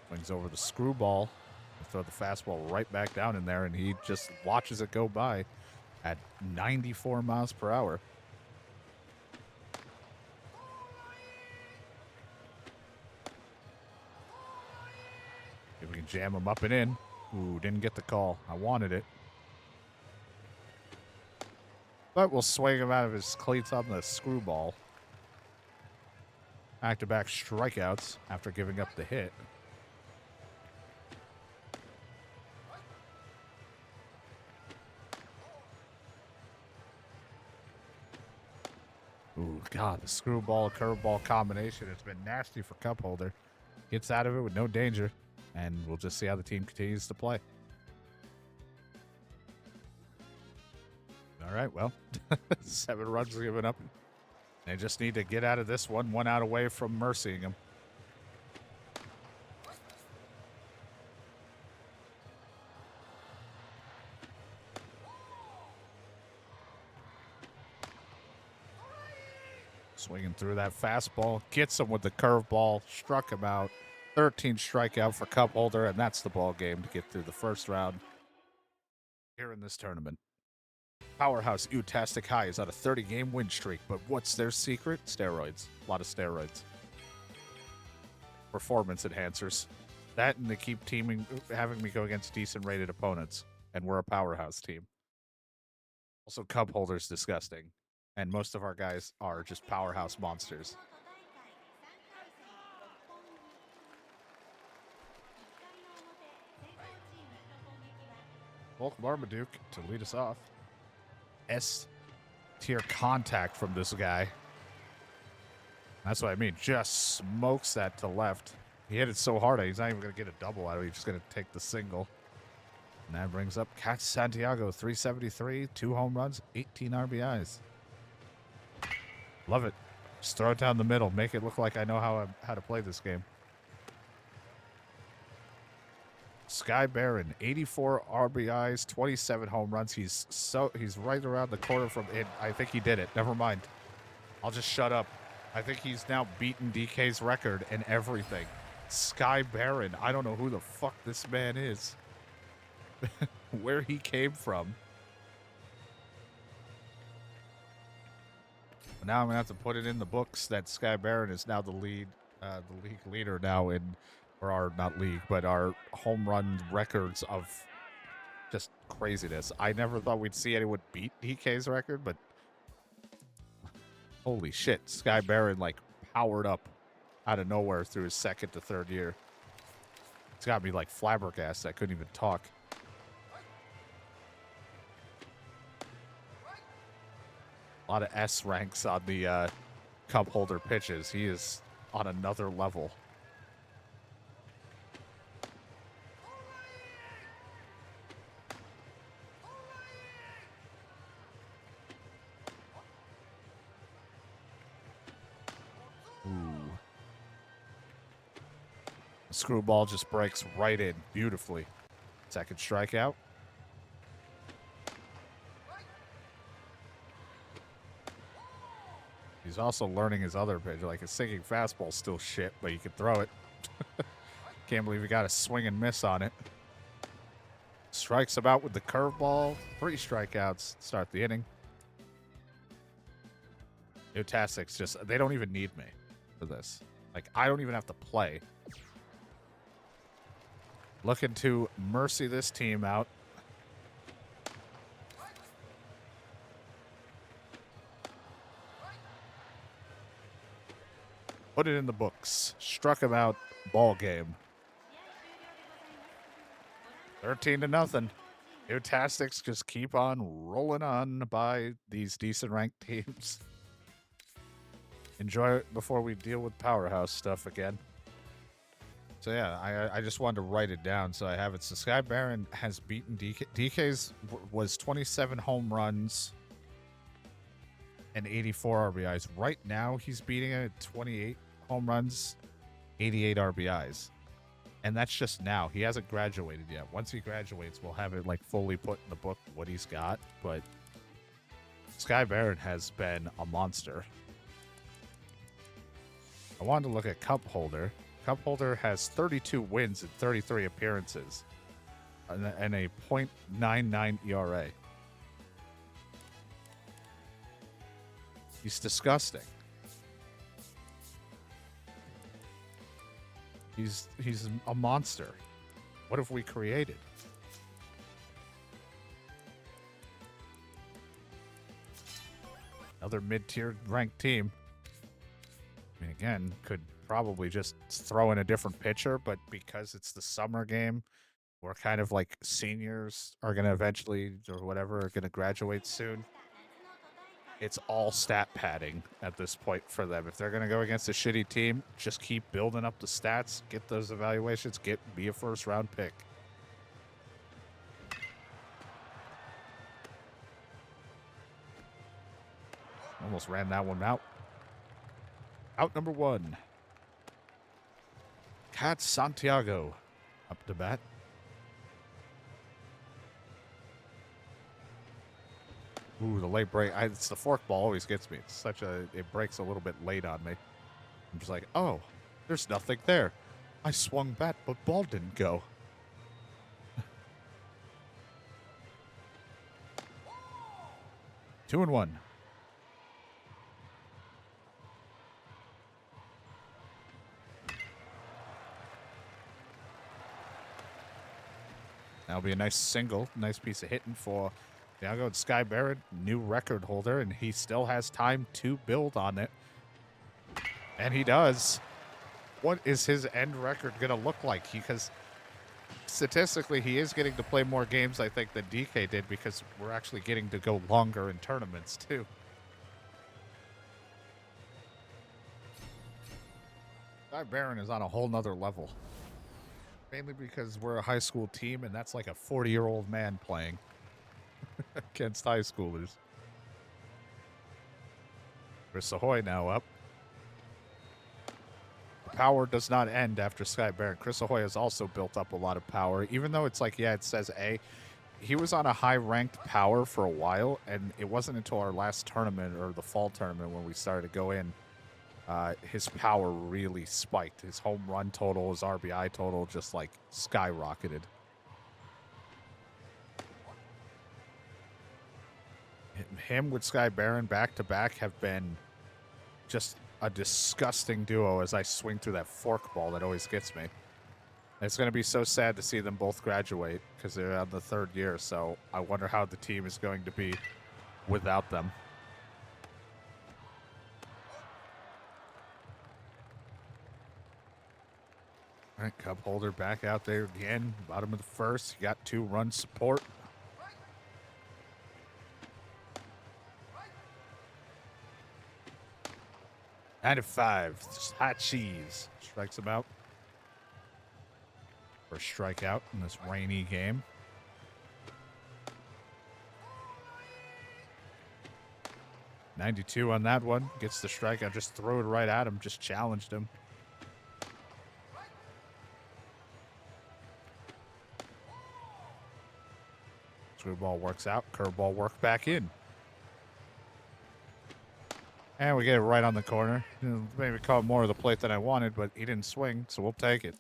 Swings over the screwball. Throw the fastball right back down in there, and he just watches it go by at 94 miles per hour. If we can jam him up and in. Ooh, didn't get the call. I wanted it. But we'll swing him out of his cleats on the screwball. Back-to-back strikeouts after giving up the hit. Ooh, God, the screwball, curveball combination. It's been nasty for cup holder. Gets out of it with no danger, and we'll just see how the team continues to play. All right, well, 7 runs given up. They just need to get out of this one out away from mercying him. Swinging through that fastball, gets him with the curveball, struck him out. 13 strikeout for cup holder, and that's the ball game to get through the first round here in this tournament. Powerhouse Utastic High is on a 30-game win streak, but what's their secret? Steroids. A lot of steroids. Performance enhancers. That and they keep having me go against decent rated opponents, and we're a powerhouse team. Also, cup holders disgusting, and most of our guys are just powerhouse monsters. Volk Marmaduke to lead us off. S tier contact from this guy. That's what I mean. Just smokes that to left. He hit it so hard, he's not even going to get a double out of it. He's just going to take the single. And that brings up Cat Santiago, 373, 2 home runs, 18 RBIs. Love it. Just throw it down the middle. Make it look like I know how to play this game. Sky Baron, 84 RBIs, 27 home runs. He's right around the corner from it. I think he did it. Never mind. I'll just shut up. I think he's now beaten DK's record and everything. Sky Baron. I don't know who the fuck this man is. Where he came from. But now I'm going to have to put it in the books that Sky Baron is now the league leader now in, or our, not league, but our home run records of just craziness. I never thought we'd see anyone beat DK's record, but holy shit, Sky Baron like powered up out of nowhere through his second to third year. It's got me like flabbergasted. I couldn't even talk. A lot of S ranks on the cup holder pitches. He is on another level. Screwball just breaks right in beautifully. Second strikeout. He's also learning his other pitch. Like his sinking fastball's still shit, but you can throw it. Can't believe he got a swing and miss on it. Strikes him out with the curveball. 3 strikeouts. Start the inning. Newtastics just, they don't even need me for this. Like, I don't even have to play. Looking to mercy this team out. Put it in the books. Struck him out. Ball game. 13-0. Newtastics just keep on rolling on by these decent ranked teams. Enjoy it before we deal with powerhouse stuff again. So yeah, I just wanted to write it down so I have it. So Sky Baron has beaten DK. DK's was 27 home runs and 84 RBIs. Right now, he's beating it at 28 home runs, 88 RBIs. And that's just now. He hasn't graduated yet. Once he graduates, we'll have it like fully put in the book what he's got. But Sky Baron has been a monster. I wanted to look at Cup Holder. Cup Holder has 32 wins in 33 appearances and a .99 ERA. He's disgusting. He's a monster. What have we created? Another mid-tier ranked team. I mean, again, could probably just throw in a different pitcher, but because it's the summer game, we're kind of like seniors are going to eventually, or whatever, are going to graduate soon. It's all stat padding at this point for them. If they're going to go against a shitty team, just keep building up the stats, get those evaluations, be a first-round pick. Almost ran that one out. Out number 1. Cat Santiago up to bat. Ooh, the late break. It's the fork ball always gets me. It's it breaks a little bit late on me. I'm just like, oh, there's nothing there. I swung bat, but ball didn't go. 2-1. That'll be a nice single, nice piece of hitting for Thiago and Sky Barrett, new record holder, and he still has time to build on it. And he does. What is his end record going to look like? Because statistically, he is getting to play more games, I think, than DK did, because we're actually getting to go longer in tournaments, too. Sky Barron is on a whole nother level. Mainly because we're a high school team, and that's like a 40-year-old man playing against high schoolers. Chris Ahoy now up. The power does not end after Sky Barron. Chris Ahoy has also built up a lot of power, even though it's like, yeah, it says A. He was on a high-ranked power for a while, and it wasn't until our last tournament, or the fall tournament, when we started to go in, his power really spiked. His home run total, his RBI total just like skyrocketed. Him with Sky Barron back to back have been just a disgusting duo as I swing through that fork ball that always gets me. It's going to be so sad to see them both graduate because they're on the third year, so I wonder how the team is going to be without them. All right, cup holder back out there again. Bottom of the first. You got 2-run support. Out of 5. Just hot cheese. Strikes him out. First strikeout in this rainy game. .92 on that one. Gets the strikeout. Just threw it right at him. Just challenged him. Screwball works out. Curveball worked back in. And we get it right on the corner. Maybe caught more of the plate than I wanted, but he didn't swing, so we'll take it.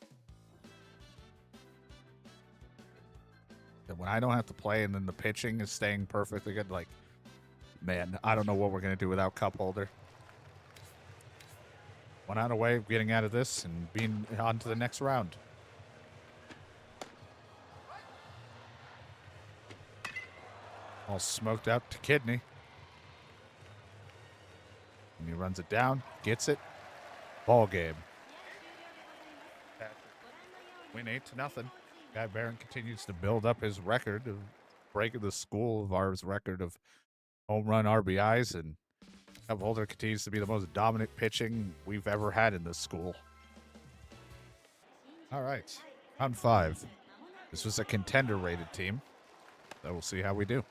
And when I don't have to play and then the pitching is staying perfectly good, like, man, I don't know what we're going to do without cup holder. One out away of getting out of this and being on to the next round. All smoked out to Kidney. And he runs it down, gets it. Ball game. Win 8-0. Guy Barron continues to build up his record of breaking the school of ours record of home run RBIs, and Cup holder continues to be the most dominant pitching we've ever had in this school. All right, round 5. This was a contender-rated team, so we'll see how we do.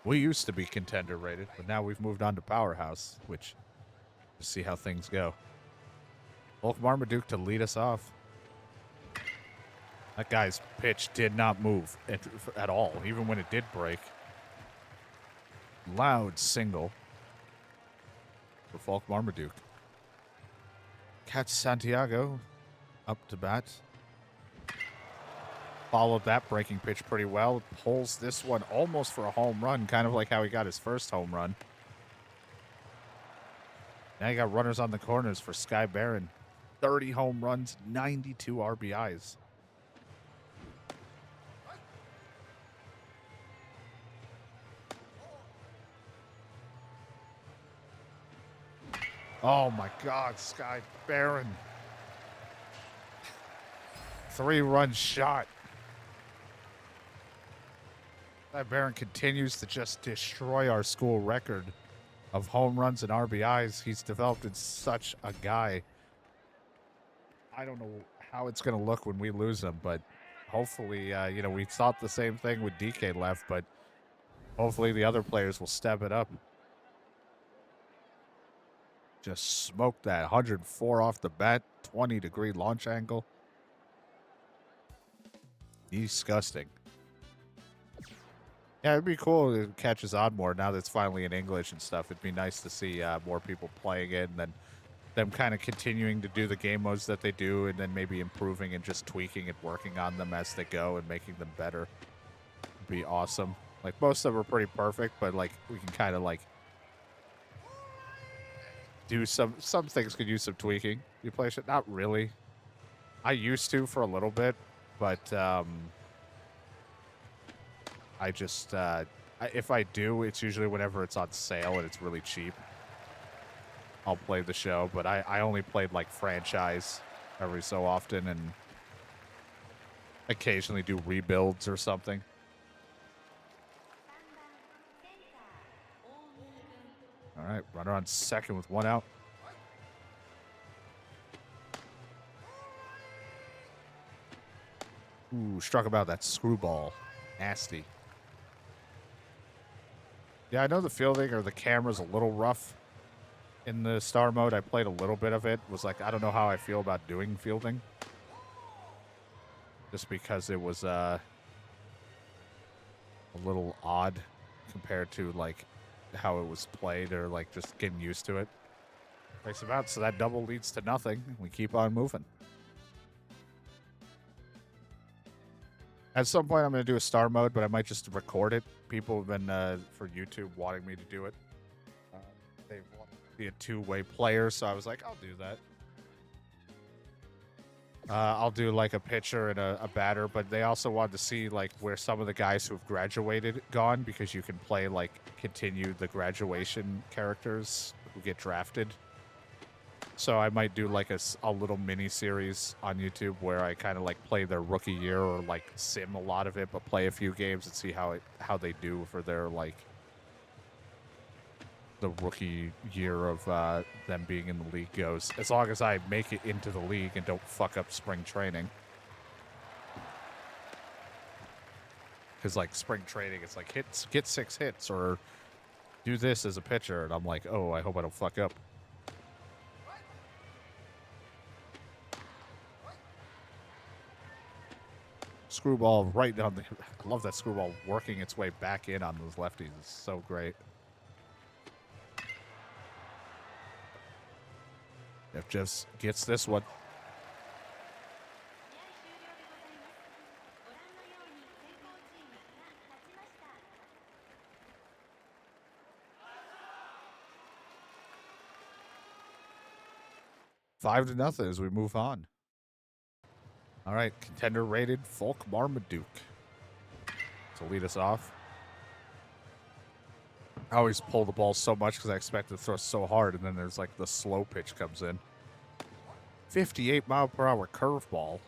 We used to be contender-rated, but now we've moved on to Powerhouse, which we'll see how things go. Volk Marmaduke to lead us off. That guy's pitch did not move at all, even when it did break. Loud single for Volk Marmaduke. Catch Santiago up to bat. Followed that breaking pitch pretty well. Pulls this one almost for a home run, kind of like how he got his first home run. Now you got runners on the corners for Sky Barron. 30 home runs, 92 RBIs. Oh my God, Sky Barron. 3-run shot. Sky Barron continues to just destroy our school record of home runs and RBIs. He's developed into such a guy. I don't know how it's going to look when we lose him, but hopefully, we thought the same thing with DK left, but hopefully the other players will step it up. Just smoked that 104 off the bat, 20-degree launch angle. Disgusting. Yeah, it'd be cool to catch his on more now that it's finally in English and stuff. It'd be nice to see more people playing it, and then them kind of continuing to do the game modes that they do, and then maybe improving and just tweaking and working on them as they go and making them better. It'd be awesome. Like, most of them are pretty perfect, but, like, we can kind of, like, do some things could use some tweaking. You play shit? Not really. I used to for a little bit, but, I just, if I do, it's usually whenever it's on sale and it's really cheap. I'll play the show, but I only played, like, franchise every so often and occasionally do rebuilds or something. All right, runner on second with one out. Ooh, struck about that screwball. Nasty. Yeah, I know the fielding or the camera's a little rough in the star mode. I played a little bit of it. Was like, I don't know how I feel about doing fielding. Just because it was a little odd compared to like how it was played or like just getting used to it. Race about, so that double leads to nothing. We keep on moving. At some point, I'm going to do a star mode, but I might just record it. People have been, for YouTube, wanting me to do it. They want to be a two-way player, so I was like, I'll do that. I'll do, like, a pitcher and a batter, but they also wanted to see, like, where some of the guys who have graduated gone, because you can play, like, continue the graduation characters who get drafted. So I might do like a little mini series on YouTube where I kind of like play their rookie year or like sim a lot of it, but play a few games and see how they do for their like the rookie year of them being in the league goes. As long as I make it into the league and don't fuck up spring training. Because like spring training, it's like get 6 hits or do this as a pitcher, and I'm like, oh, I hope I don't fuck up. Screwball right down the... I love that screwball working its way back in on those lefties. It's so great. If just gets this one. Five to nothing as we move on. All right, contender rated Folk Marmaduke to lead us off. I always pull the ball so much because I expect to throw so hard, and then there's like the slow pitch comes in. 58-mile-per-hour curveball.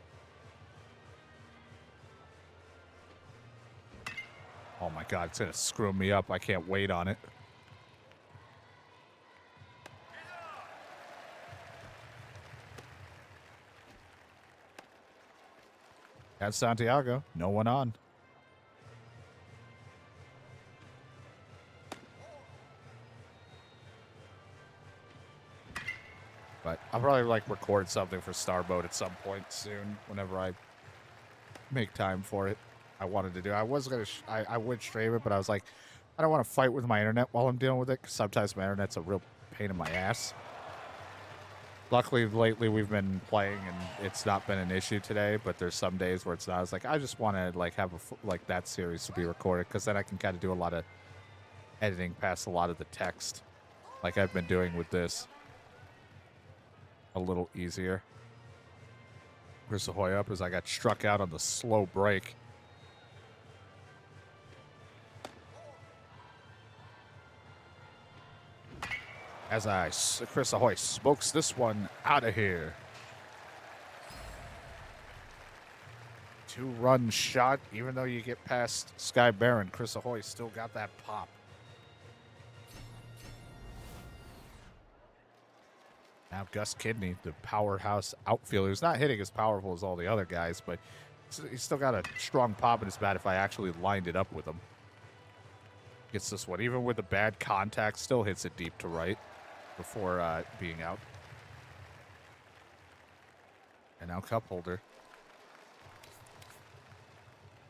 Oh my God, it's going to screw me up. I can't wait on it. That's Santiago. No one on. But I'll probably like record something for Star Mode at some point soon, whenever I make time for it. I wanted to do. I was gonna. I would stream it, but I was like, I don't want to fight with my internet while I'm dealing with it. Cause sometimes my internet's a real pain in my ass. Luckily, lately we've been playing and it's not been an issue today. But there's some days where it's not. I was like, I just want to like have like that series to be recorded because then I can kind of do a lot of editing past a lot of the text, like I've been doing with this. A little easier. Chris Ahoy up as I got struck out on the slow break. As Chris Ahoy smokes this one out of here. 2-run shot. Even though you get past Sky Baron, Chris Ahoy still got that pop. Now Gus Kidney, the powerhouse outfielder, who's not hitting as powerful as all the other guys, but he's still got a strong pop in his bat if I actually lined it up with him. Gets this one. Even with the bad contact, still hits it deep to right before being out. And now cup holder.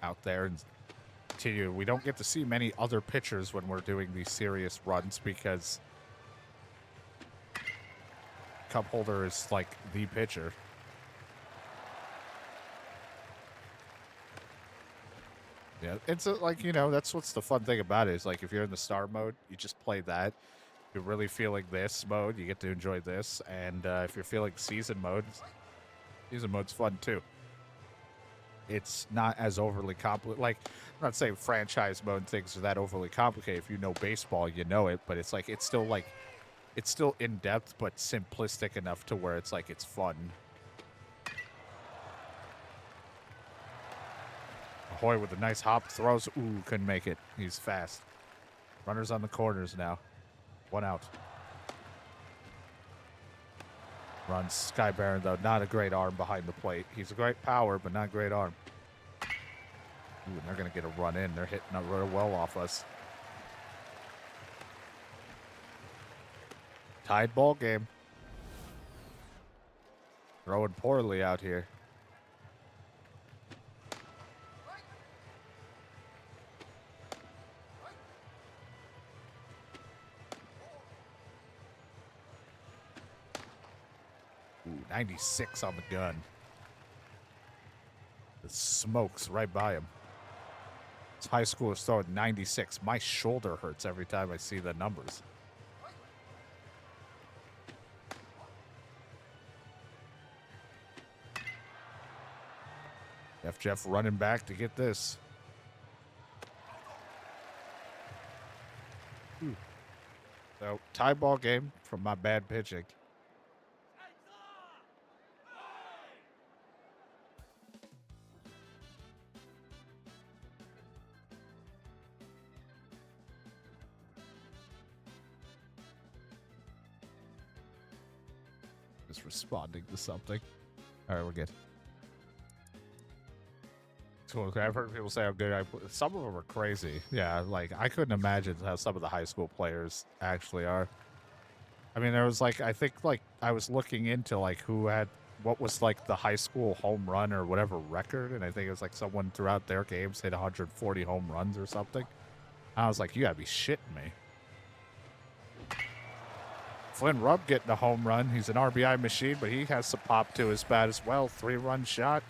Out there and continue. We don't get to see many other pitchers when we're doing these serious runs because cup holder is like the pitcher. Yeah, it's like, that's what's the fun thing about it is like if you're in the star mode, you just play that. If you're really feeling this mode, you get to enjoy this. And if you're feeling season mode's fun too. It's not as overly complicated. Like, I'm not saying franchise mode things are that overly complicated. If you know baseball, you know it. But it's still in depth, but simplistic enough to where it's like it's fun. Ahoy with a nice hop, throws. Ooh, couldn't make it. He's fast. Runners on the corners now. 1 out. Runs Sky Baron, though. Not a great arm behind the plate. He's a great power, but not great arm. Ooh, and they're going to get a run in. They're hitting it real well off us. Tied ball game. Throwing poorly out here. Ooh, 96 on the gun. The smokes right by him. This high school is throwing 96. My shoulder hurts every time I see the numbers. Jeff running back to get this. So, tie ball game from my bad pitching. Just responding to something. All right, we're good. I've heard people say how good I play. Some of them are crazy. Yeah, like I couldn't imagine how some of the high school players actually are. I mean, there was like, I think like I was looking into like who had what was like the high school home run or whatever record, and I think it was like someone throughout their games hit 140 home runs or something. I was like, you gotta be shitting me. Flynn Rubb getting a home run. He's an RBI machine, but he has some pop to his bat as well. 3-run shot.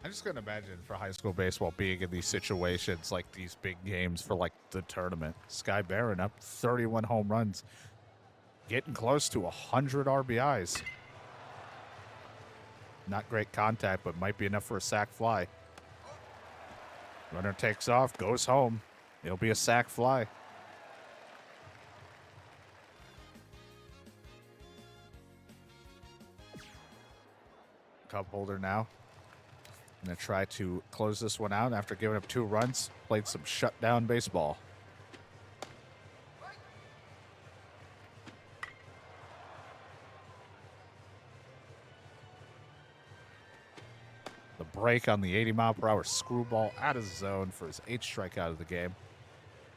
I just couldn't imagine for high school baseball being in these situations, like these big games for like the tournament. Sky Baron up 31 home runs, getting close to 100 RBIs. Not great contact, but might be enough for a sac fly. Runner takes off, goes home. It'll be a sac fly. Cup holder now. Going to try to close this one out after giving up 2 runs. Played some shutdown baseball. The break on the 80-mile-per-hour screwball out of the zone for his 8th strikeout of the game.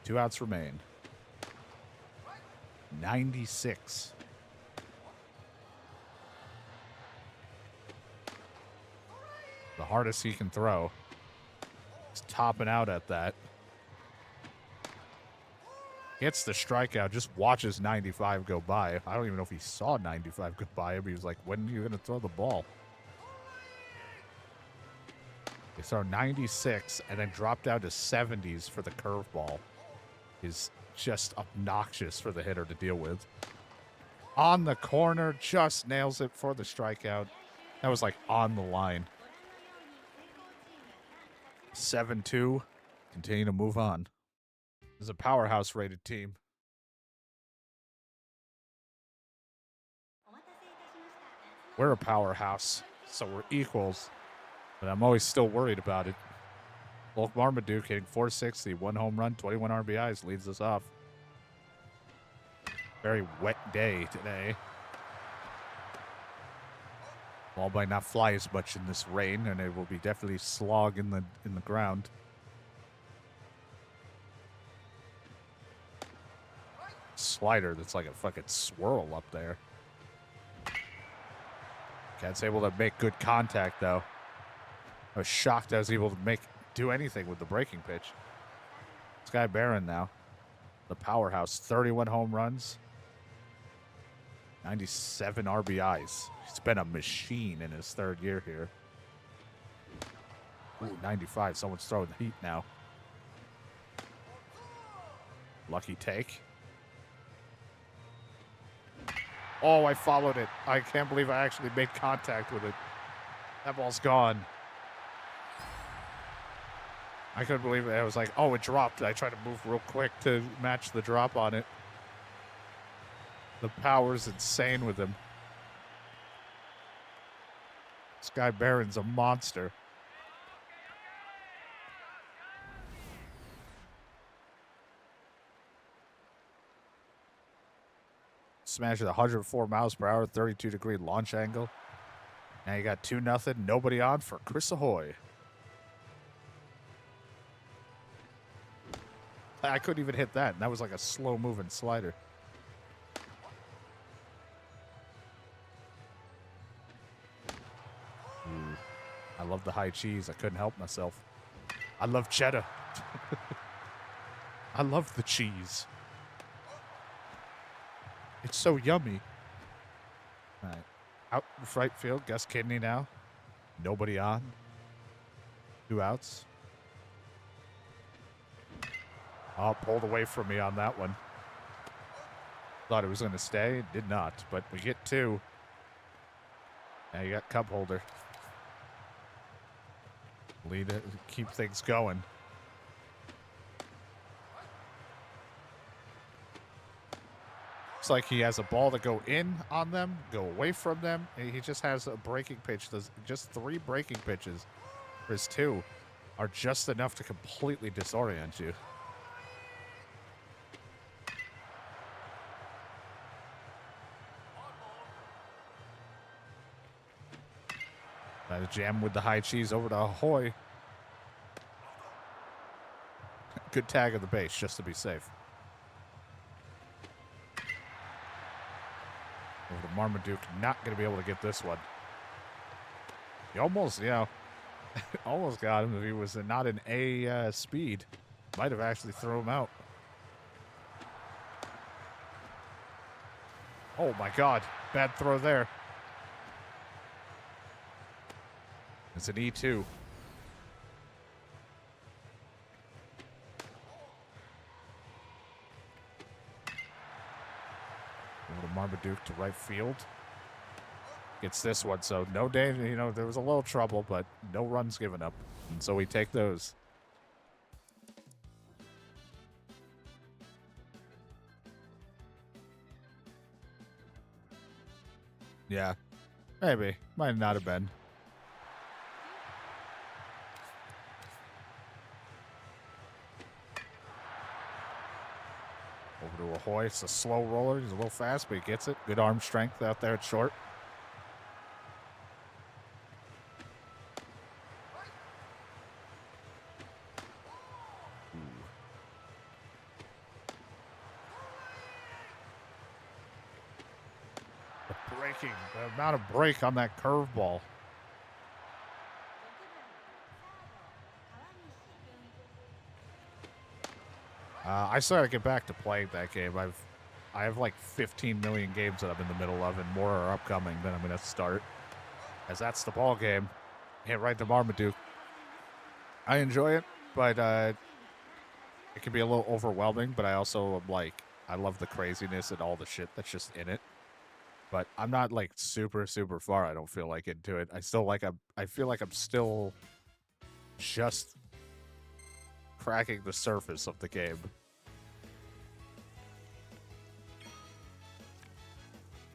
2 outs remain. 96. The hardest he can throw. He's topping out at that. Gets the strikeout, just watches 95 go by. I don't even know if he saw 95 go by him. He was like, when are you going to throw the ball? They throw 96 and then drop down to 70s for the curveball. Is just obnoxious for the hitter to deal with. On the corner, just nails it for the strikeout. That was like on the line. 7-2. Continue to move on. This is a powerhouse rated team. We're a powerhouse, so we're equals. But I'm always still worried about it. Wolf Marmaduke hitting 460, 1 home run, 21 RBIs, leads us off. Very wet day today. Ball might not fly as much in this rain, and it will be definitely slog in the ground. Slider that's like a fucking swirl up there. Cat's able to make good contact, though. I was shocked I was able to do anything with the breaking pitch. Sky Barron now. The powerhouse. 31 home runs. 97 RBIs. He's been a machine in his third year here. Ooh, 95. Someone's throwing the heat now. Lucky take. Oh, I followed it. I can't believe I actually made contact with it. That ball's gone. I couldn't believe it. I was like, oh, it dropped. I tried to move real quick to match the drop on it. The power's insane with him. Sky Barron's a monster. Smashed at 104 miles per hour, 32-degree launch angle. Now you got 2-0. Nobody on for Chris Ahoy. I couldn't even hit that. And that was like a slow-moving slider. Ooh, I love the high cheese. I couldn't help myself. I love cheddar. I love the cheese. It's so yummy. All right. Out in right field. Gus Kidney now. Nobody on. 2 outs. Oh, pulled away from me on that one. Thought it was going to stay. It did not. But we get 2. Now you got cup holder. Lead it. Keep things going. Looks like he has a ball to go in on them, go away from them. He just has a breaking pitch. There's just 3 breaking pitches. His 2 are just enough to completely disorient you. Got to jam with the high cheese over to Ahoy. Good tag of the base just to be safe. Over to Marmaduke. Not going to be able to get this one. He almost, almost got him if he was not in A speed. Might have actually thrown him out. Oh, my God. Bad throw there. It's an E2. Over to Marmaduke to right field. Gets this one, so no danger. There was a little trouble, but no runs given up. And so we take those. Yeah, maybe. Might not have been. Over to Ahoy. It's a slow roller. He's a little fast, but he gets it. Good arm strength out there at short. The amount of break on that curveball. I still gotta get back to playing that game. I have like 15 million games that I'm in the middle of, and more are upcoming. Then I'm gonna start, as that's the ball game. Hit right to Marmaduke. I enjoy it, but it can be a little overwhelming. But I also am like, I love the craziness and all the shit that's just in it. But I'm not like super, super far. I don't feel like into it. I feel like I'm still just cracking the surface of the game.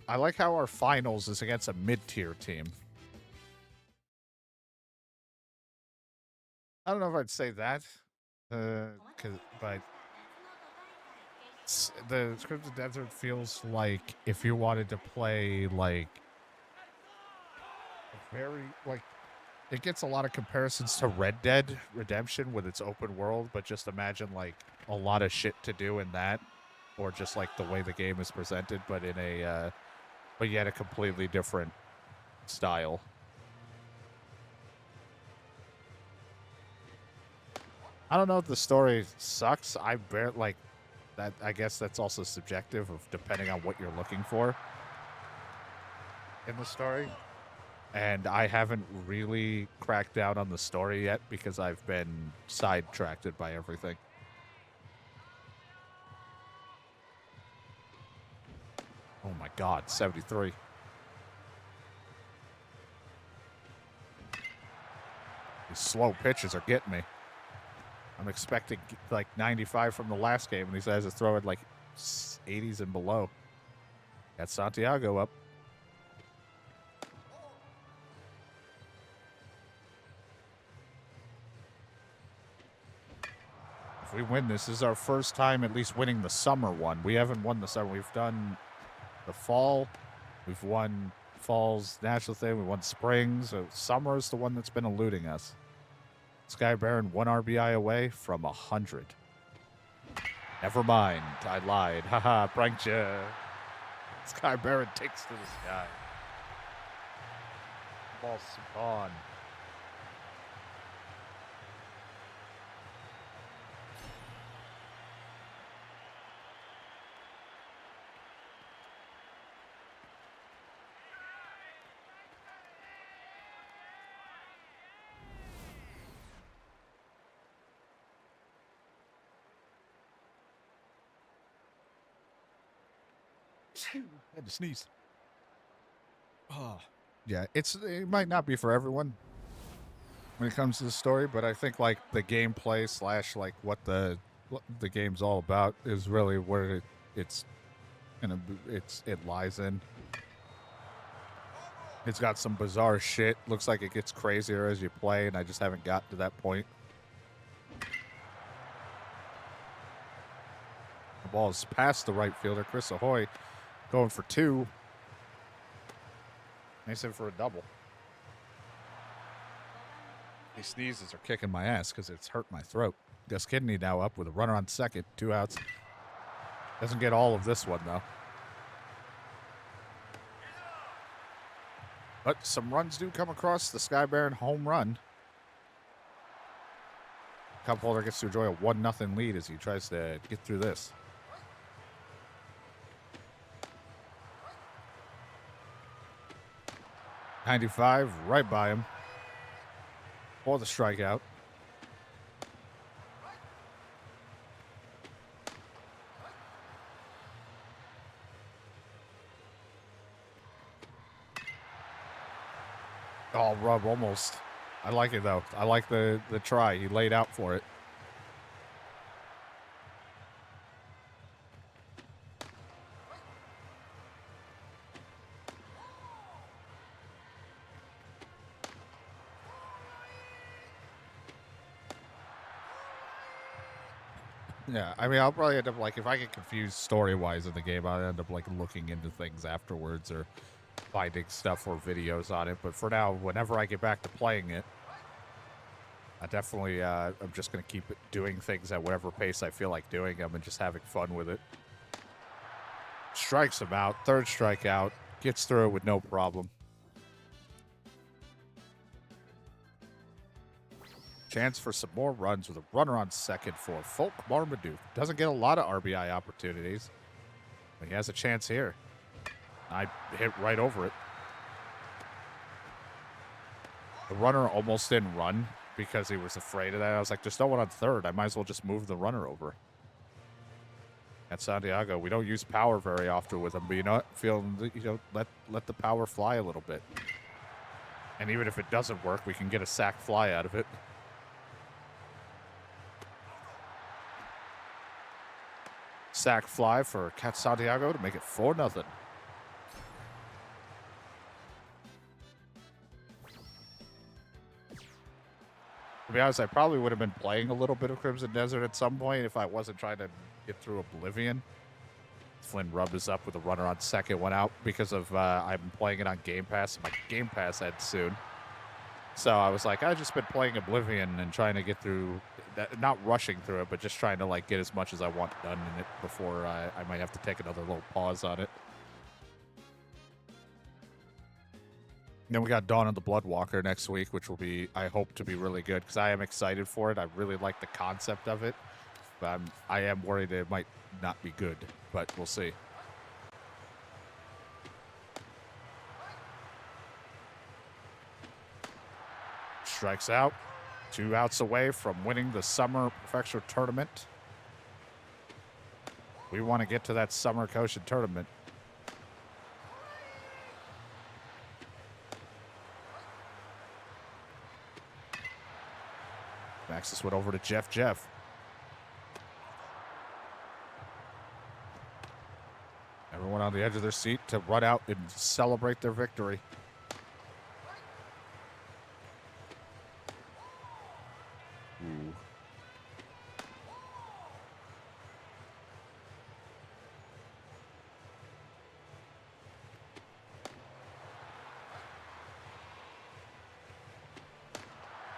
I like how our finals is against a mid-tier team. I don't know if I'd say that, but the Scripted Desert feels like if you wanted to play like it gets a lot of comparisons to Red Dead Redemption with its open world, but just imagine like a lot of shit to do in that, or just like the way the game is presented, but in a but yet a completely different style. I don't know if the story sucks. I like that. I guess that's also subjective of depending on what you're looking for in the story. And I haven't really cracked down on the story yet because I've been sidetracked by everything. Oh my God, 73. These slow pitches are getting me. I'm expecting like 95 from the last game, and these guys are throwing like 80s and below. Got Santiago up. If we win this is our first time at least winning the summer one. We haven't won the summer. We've done the fall. We've won fall's national thing. We won spring. So summer is the one that's been eluding us. Sky Baron 1 RBI away from 100. Never mind. I lied. Haha, pranked ya. Sky Baron takes to the sky. Ball's gone. Had to sneeze. Oh, yeah. It might not be for everyone when it comes to the story, but I think like the gameplay / like what the game's all about is really where it lies in. It's got some bizarre shit. Looks like it gets crazier as you play, and I just haven't gotten to that point. The ball's past the right fielder, Chris Ahoy, going for 2. Nice in for a double. These sneezes are kicking my ass because it's hurt my throat. Gus Kidney now up with a runner on second, 2 outs. Doesn't get all of this one, though. But some runs do come across the Sky Baron home run. Cup holder gets to enjoy a 1-0 lead as he tries to get through this. .95 right by him for the strikeout. Oh, rub almost. I like it though. I like the try. He laid out for it. Yeah, I mean, I'll probably end up, like, if I get confused story-wise in the game, I'll end up, like, looking into things afterwards or finding stuff or videos on it. But for now, whenever I get back to playing it, I definitely, I'm just going to keep doing things at whatever pace I feel like doing them and just having fun with it. Strikes him out, 3rd strikeout, gets through it with no problem. Chance for some more runs with a runner on second for Folk Marmaduke. Doesn't get a lot of RBI opportunities, but he has a chance here. I hit right over it. The runner almost didn't run because he was afraid of that. I was like, just no one on third. I might as well just move the runner over. At Santiago, we don't use power very often with him, but you know what? Let the power fly a little bit. And even if it doesn't work, we can get a sac fly out of it. Sac fly for Cat Santiago to make it 4-0. To be honest, I probably would have been playing a little bit of Crimson Desert at some point if I wasn't trying to get through Oblivion. Flynn rubbed us up with a runner on second, went out because of I'm playing it on Game Pass. My Game Pass ends soon. So I was like, I've just been playing Oblivion and trying to get through, not rushing through it, but just trying to like get as much as I want done in it before I might have to take another little pause on it. Then we got Dawn of the Bloodwalker next week, which will be, I hope, to be really good because I am excited for it. I really like the concept of it, but I am worried it might not be good, but we'll see. Strikes out. 2 outs away from winning the Summer Prefecture Tournament. We want to get to that Summer Koshin Tournament. Backs this one over to Jeff. Everyone on the edge of their seat to run out and celebrate their victory. Ooh.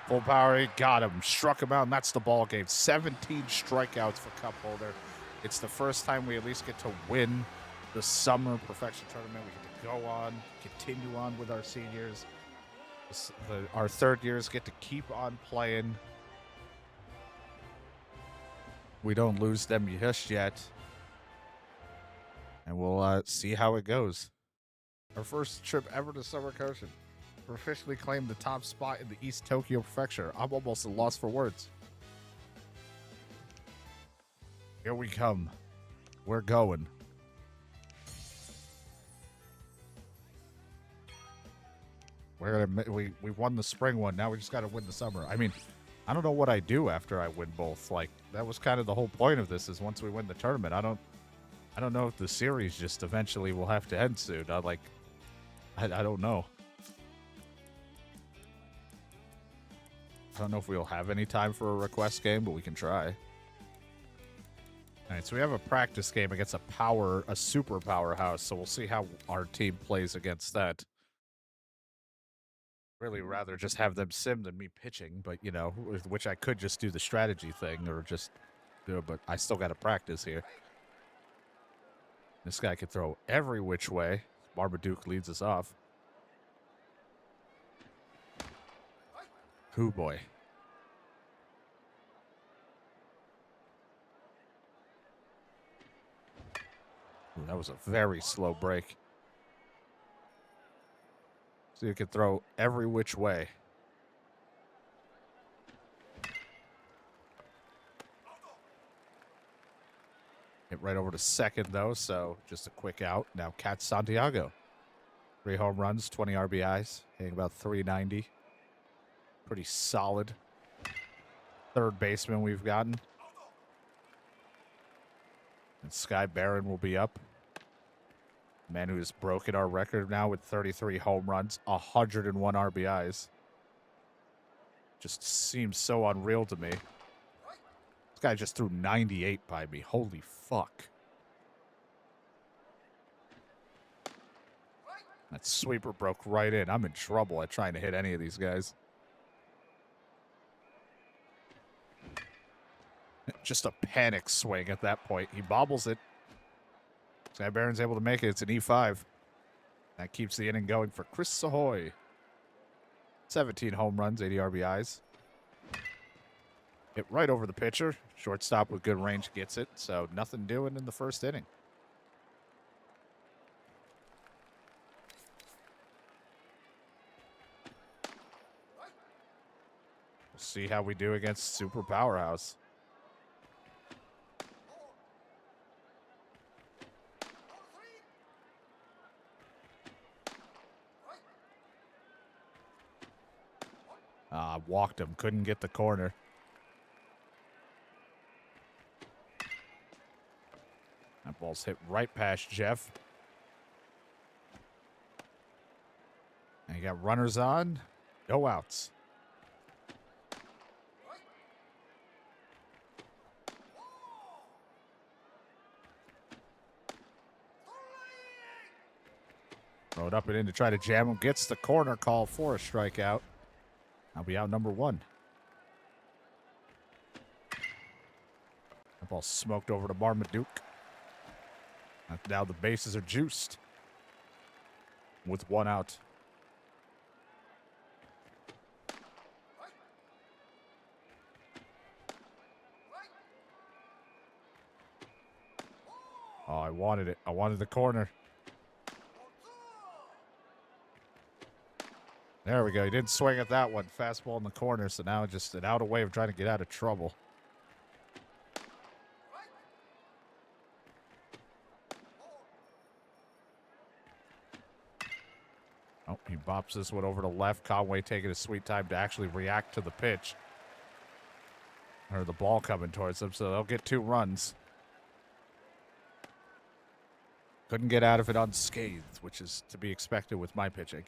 Full power, he got him, struck him out, and that's the ball game. 17 strikeouts for Cup holder. It's the first time we at least get to win the Summer Perfection Tournament. We get to go on, continue on with our seniors. Our third years get to keep on playing. We don't lose them just yet. And we'll see how it goes. Our first trip ever to Summer Koshin. We officially claimed the top spot in the East Tokyo Prefecture. I'm almost at a loss for words. Here we come. We're going. We won the spring one. Now we just got to win the summer. I mean, I don't know what I do after I win both. Like, that was kind of the whole point of this, is once we win the tournament, I don't know if the series just eventually will have to end soon. I don't know. I don't know if we'll have any time for a request game, but we can try. All right, so we have a practice game against a super powerhouse, so we'll see how our team plays against that. Really rather just have them sim than me pitching, but, you know, which I could just do the strategy thing or just do it, but I still got to practice here. This guy can throw every which way. Marmaduke leads us off. Hoo boy. Ooh, that was a very slow break. So you can throw every which way. Hit right over to second, though, so just a quick out. Now, Cat Santiago. 3 home runs, 20 RBIs, hitting about 390. Pretty solid third baseman we've gotten. And Sky Barron will be up. Man who has broken our record now with 33 home runs, 101 RBIs. Just seems so unreal to me. This guy just threw 98 by me. Holy fuck. That sweeper broke right in. I'm in trouble at trying to hit any of these guys. Just a panic swing at that point. He bobbles it. Sky Barron's able to make it. It's an E5. That keeps the inning going for Chris Sahoy. 17 home runs, 80 RBIs. Hit right over the pitcher. Shortstop with good range gets it. So nothing doing in the first inning. We'll see how we do against Super Powerhouse. Walked him. Couldn't get the corner. That ball's hit right past Jeff. And you got runners on. No outs. Throw it up and in to try to jam him. Gets the corner call for a strikeout. I'll be out number 1. That ball smoked over to Marmaduke. Now the bases are juiced with 1 out. wanted it. I wanted the corner. There we go. He didn't swing at that one. Fastball in the corner, so now just an out of way of trying to get out of trouble. Oh, he bops this one over to left. Conway taking his sweet time to actually react to the pitch. Or the ball coming towards them, so they'll get 2 runs. Couldn't get out of it unscathed, which is to be expected with my pitching.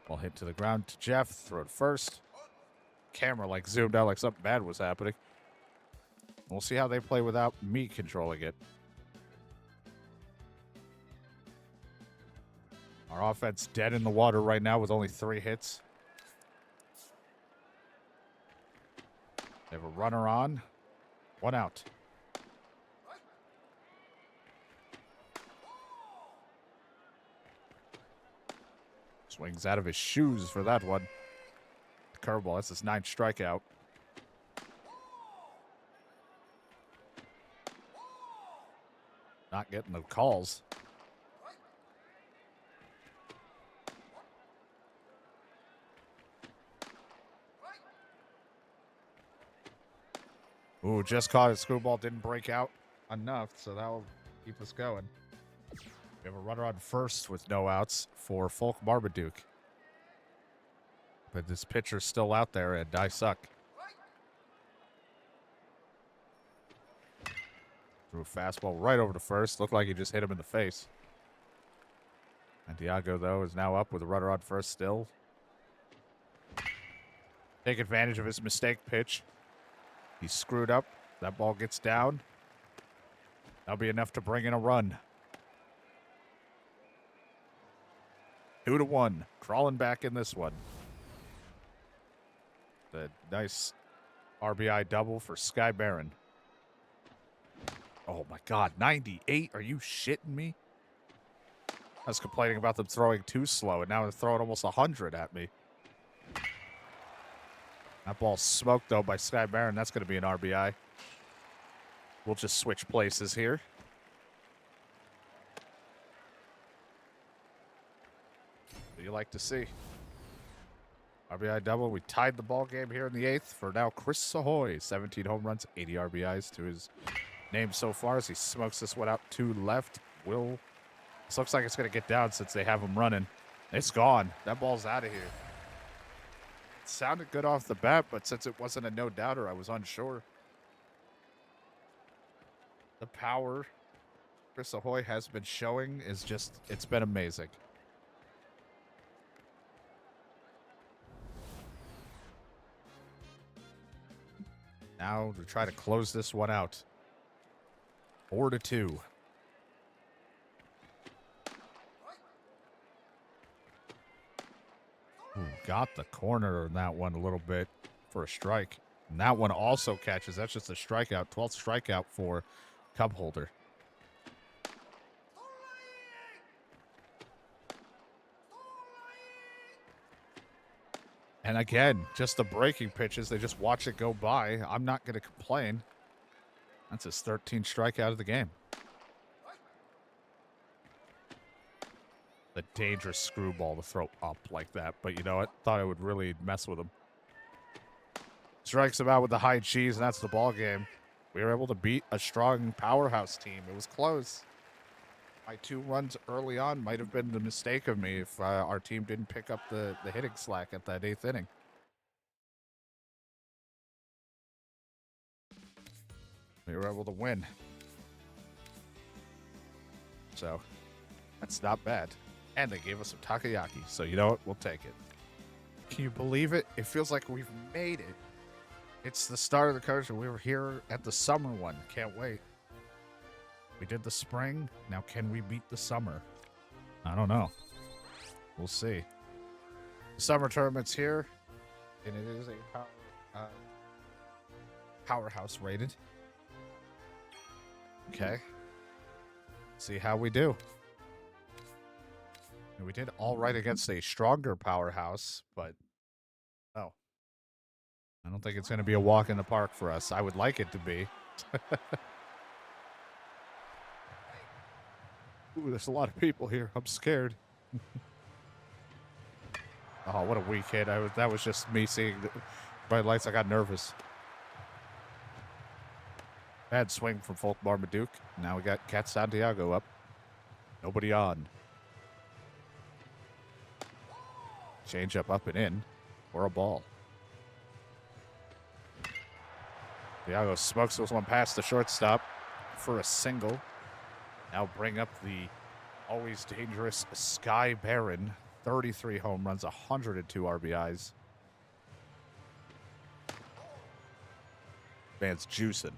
Ball hit to the ground to Jeff. Throw it first. Camera like zoomed out like something bad was happening. We'll see how they play without me controlling it. Our offense dead in the water right now with only 3 hits. They have a runner on. 1 out. Swings out of his shoes for that one. Curveball. That's his 9th strikeout. Not getting the calls. Ooh, just caught it. Screwball didn't break out enough, so that'll keep us going. We have a runner on first with no outs for Folk Marmaduke. But this pitcher's still out there, and I suck. Threw a fastball right over to first. Looked like he just hit him in the face. And Diago, though, is now up with a runner on first still. Take advantage of his mistake pitch. He's screwed up. That ball gets down. That'll be enough to bring in a run. 2-1. Crawling back in this one. The nice RBI double for Sky Barron. Oh, my God. 98? Are you shitting me? I was complaining about them throwing too slow, and now they're throwing almost 100 at me. That ball's smoked, though, by Sky Barron. That's going to be an RBI. We'll just switch places here. What do you like to see? RBI double. We tied the ball game here in the 8th for now Chris Sahoy. 17 home runs, 80 RBIs to his name so far as he smokes this one out to left. This looks like it's going to get down since they have him running. It's gone. That ball's out of here. It sounded good off the bat, but since it wasn't a no-doubter, I was unsure. The power Chris Ahoy has been showing is just, it's been amazing. Now to try to close this one out. 4-2. Ooh, got the corner in that one a little bit for a strike. And that one also catches. That's just a strikeout. 12th strikeout for Cub Holder. And again, just the breaking pitches. They just watch it go by. I'm not going to complain. That's his 13th strikeout of the game. The dangerous screwball to throw up like that. But you know what? Thought I would really mess with him. Strikes him out with the high cheese, and that's the ball game. We were able to beat a strong powerhouse team. It was close. My 2 runs early on might have been the mistake of me if our team didn't pick up the hitting slack at that 8th inning. We were able to win. So, that's not bad. And they gave us some takoyaki. So, you know what? We'll take it. Can you believe it? It feels like we've made it. It's the start of the coach, and we were here at the summer one. Can't wait. We did the spring. Now, can we beat the summer? I don't know. We'll see. The summer tournament's here, and it is a powerhouse rated. Okay. See how we do. And we did all right against a stronger powerhouse, but no. I don't think it's going to be a walk in the park for us. I would like it to be. Ooh, there's a lot of people here. I'm scared. Oh, what a weak hit. That was just me seeing the bright lights. I got nervous. Bad swing from Folk Marmaduke. Now we got Cat Santiago up. Nobody on. Change up and in. Or a ball. Santiago smokes this one past the shortstop for a single. Now bring up the always dangerous Sky Baron. 33 home runs, 102 RBIs. Man's juicing.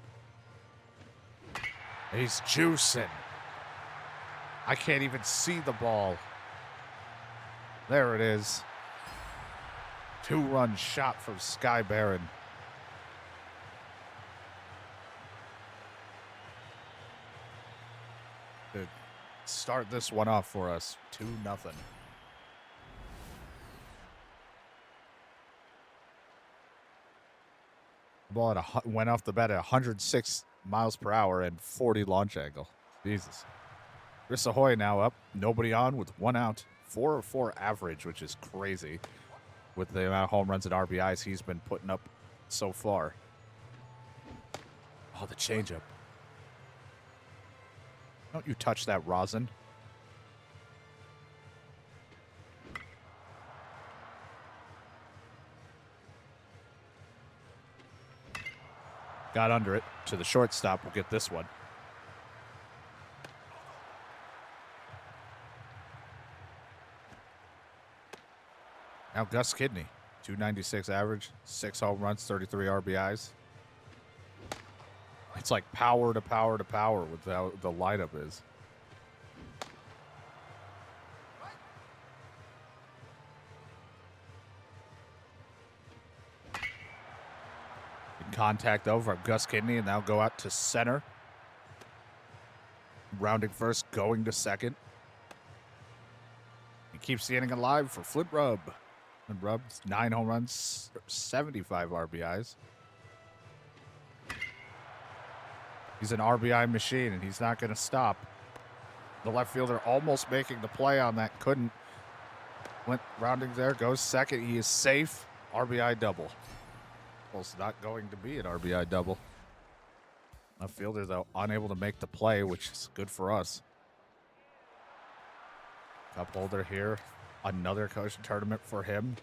He's juicing. I can't even see the ball. There it is. 2-run shot from Sky Baron. To start this one off for us, 2-0. Ball went off the bat at 106 miles per hour and 40 launch angle. Jesus. Chris Ahoy now up. Nobody on with 1 out. 404 average, which is crazy with the amount of home runs and RBIs he's been putting up so far. Oh, the changeup. Don't you touch that rosin. Got under it to the shortstop. We'll get this one. Now Gus Kidney, 296 average, 6 home runs, 33 RBIs. It's like power to power to power with how the lineup is. Contact over Gus Kidney, and now go out to center. Rounding first, going to second. He keeps the inning alive for Flint Rub. Flint Rub's 9 home runs, 75 RBIs. He's an RBI machine, and he's not going to stop. The left fielder almost making the play on that. Couldn't. Went rounding there, goes second. He is safe. RBI double. Well, it's not going to be an RBI double. Left fielder, though, unable to make the play, which is good for us. Cup holder here. Another coach tournament for him.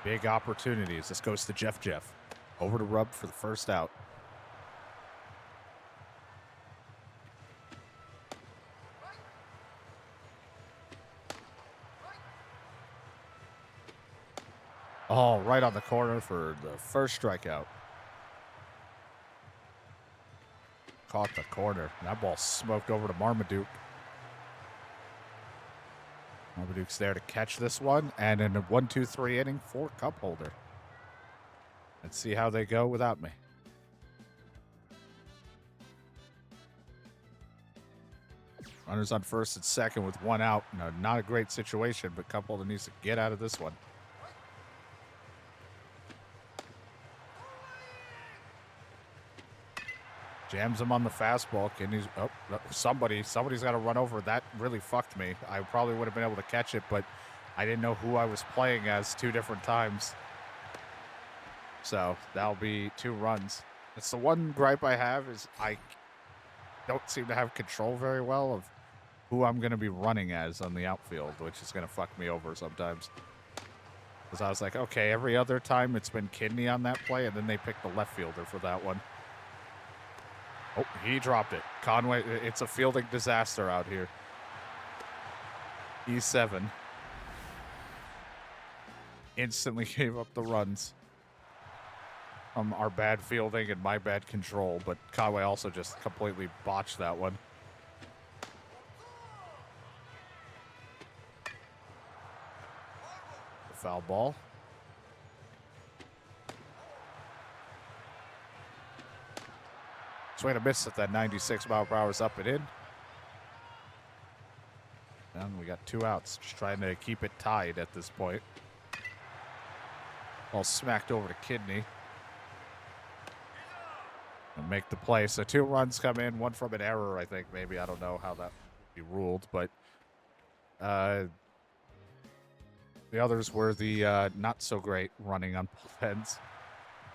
Big opportunities. This goes to Jeff. Over to Rub for the first out. Oh, right on the corner for the first strikeout. Caught the corner. That ball smoked over to Marmaduke. Marmaduke's there to catch this one. And in a 1-2-3 inning for cup holder. Let's see how they go without me. Runners on first and second with 1 out. No, not a great situation, but cup holder needs to get out of this one. Jams him on the fastball. Kidney's somebody's got to run over. That really fucked me. I probably would have been able to catch it, but I didn't know who I was playing as 2 different times. So that'll be 2 runs. It's the one gripe I have is I don't seem to have control very well of who I'm going to be running as on the outfield, which is going to fuck me over sometimes. Because I was like, okay, every other time it's been Kidney on that play, and then they pick the left fielder for that one. Oh, he dropped it. Conway, it's a fielding disaster out here. E7. Instantly gave up the runs from our bad fielding and my bad control, but Conway also just completely botched that one. The foul ball. Swing and miss at that 96 mile per hour is up and in. And we got 2 outs. Just trying to keep it tied at this point. Ball smacked over to Kidney. and make the play. So 2 runs come in, 1 from an error, I think. Maybe, I don't know how that would be ruled, but the others were the not so great running on both ends.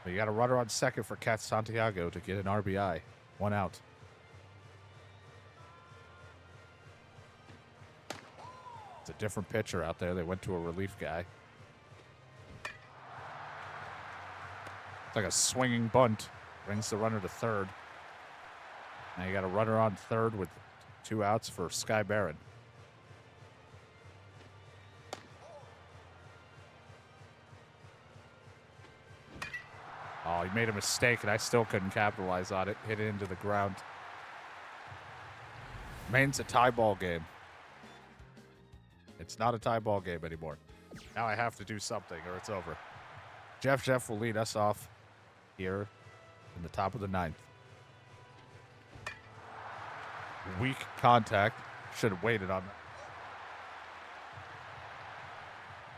But you got a runner on second for Cat Santiago to get an RBI. 1 out. It's a different pitcher out there. They went to a relief guy. It's like a swinging bunt. Brings the runner to third. Now you got a runner on third with 2 outs for Sky Barron. Oh, he made a mistake, and I still couldn't capitalize on it. Hit it into the ground. Maine's a tie ball game. It's not a tie ball game anymore. Now I have to do something, or it's over. Jeff will lead us off here in the top of the 9th. Weak contact. Should have waited on that.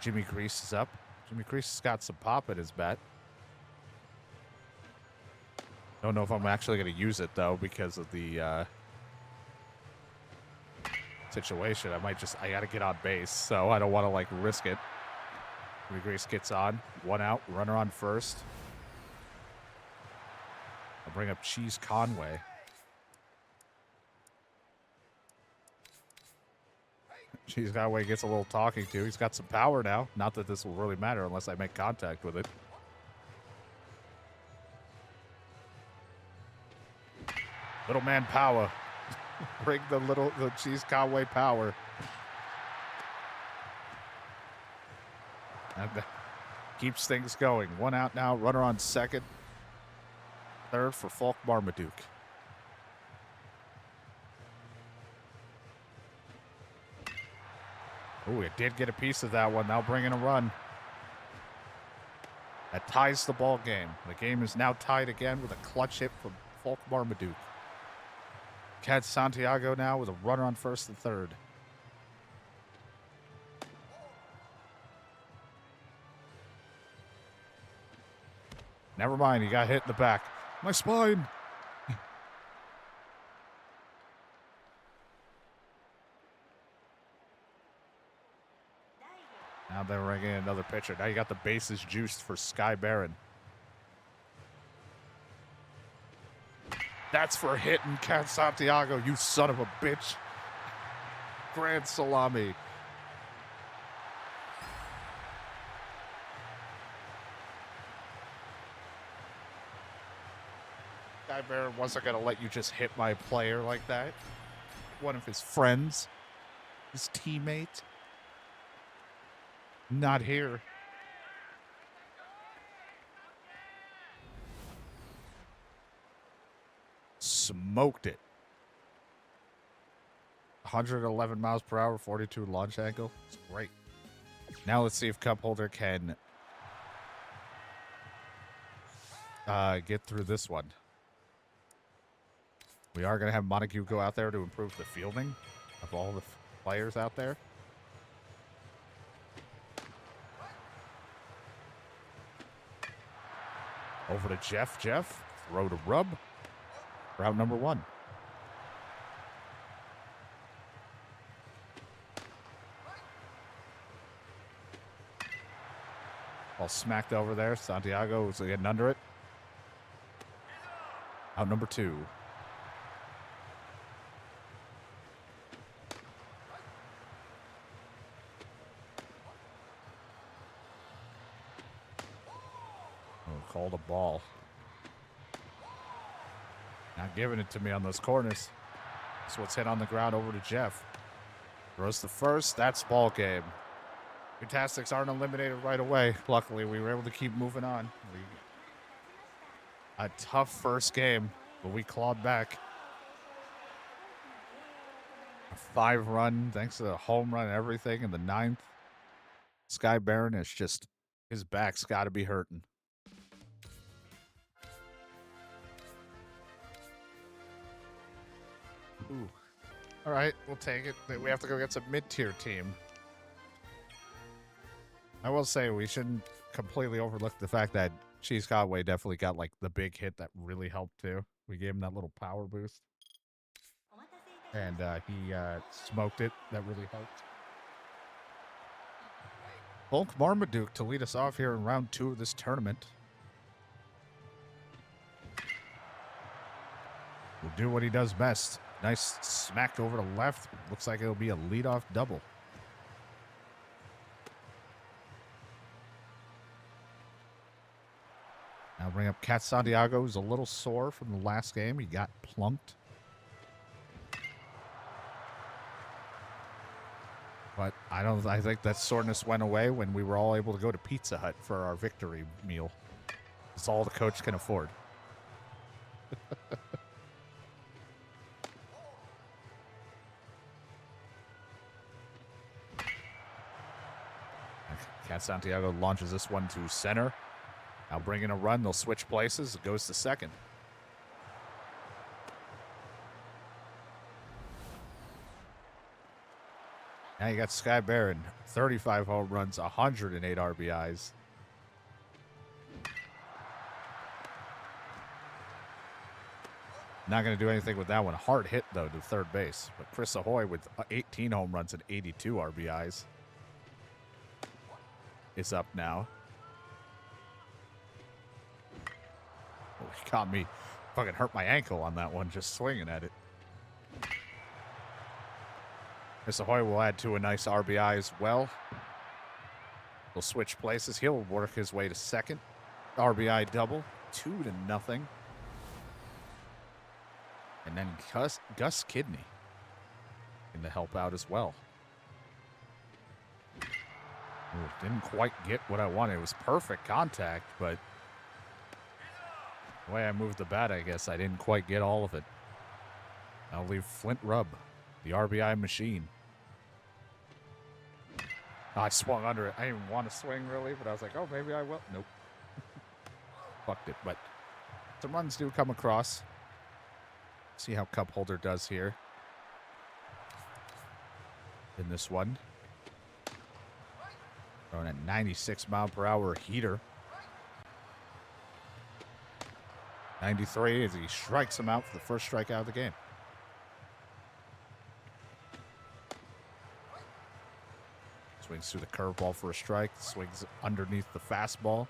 Jimmy Grease is up. Jimmy Grease has got some pop in his bat. Don't know if I'm actually going to use it, though, because of the situation. I got to get on base, so I don't want to, risk it. Jimmy Grease gets on. 1 out. Runner on first. I'll bring up Cheese Conway. Cheese Conway gets a little talking to. He's got some power now. Not that this will really matter unless I make contact with it. Little man power. Bring the Cheese Conway power. And that keeps things going. 1 out now. Runner on second. Third for Falk Marmaduke. Oh, it did get a piece of that one. Now bringing a run. That ties the ball game. The game is now tied again with a clutch hit from Falk Marmaduke. Cat Santiago now with a runner on first and third. Never mind, he got hit in the back. My spine. Now they're bringing in another pitcher. Now you got the bases juiced for Sky Barron. That's for hitting Cat Santiago, you son of a bitch. Grand salami. Sky Barron wasn't going to let you just hit my player like that. One of his friends, his teammate. Not here. Smoked it. 111 miles per hour, 42 launch angle. It's great. Now let's see if Cup Holder can get through this one. We are going to have Montague go out there to improve the fielding of all the players out there. Over to Jeff. Jeff, throw to Rub. Route number 1. Ball smacked over there. Santiago was getting under it. Out number 2. Oh, called a ball. Not giving it to me on those corners. That's what's hit on the ground over to Jeff. Throws the first. That's ball game. Fantastics aren't eliminated right away. Luckily, we were able to keep moving on. A tough first game, but we clawed back. A 5-run, thanks to the home run and everything in the 9th. Sky Barron is just, his back's got to be hurting. Ooh. All right, we'll take it. We have to go get some mid-tier team. I will say we shouldn't completely overlook the fact that Cheese Conway definitely got like the big hit that really helped too. We gave him that little power boost. And he smoked it. That really helped. Bulk Marmaduke to lead us off here in round 2 of this tournament. Will do what he does best. Nice smacked over to left. Looks like it'll be a leadoff double. Now bring up Cat Santiago, who's a little sore from the last game. He got plunked. But I think that soreness went away when we were all able to go to Pizza Hut for our victory meal. It's all the coach can afford. Cat Santiago launches this one to center. Now bring in a run. They'll switch places. It goes to second. Now you got Sky Barron, 35 home runs, 108 RBIs. Not going to do anything with that one. Hard hit, though, to third base. But Chris Ahoy with 18 home runs and 82 RBIs is up now. Oh, he caught me. Fucking hurt my ankle on that one just swinging at it. Chris Ahoy will add to a nice RBI as well. We'll switch places. He'll work his way to second. RBI double, 2-0. And then Gus Kidney in to help out as well. Ooh, didn't quite get what I wanted. It was perfect contact, but the way I moved the bat, I guess I didn't quite get all of it. I'll leave Flint Rubb, the RBI machine. I swung under it. I didn't even want to swing, really, but I was like, oh, maybe I will. Nope. Fucked it, but some runs do come across. See how Cup Holder does here in this one. Throwing a 96-mile-per-hour heater. 93 as he strikes him out for the first strikeout of the game. Swings through the curveball for a strike. Swings underneath the fastball.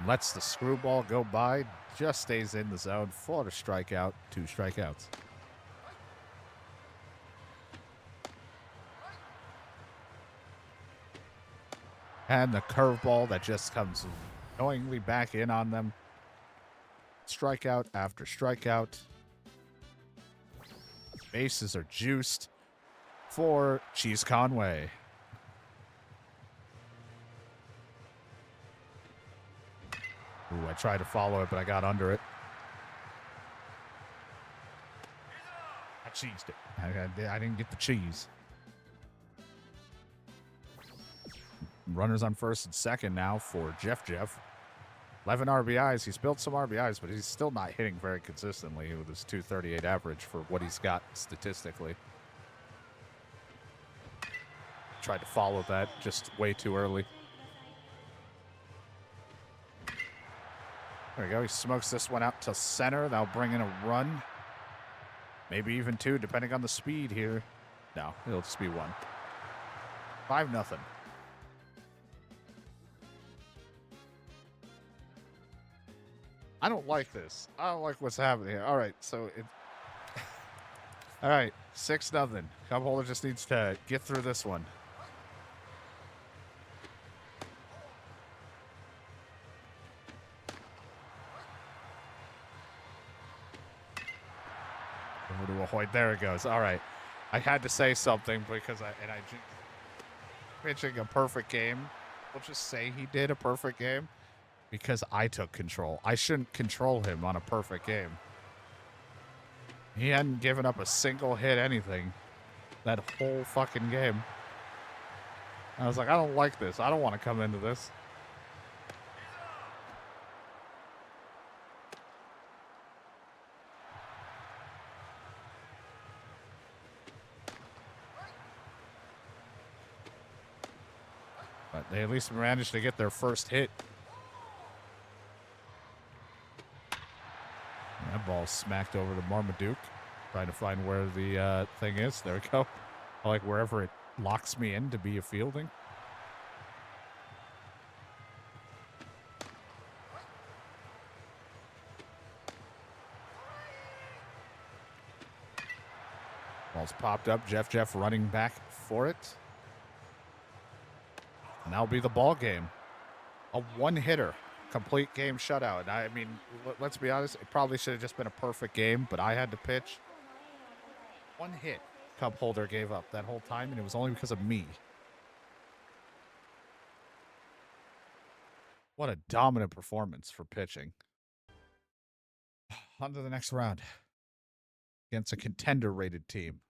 Lets the screwball go by. Just stays in the zone for a strikeout. 2 strikeouts. And the curveball that just comes knowingly back in on them. Strikeout after strikeout. Bases are juiced for Cheese Conway. Ooh, I tried to follow it, but I got under it. I cheesed it. I didn't get the cheese. Runners on first and second now for Jeff. 11 RBIs. He's built some RBIs, but he's still not hitting very consistently with his .238 average for what he's got statistically. Tried to follow that just way too early. There we go. He smokes this one out to center. That'll bring in a run. Maybe even 2, depending on the speed here. No, it'll just be 1. 5-0. I don't like this. I don't like what's happening here. All right, so it. All right, 6-0. Cup Holder just needs to get through this one. Over to Ahoy. There it goes. All right. I had to say something because I pitching a perfect game. We'll just say he did a perfect game because I took control. I shouldn't control him on a perfect game. He hadn't given up a single hit anything that whole fucking game. I was like, I don't like this. I don't want to come into this. But they at least managed to get their first hit. smacked over to Marmaduke. Trying to find where the thing is. There we go. I like wherever it locks me in to be a fielding. Ball's popped up. Jeff running back for it. And that'll be the ball game. A one-hitter. Complete game shutout. And I mean, let's be honest, it probably should have just been a perfect game, but I had to pitch. One hit cup holder gave up that whole time, and it was only because of me. What a dominant performance for pitching. On to the next round. Against a contender-rated team.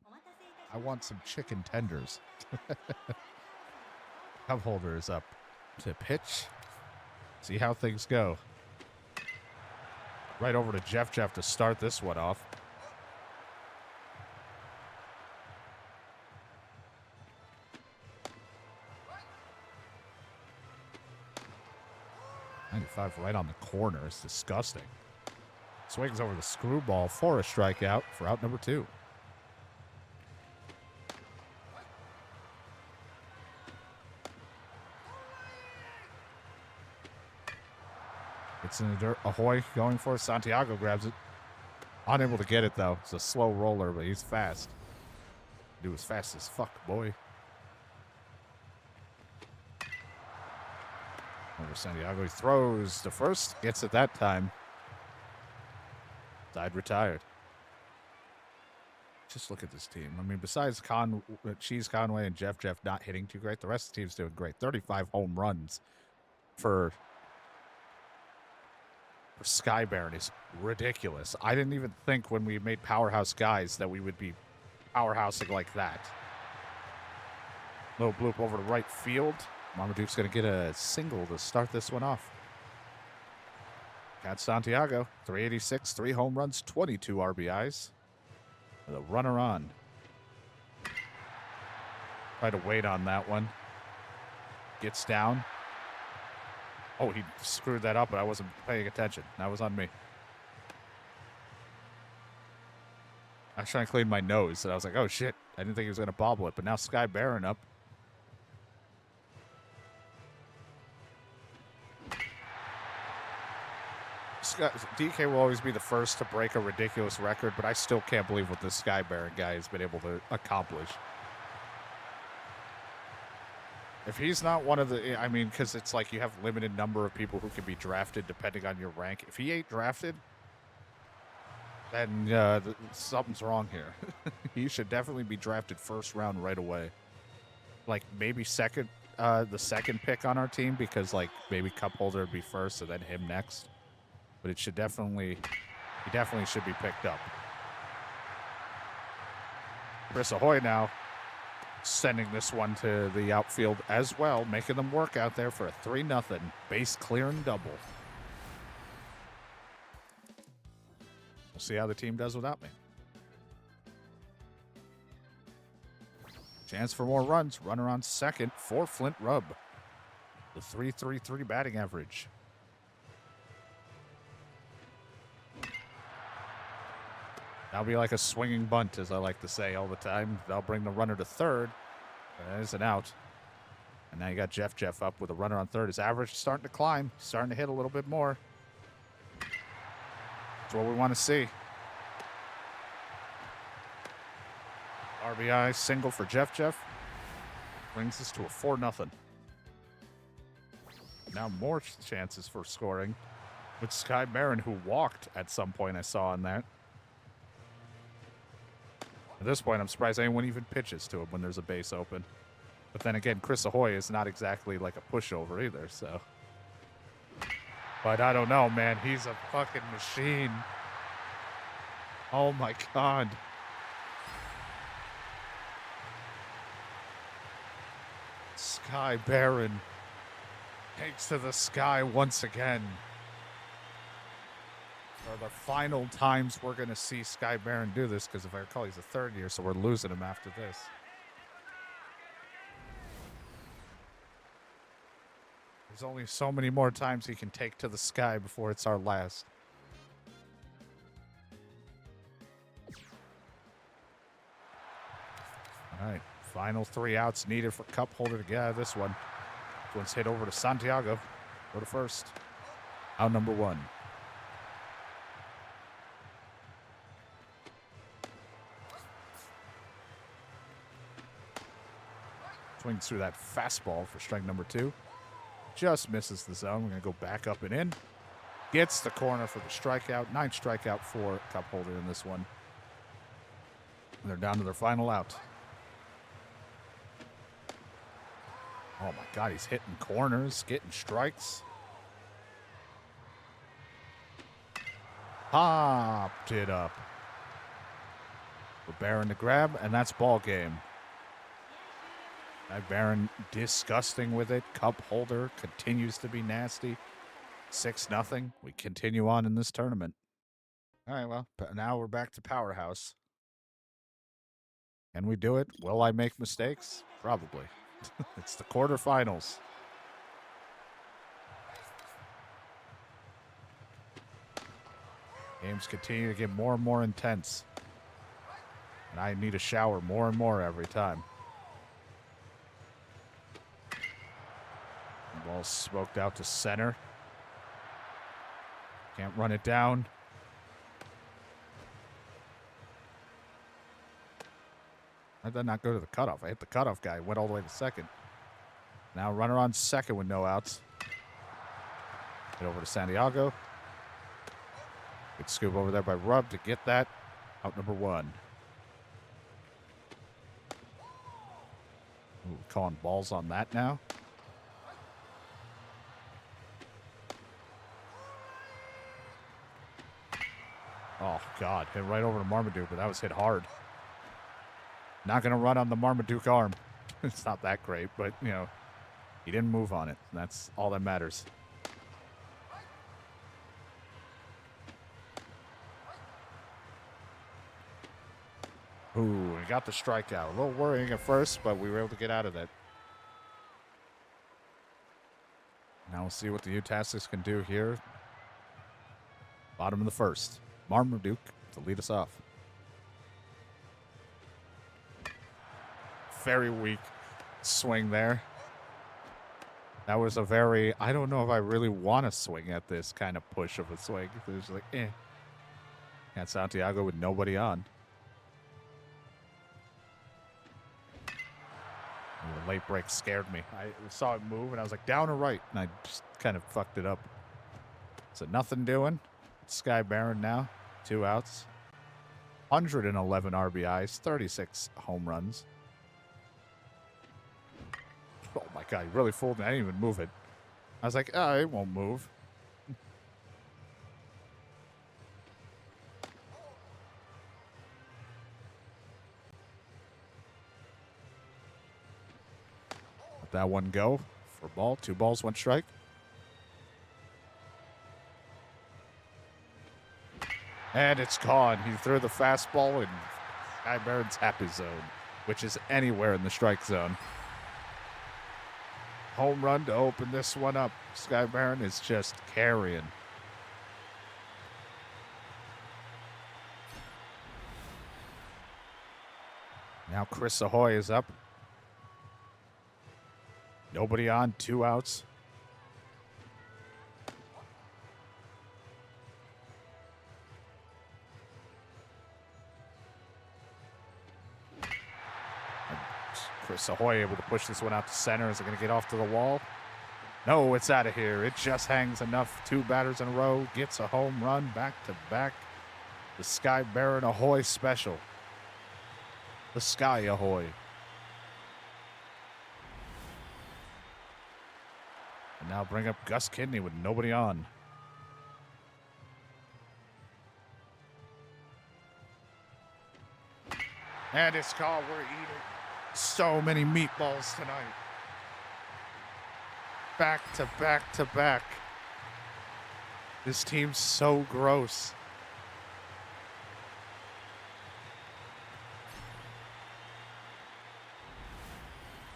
I want some chicken tenders. Cup holder is up to pitch. See how things go. Right over to Jeff to start this one off. .95 right on the corner. It's disgusting. Swings over the screwball for a strikeout for out number 2. It's in the dirt. Ahoy going for it. Santiago grabs it. Unable to get it, though. It's a slow roller, but he's fast. Do as fast as fuck, boy. Over Santiago. He throws to first. Gets it that time. Side retired. Just look at this team. I mean, besides Cheese Conway and Jeff not hitting too great, the rest of the team's doing great. 35 home runs for Sky Baron is ridiculous. I didn't even think when we made Powerhouse Guys that we would be powerhousing like that. Little bloop over to right field. Marmaduke's going to get a single to start this one off. Cat Santiago, 386, 3 home runs, 22 RBIs. With a runner on. Try to wait on that one. Gets down. Oh, he screwed that up, but I wasn't paying attention. That was on me. I was trying to clean my nose, and I was like, oh, shit. I didn't think he was going to bobble it, but now Sky Baron up. DK will always be the first to break a ridiculous record, but I still can't believe what this Sky Baron guy has been able to accomplish. If he's not one of the, I mean, because it's like you have limited number of people who can be drafted depending on your rank. If he ain't drafted, then something's wrong here. He should definitely be drafted first round right away. Like maybe second, the second pick on our team, because like maybe cup holder would be first and then him next. But it should definitely, he definitely should be picked up. Chris Ahoy now sending this one to the outfield as well, making them work out there for a 3-0 base clearing double. We'll see how the team does without me. Chance for more runs. Runner on second for Flint Rubb. The .333 batting average. That'll be like a swinging bunt, as I like to say all the time. That'll bring the runner to third. There's an out. And now you got Jeff up with a runner on third. His average is starting to climb. Starting to hit a little bit more. That's what we want to see. RBI single for Jeff. Brings us to a 4-0. Now more chances for scoring. With Sky Baron, who walked at some point, I saw on that. At this point, I'm surprised anyone even pitches to him when there's a base open. But then again, Chris Ahoy is not exactly like a pushover either, so. But I don't know, man. He's a fucking machine. Oh, my God. Sky Baron takes to the sky once again. For the final times we're going to see Sky Baron do this, because if I recall, he's a third year, so we're losing him after this. There's only so many more times he can take to the sky before it's our last. All right, final 3 outs needed for Cup Holder to get out of this one. This one's hit over to Santiago. Go to first. Out number 1. Swings through that fastball for strike number 2. Just misses the zone. We're going to go back up and in. Gets the corner for the strikeout. 9th strikeout for Cup Holder in this one. And they're down to their final out. Oh my God, he's hitting corners, getting strikes. Popped it up. For Barron to grab, and that's ball game. Barron disgusting with it. Cup Holder continues to be nasty. 6-0. We continue on in this tournament. All right, well, now we're back to Powerhouse. Can we do it? Will I make mistakes? Probably. It's the quarterfinals. Games continue to get more and more intense. And I need a shower more and more every time. Ball smoked out to center. Can't run it down. I did not go to the cutoff. I hit the cutoff guy. Went all the way to second. Now runner on second with no outs. Get over to Santiago. Good scoop over there by Rubb to get that. Out number 1. Ooh, calling balls on that now. Oh, God. Hit right over to Marmaduke, but that was hit hard. Not going to run on the Marmaduke arm. It's not that great, but, you know, he didn't move on it. And that's all that matters. Ooh, we got the strikeout. A little worrying at first, but we were able to get out of that. Now we'll see what the Utastics can do here. Bottom of the first. Marmaduke to lead us off. Very weak swing there. That was a very, I don't know if I really want to swing at this kind of push of a swing. It was like, eh. And Santiago with nobody on. And the late break scared me. I saw it move, and I was like, down or right? And I just kind of fucked it up. So nothing doing. Sky Barron now. 2 outs. 111 RBIs. 36 home runs. Oh, my God. He really fooled me. I didn't even move it. I was like, oh, it won't move. Let that one go for ball. 2 balls, 1 strike. And it's gone. He threw the fastball in Sky Barron's happy zone, which is anywhere in the strike zone. Home run to open this one up. Sky Barron is just carrying. Now Chris Ahoy is up. Nobody on, 2 outs. Chris Ahoy able to push this one out to center. Is it going to get off to the wall? No, it's out of here. It just hangs enough. 2 batters in a row. Gets a home run back to back. The Sky Barron Ahoy special. The Sky Ahoy. And now bring up Gus Kidney with nobody on. And it's called. We're eating so many meatballs tonight. Back to back to back. This team's so gross.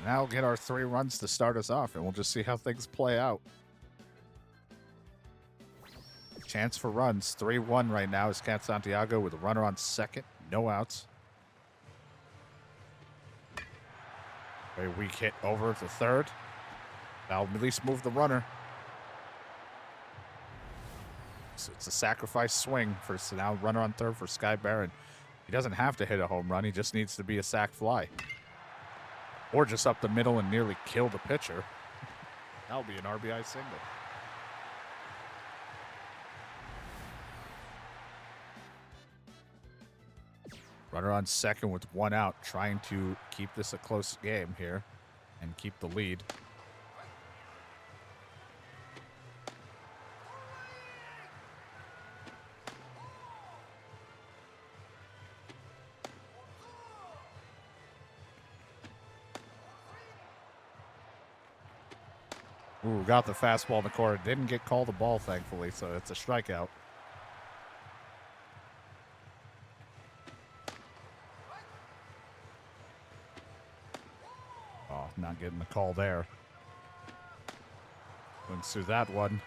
Now we'll get our 3 runs to start us off, and we'll just see how things play out. Chance for runs. 3-1 right now is Cat Santiago with a runner on second. No outs. A weak hit over to third. That'll at least move the runner. So it's a sacrifice swing for now runner on third for Sky Barron. He doesn't have to hit a home run. He just needs to be a sac fly. Or just up the middle and nearly kill the pitcher. That'll be an RBI single. Runner on second with one out, trying to keep this a close game here and keep the lead. Ooh, got the fastball in the corner. Didn't get called the ball, thankfully, so it's a strikeout. Oh, not getting the call there. Swings through that one.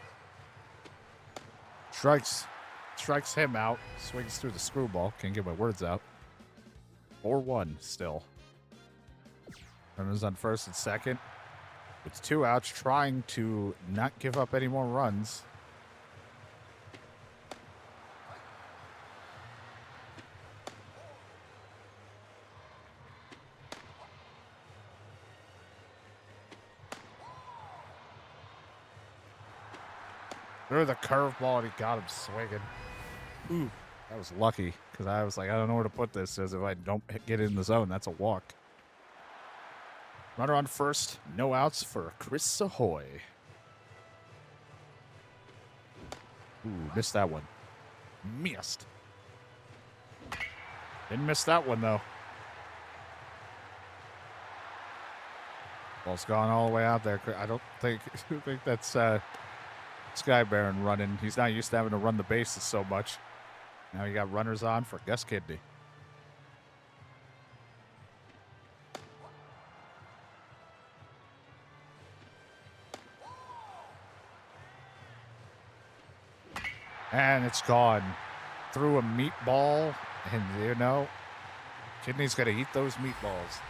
Strikes him out. Swings through the screwball. Can't get my words out. 4-1 still. Runners on first and second. With two outs, trying to not give up any more runs. Threw the curveball and he got him swinging. Ooh, that was lucky because I was like, I don't know where to put this. As if I don't get it in the zone, that's a walk. Runner on first, no outs for Chris Ahoy. Ooh, missed that one. Missed. Didn't miss that one, though. Ball's gone all the way out there. I don't think that's Sky Baron running. He's not used to having to run the bases so much. Now you got runners on for Gus Kidney. And it's gone. Threw a meatball, and you know, Kidney's got to eat those meatballs.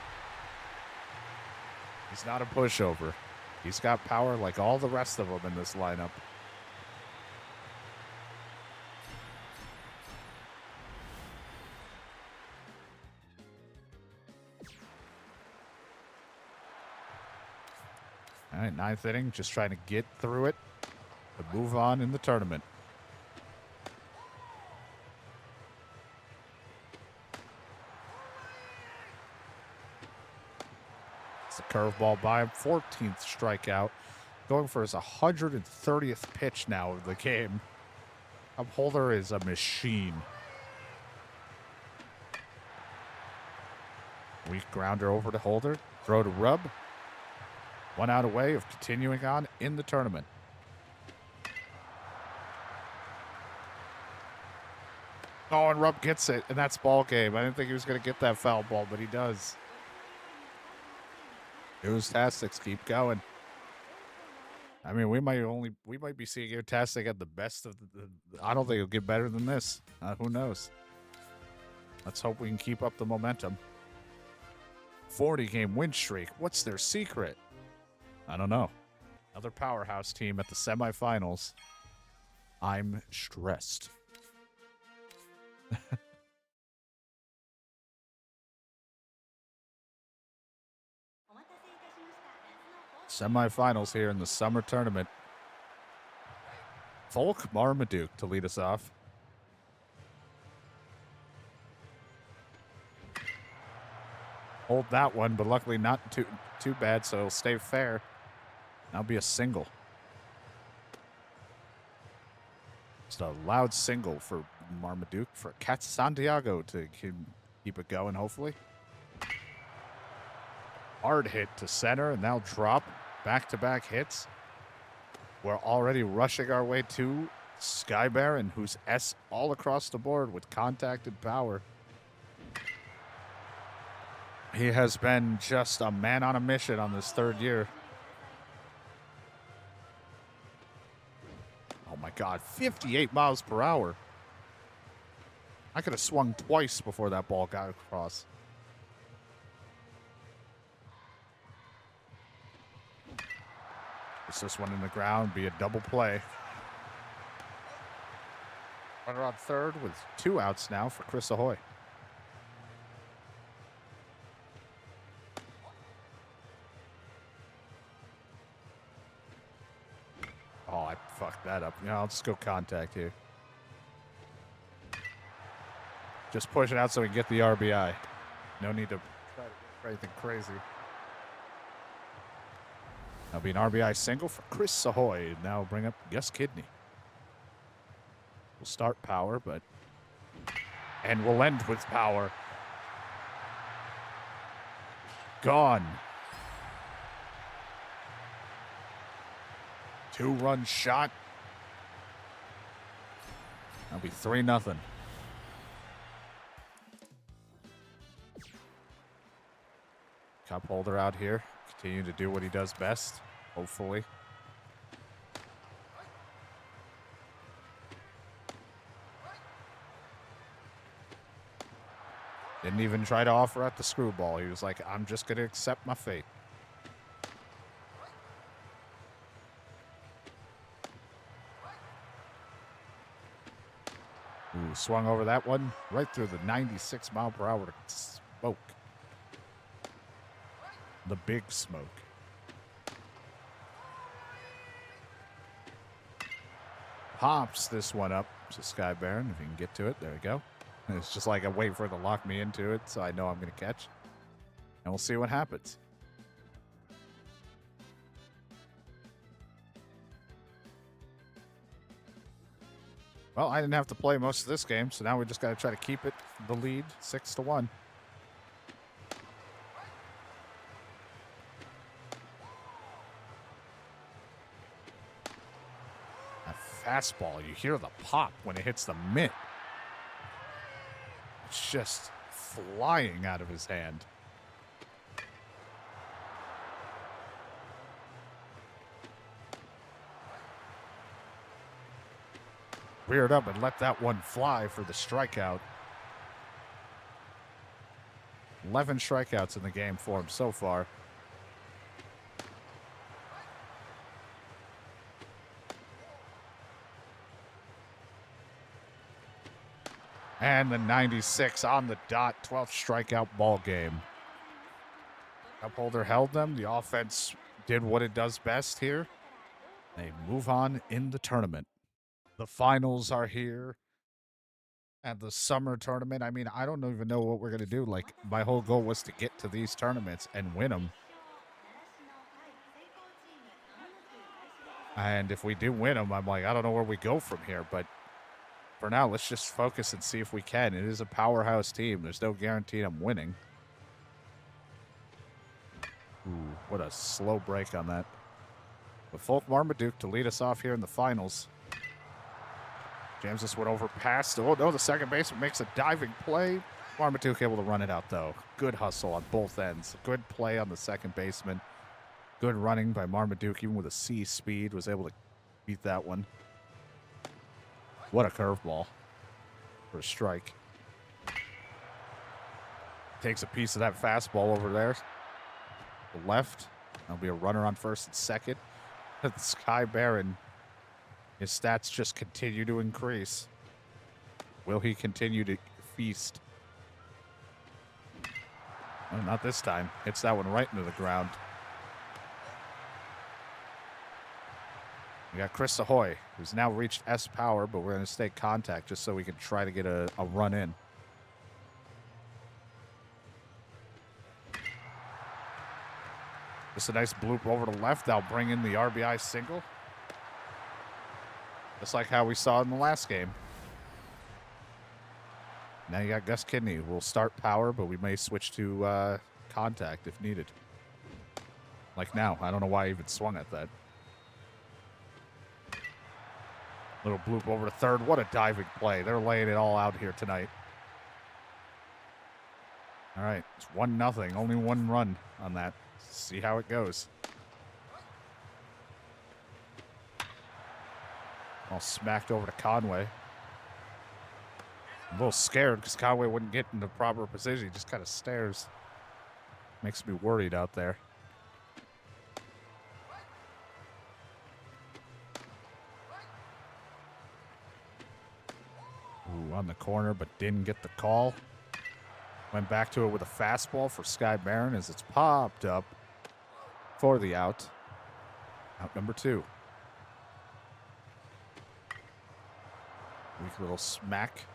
He's not a pushover. He's got power like all the rest of them in this lineup. All right, ninth inning, just trying to get through it to move on in the tournament. It's a curveball by him, 14th strikeout, going for his 130th pitch now of the game. Holder is a machine. Weak grounder over to Holder, throw to Rub. 1 out away of continuing on in the tournament. Oh, and Rupp gets it, and that's ball game. I didn't think he was going to get that foul ball, but he does. Tastic, keep going. I mean, we might be seeing Tastic at the best of the. I don't think it'll get better than this. Who knows? Let's hope we can keep up the momentum. 40-game win streak. What's their secret? I don't know. Another powerhouse team at the semifinals. I'm stressed. Semifinals here in the summer tournament. Volk Marmaduke to lead us off. Hold that one, but luckily not too bad, so it'll stay fair. That'll be a single. Just a loud single for Marmaduke, for Cat Santiago to keep it going, hopefully. Hard hit to center, and now drop. Back-to-back hits. We're already rushing our way to Sky Baron, who's S all across the board with contact and power. He has been just a man on a mission on this third year. Oh my God, 58 miles per hour. I could have swung twice before that ball got across. Gets this one in the ground, be a double play. Runner on third with 2 outs now for Chris Ahoy. Oh, I fucked that up. Yeah, I'll just go contact here. Just push it out so we can get the RBI. No need to try to do anything crazy. That'll be an RBI single for Chris Ahoy. Now bring up Gus Kidney. We'll start power, and we'll end with power. Gone. 2-run shot. That'll be 3-0. Cup holder out here. Continue to do what he does best, hopefully. Didn't even try to offer out the screwball. He was like, I'm just going to accept my fate. Ooh, swung over that one right through the 96 mile per hour smoke. The big smoke. Pops this one up to Sky Baron if you can get to it. There we go. And it's just like I wait for it to lock me into it so I know I'm going to catch. And we'll see what happens. Well, I didn't have to play most of this game, so now we just got to try to keep it the lead 6-1. A fastball, you hear the pop when it hits the mitt. It's just flying out of his hand. Reared up and let that one fly for the strikeout. 11 strikeouts in the game for him so far. And the 96 on the dot, 12th strikeout ball game. Upholder held them. The offense did what it does best here. They move on in the tournament. The finals are here at the summer tournament. I mean, I don't even know what we're going to do. Like, my whole goal was to get to these tournaments and win them. And if we do win them, I'm like, I don't know where we go from here. But for now, let's just focus and see if we can. It is a powerhouse team. There's no guarantee I'm winning. Ooh, what a slow break on that. But Folk Marmaduke to lead us off here in the finals. Jams this one over past. Oh, no, the second baseman makes a diving play. Marmaduke able to run it out, though. Good hustle on both ends. Good play on the second baseman. Good running by Marmaduke, even with a C speed, was able to beat that one. What a curveball for a strike. Takes a piece of that fastball over there. The left. There'll be a runner on first and second. Sky Baron. His stats just continue to increase. Will he continue to feast? Oh, not this time. Hits that one right into the ground. We got Chris Ahoy, who's now reached S power, but we're going to stay contact just so we can try to get a run in. Just a nice bloop over to left. That'll bring in the RBI single. Just like how we saw in the last game. Now you got Gus Kidney. We'll start power, but we may switch to contact if needed. Like now. I don't know why I even swung at that. Little bloop over to third. What a diving play. They're laying it all out here tonight. All right. It's 1-0. Only one run on that. See how it goes. All smacked over to Conway. I'm a little scared because Conway wouldn't get into proper position. He just kind of stares. Makes me worried out there. on the corner, but didn't get the call. Went back to it with a fastball for Sky Barron as it's popped up for the out. Out number 2. Weak little smack.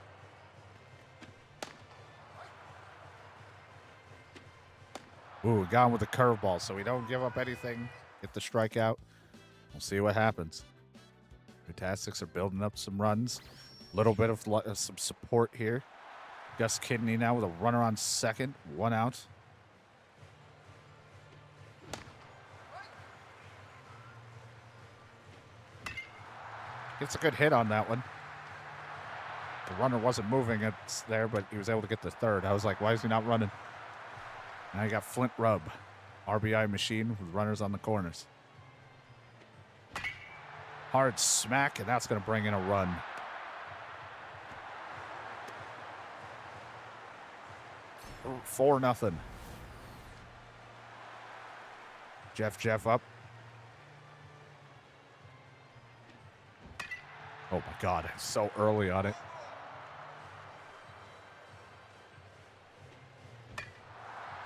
Ooh, got him with a curveball, so we don't give up anything. Get the strikeout. We'll see what happens. Fantastics are building up some runs. A little bit of some support here. Gus Kidney now with a runner on second. 1 out. Gets a good hit on that one. The runner wasn't moving there, but he was able to get to third. I was like, why is he not running? Now you got Flint Rubb, RBI machine with runners on the corners. Hard smack, and that's going to bring in a run. Oh, 4-0. Jeff up. Oh my God, so early on it.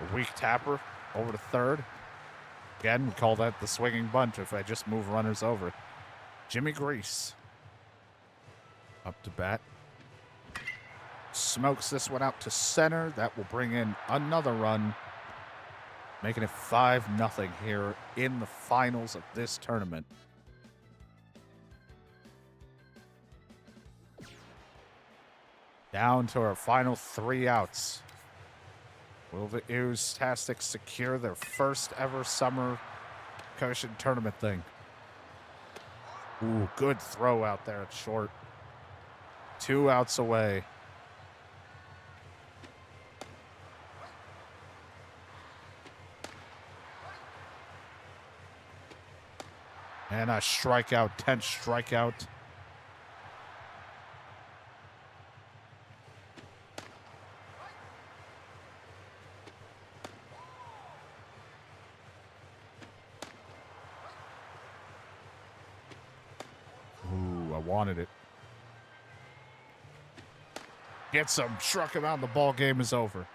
A weak tapper over to third. Again, we call that the swinging bunt if I just move runners over. Jimmy Grease up to bat. Smokes this one out to center. That will bring in another run, making it 5-0 here in the finals of this tournament. Down to our final 3 outs. Will the Ooze-tastics secure their first ever summer Koshin tournament thing? Ooh, good throw out there at short. 2 outs away. And a strikeout, 10th strikeout. Wanted it. Gets him, struck him out, and the ball game is over.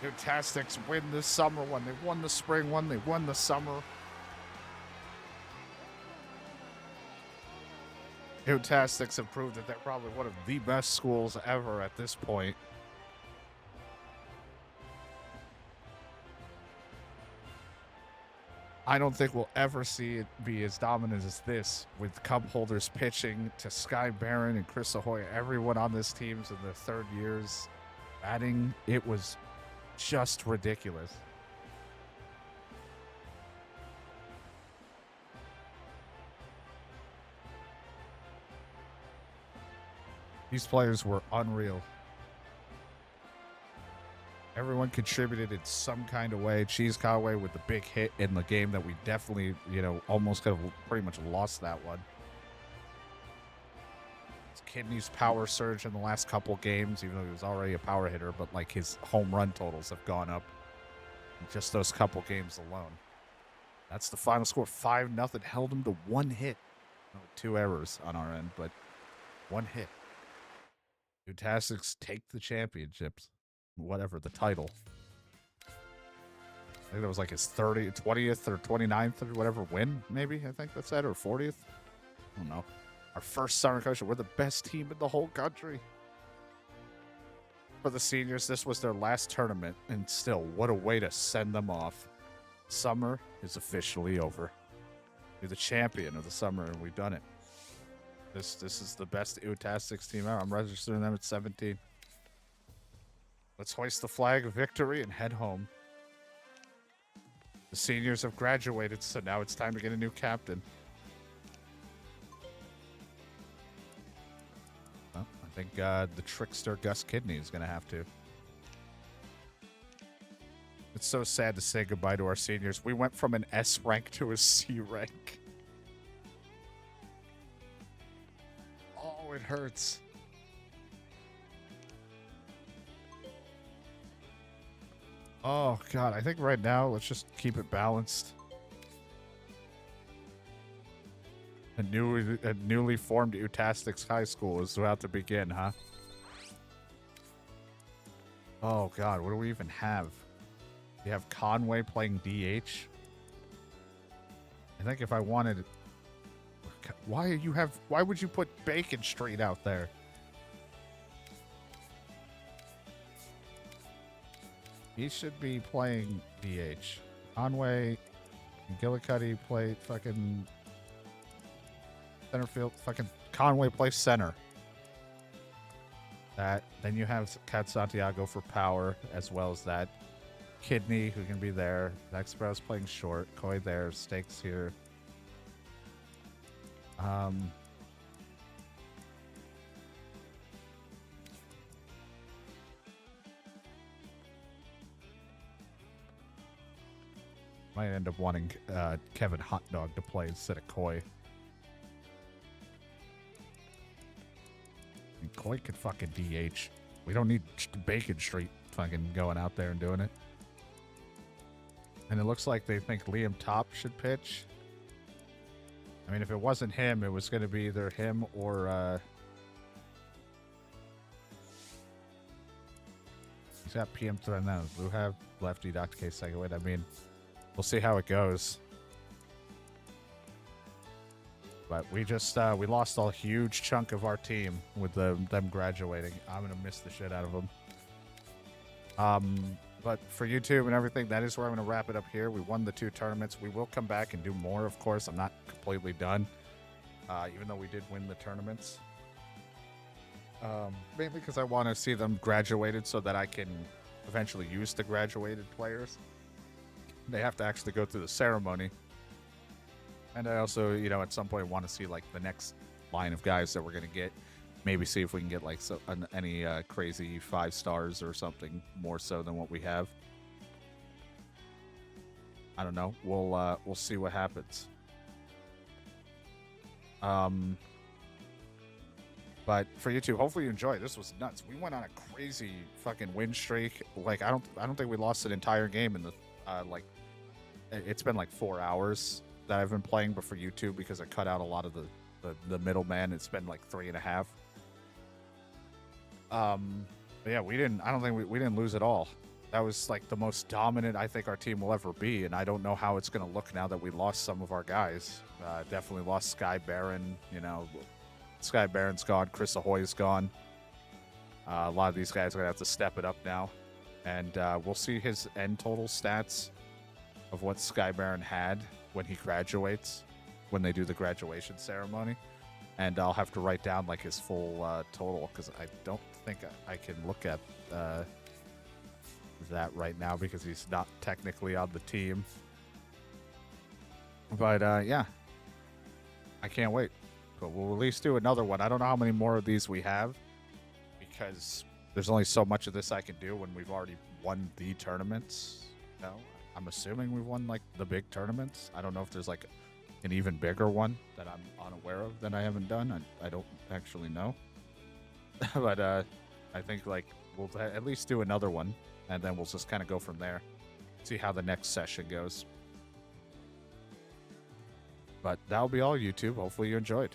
Fantastics win this summer one. They won the spring one. They won the summer. Fantastics have proved that they're probably one of the best schools ever at this point. I don't think we'll ever see it be as dominant as this, with cup holders pitching to Sky Barron and Chris Ahoy. Everyone on this team's in their 3rd years batting. It was just ridiculous. These players were unreal. Everyone contributed in some kind of way. Cheese Conway with the big hit in the game that we definitely, almost could have pretty much lost that one. His Kidney's power surge in the last couple games, even though he was already a power hitter, but like his home run totals have gone up in just those couple games alone. That's the final score. 5-0. Held him to 1 hit. 2 errors on our end, but 1 hit. Fantastics take the championships. Whatever, the title. I think that was like his 20th or 29th or whatever win, maybe. I think that's it, or 40th. I don't know. Our first summer coach. We're the best team in the whole country. For the seniors, this was their last tournament, and still, what a way to send them off. Summer is officially over. You're the champion of the summer, and we've done it. This is the best Ootastics team ever. I'm registering them at 17. Let's hoist the flag of victory and head home. The seniors have graduated, so now it's time to get a new captain. Well, I think the trickster Gus Kidney is going to have to. It's so sad to say goodbye to our seniors. We went from an S rank to a C rank. Oh, it hurts. Oh, God. I think right now, let's just keep it balanced. A newly formed Utastics High School is about to begin, huh? Oh God, what do we even have? We have Conway playing DH. I think if I wanted, why would you put Bacon Street out there? He should be playing DH. Conway and Gillicuddy play fucking center field. Fucking Conway plays center. Then you have Cat Santiago for power, as well as that Kidney who can be there. Express playing short. Koi there. Stakes here. Might end up wanting Kevin Hot Dog to play instead of Koi. And Koi could fucking DH. We don't need Bacon Street fucking going out there and doing it. And it looks like they think Liam Top should pitch. I mean, if it wasn't him, it was going to be either him or... he's got PM threat now. Blue have lefty, Dr. K second. Wait, I mean... We'll see how it goes. But we just, we lost a huge chunk of our team with them graduating. I'm going to miss the shit out of them. But for YouTube and everything, that is where I'm going to wrap it up here. We won the 2 tournaments. We will come back and do more, of course. I'm not completely done, even though we did win the tournaments. Mainly because I want to see them graduated so that I can eventually use the graduated players. They have to actually go through the ceremony. And I also, you know, at some point want to see, like, the next line of guys that we're going to get. Maybe see if we can get, like, any crazy 5 stars or something more so than what we have. I don't know. We'll see what happens. But for YouTube, hopefully you enjoy. This was nuts. We went on a crazy fucking win streak. Like, I don't think we lost an entire game in the like, it's been like 4 hours that I've been playing, but for YouTube, because I cut out a lot of the middleman, it's been like 3.5. But yeah, I don't think we didn't lose at all. That was like the most dominant I think our team will ever be, and I don't know how it's going to look now that we lost some of our guys. Definitely lost Sky Baron, you know. Sky Baron's gone, Chris Ahoy's gone. A lot of these guys are going to have to step it up now. And we'll see his end total stats of what Sky Baron had when he graduates, when they do the graduation ceremony. And I'll have to write down like his full total, because I don't think I can look at that right now because he's not technically on the team. But yeah, I can't wait. But we'll at least do another one. I don't know how many more of these we have, because there's only so much of this I can do when we've already won the tournaments. No, I'm assuming we've won like the big tournaments. I don't know if there's like an even bigger one that I'm unaware of that I haven't done. I don't actually know. But I think like we'll at least do another one, and then we'll just kind of go from there. See how the next session goes. But that'll be all, YouTube. Hopefully you enjoyed.